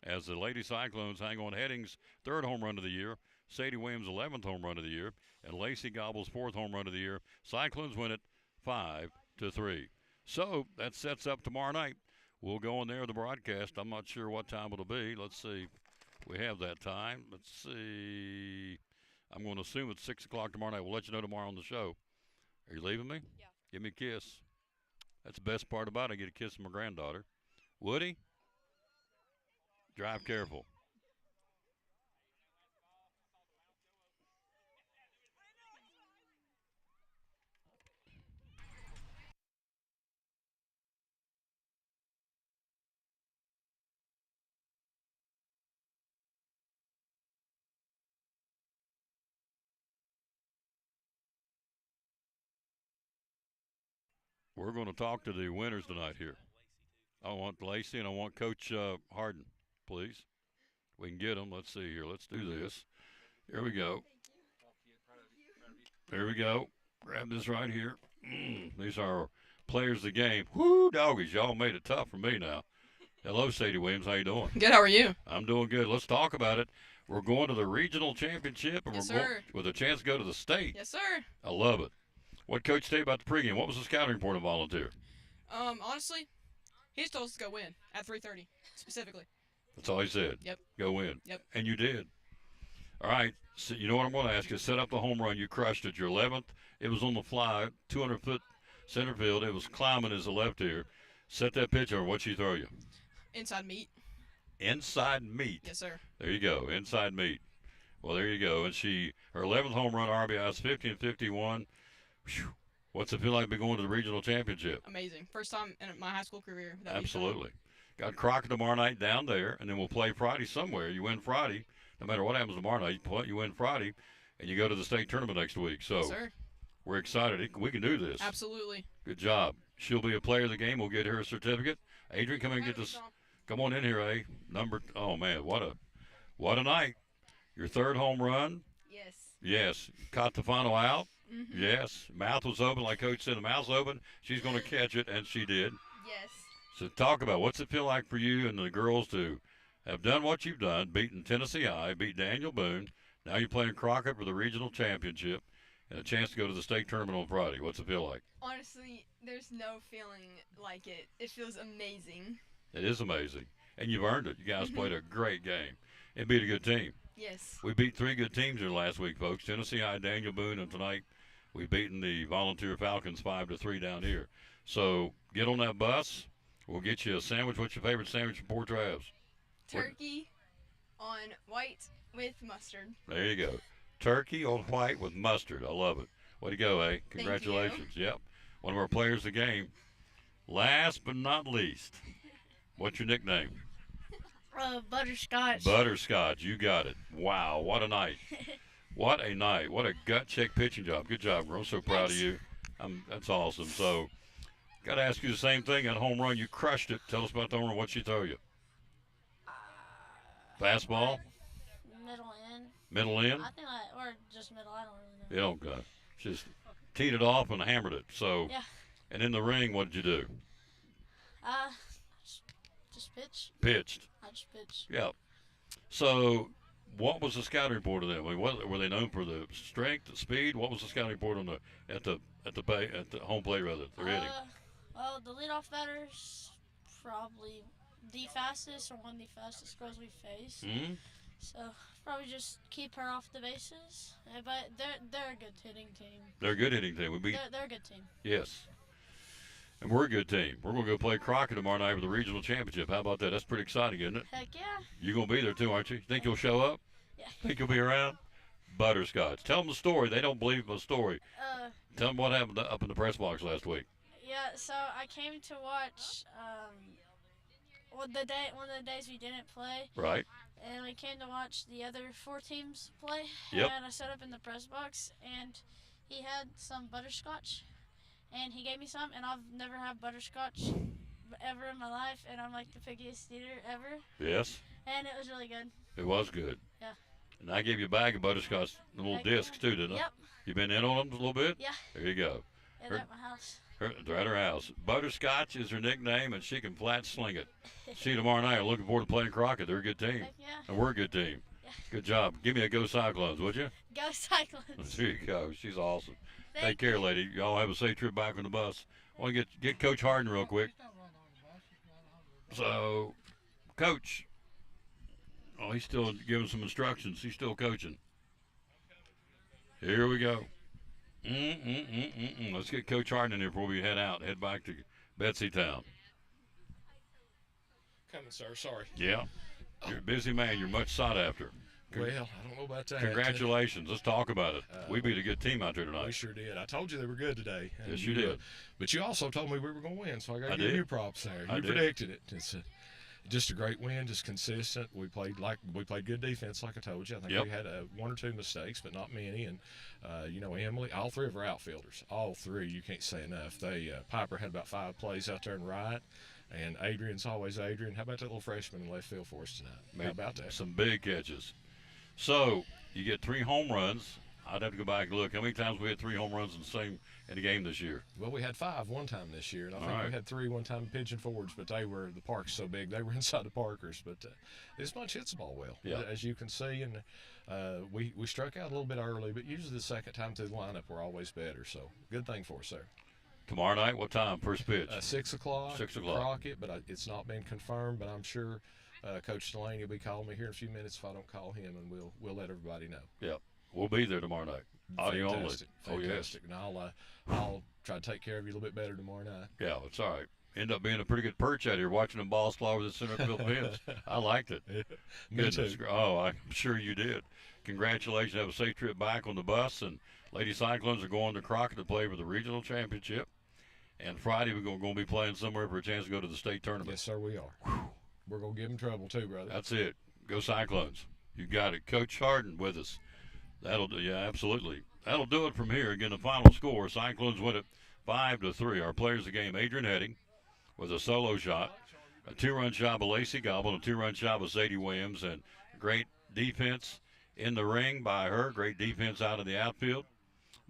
As the Lady Cyclones hang on Heading's 3rd home run of the year, Sadie Williams' 11th home run of the year, and Lacey Gobble's 4th home run of the year. Cyclones win it 5-3. So that sets up tomorrow night. We'll go on there with the broadcast. I'm not sure what time it'll be. Let's see. We have that time. Let's see. I'm going to assume it's 6 o'clock tomorrow night. We'll let you know tomorrow on the show. Are you leaving me? Yeah. Give me a kiss. That's the best part about it. I get a kiss from my granddaughter. Woody, drive careful. We're going to talk to the winners tonight here. I want Lacey and I want Coach Harden, please. We can get them. Let's see here. Let's do this. Here we go. Here we go. Grab this right here. These are our players of the game. Whoo, doggies. Y'all made it tough for me now. Hello, Sadie Williams. How you doing? Good. How are you? I'm doing good. Let's talk about it. We're going to the regional championship, and Yes, we're going sir. with a chance to go to the state. Yes, sir. I love it. What Coach say about the pregame? What was the scouting report of Volunteer? Honestly, he just told us to go win at 3:30 specifically. That's all he said. Yep. Go win. Yep. And you did. All right. So you know what I'm going to ask you? Set up the home run. You crushed it. Your 11th. It was on the fly, 200-foot center field. It was climbing as a left here. Set that pitch over. What'd she throw you? Inside meat. Inside meat. Yes, sir. There you go. Inside meat. Well, there you go. And her 11th home run RBI is 50 and 51. Whew. What's it feel like to be going to the regional championship? Amazing. First time in my high school career. that we've Absolutely. Got Crockett tomorrow night down there, and then we'll play Friday somewhere. You win Friday. No matter what happens tomorrow night, you win Friday, and you go to the state tournament next week. So Yes, sir. we're excited. We can do this. Absolutely. Good job. She'll be a player of the game. We'll get her a certificate. Adrian, come in and get this. Come on in here, Oh, man, what a night. Your third home run. Yes. Yes. Caught the final out. Mhm. Yes. Mouth was open, like Coach said. The mouth's open. She's going to catch it, and she did. Yes. So talk about what's it feel like for you and the girls to have done what you've done, beaten Tennessee High, beat Daniel Boone. Now you're playing Crockett for the regional championship and a chance to go to the state tournament on Friday. What's it feel like? Honestly, there's no feeling like it. It feels amazing. It is amazing. And you've earned it. You guys played a great game and beat a good team. Yes. We beat 3 good teams here last week, folks. Tennessee High, Daniel Boone, and tonight we've beaten the Volunteer Falcons 5-3 down here. So get on that bus. We'll get you a sandwich. What's your favorite sandwich from Port Travis? Turkey on white with mustard. There you go. Turkey on white with mustard. I love it. Way to go, eh? Congratulations. Yep. One of our players of the game. Last but not least, what's your nickname? Butterscotch. Butterscotch. You got it. Wow. What a night. What a night. What a gut check pitching job. Good job, girl. I'm so proud of you. That's awesome. So, got to ask you the same thing. That home run, you crushed it. Tell us about the home run. What'd she throw you? Fastball? Middle in. Middle in? I think or just middle. I don't really know. You don't got it. Just teed it off and hammered it. So, Yeah. And in the ring, what did you do? Just pitch. Pitched. I just pitch. Yeah. So, what was the scouting report of them? I mean, were they known for the strength, the speed? What was the scouting report on at the home plate rather? They're hitting. Well, the leadoff batter's probably the fastest or one of the fastest girls we faced. Mm-hmm. So probably just keep her off the bases. But they're a good hitting team. They're a good hitting team. They're a good team. Yes. And we're a good team. We're going to go play Crockett tomorrow night for the regional championship. How about that? That's pretty exciting, isn't it? Heck yeah. You're going to be there too, aren't you? Think you'll show up? Yeah. Think you'll be around? Butterscotch. Tell them the story. They don't believe my story. Tell them what happened up in the press box last week. Yeah, so I came to watch one of the days we didn't play. Right. And we came to watch the other 4 teams play. Yep. And I sat up in the press box, and he had some butterscotch, and he gave me some, and I've never had butterscotch ever in my life, and I'm like the pickiest eater ever. Yes. And it was really good. It was good. Yeah. And I gave you a bag of butterscotch, the little discs too, didn't I? Yep. You been in on them a little bit? Yeah. There you go. And at my house. They're at her house. Butterscotch is her nickname, and she can flat sling it. See you tomorrow night. I'm looking forward to playing Crockett. They're a good team. Heck yeah. And we're a good team. Yeah. Good job. Give me a Go Cyclones, would you? Go Cyclones. There you go. She's awesome. Thank Take care, lady. Y'all have a safe trip back on the bus. I want to get Coach Harden real quick. So, Coach, he's still giving some instructions. He's still coaching. Here we go. Let's get Coach Harden in here before we head back to Betsy Town. Coming, sir. Sorry. Yeah. You're a busy man. You're much sought after. Well, I don't know about that. Congratulations. Let's talk about it. We beat a good team out there tonight. We sure did. I told you they were good today. Yes, you did. But you also told me we were going to win, so I got to give did. you props there. I You did. predicted it. It's just a great win, just consistent. We played good defense, like I told you. I think Yep. we had one or two mistakes, but not many. And Emily, all three of our outfielders, all three, you can't say enough. Piper had about 5 plays out there in right. And Adrian's always Adrian. How about that little freshman in left field for us tonight? How about that? Some big catches. So you get 3 home runs. I'd have to go back and look. How many times we had 3 home runs in the game this year? Well, we had 5 one time this year, and I All think right. we had 3 one time Pigeon Forwards, but the park's so big, they were inside the Parkers. But this bunch hits the ball well, Yeah. as you can see, and we struck out a little bit early, but usually the second time through the lineup, we're always better. So good thing for us there. Tomorrow night, what time? First pitch? 6 o'clock. 6 o'clock. Crockett, but it's not been confirmed, but I'm sure Coach Delaney will be calling me here in a few minutes if I don't call him, and we'll let everybody know. Yep. We'll be there tomorrow night. Audio Fantastic. only. Fantastic. Oh, yes. And I'll try to take care of you a little bit better tomorrow night. Yeah, it's all right. End up being a pretty good perch out here watching them balls fly over the center field fence. I liked it. Me too. Oh, I'm sure you did. Congratulations. Have a safe trip back on the bus. And Lady Cyclones are going to Crockett to play for the regional championship. And Friday we're going to be playing somewhere for a chance to go to the state tournament. Yes, sir, we are. We're going to give them trouble too, brother. That's it. Go Cyclones. You got it. Coach Harden with us. That'll do. Yeah, absolutely. That'll do it from here. Again, the final score: Cyclones win it 5-3. Our players of the game: Adrian Heading with a solo shot, a 2-run shot by Lacey Gobble, a 2-run shot by Sadie Williams, and great defense in the ring by her. Great defense out of the outfield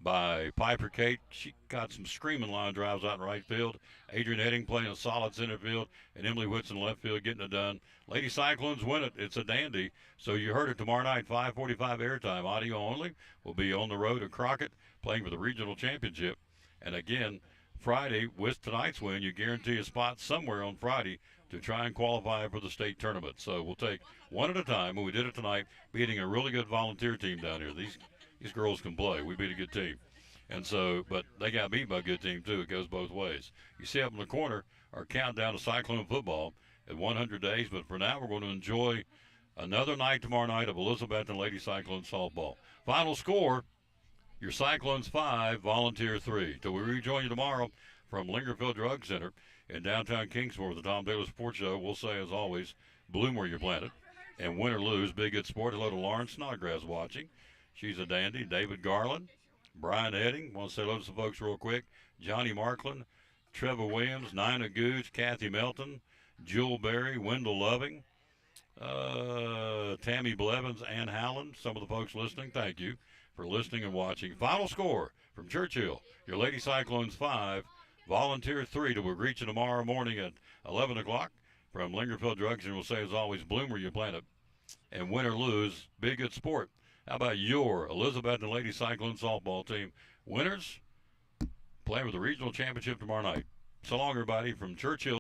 by Piper Kate. She got some screaming line drives out in right field. Adrian Heading playing a solid center field, and Emily Whitson left field getting it done. Lady Cyclones win it. It's a dandy. So you heard it tomorrow night, 5:45 airtime, audio only. We'll be on the road to Crockett playing for the regional championship. And again, Friday, with tonight's win, you guarantee a spot somewhere on Friday to try and qualify for the state tournament. So we'll take one at a time, and we did it tonight, beating a really good volunteer team down here. These girls can play. We beat a good team. And so, but they got beat by a good team, too. It goes both ways. You see up in the corner our countdown to Cyclone football at 100 days. But for now, we're going to enjoy another night tomorrow night of Elizabethton Lady Cyclone softball. Final score, your Cyclones 5, Volunteer 3. Till we rejoin you tomorrow from Lingerfield Drug Center in downtown Kingsport with the Tom Taylor Sports Show. We'll say, as always, bloom where you're planted and win or lose, be a good sport. Hello to Lauren Snodgrass watching. She's a dandy. David Garland, Brian Heading. Want to say hello to some folks real quick. Johnny Markland, Trevor Williams, Nina Gooch, Kathy Melton, Jewel Berry, Wendell Loving, Tammy Blevins, Ann Howland. Some of the folks listening, thank you for listening and watching. Final score from Churchill, your Lady Cyclones 5, Volunteer 3. Till we reach you tomorrow morning at 11 o'clock from Lingerfield Drug Center. We'll say, as always, bloom where you plant it and win or lose, be a good sport. How about your Elizabethton Lady Cyclone softball team? Winners playing for the regional championship tomorrow night. So long, everybody, from Churchill.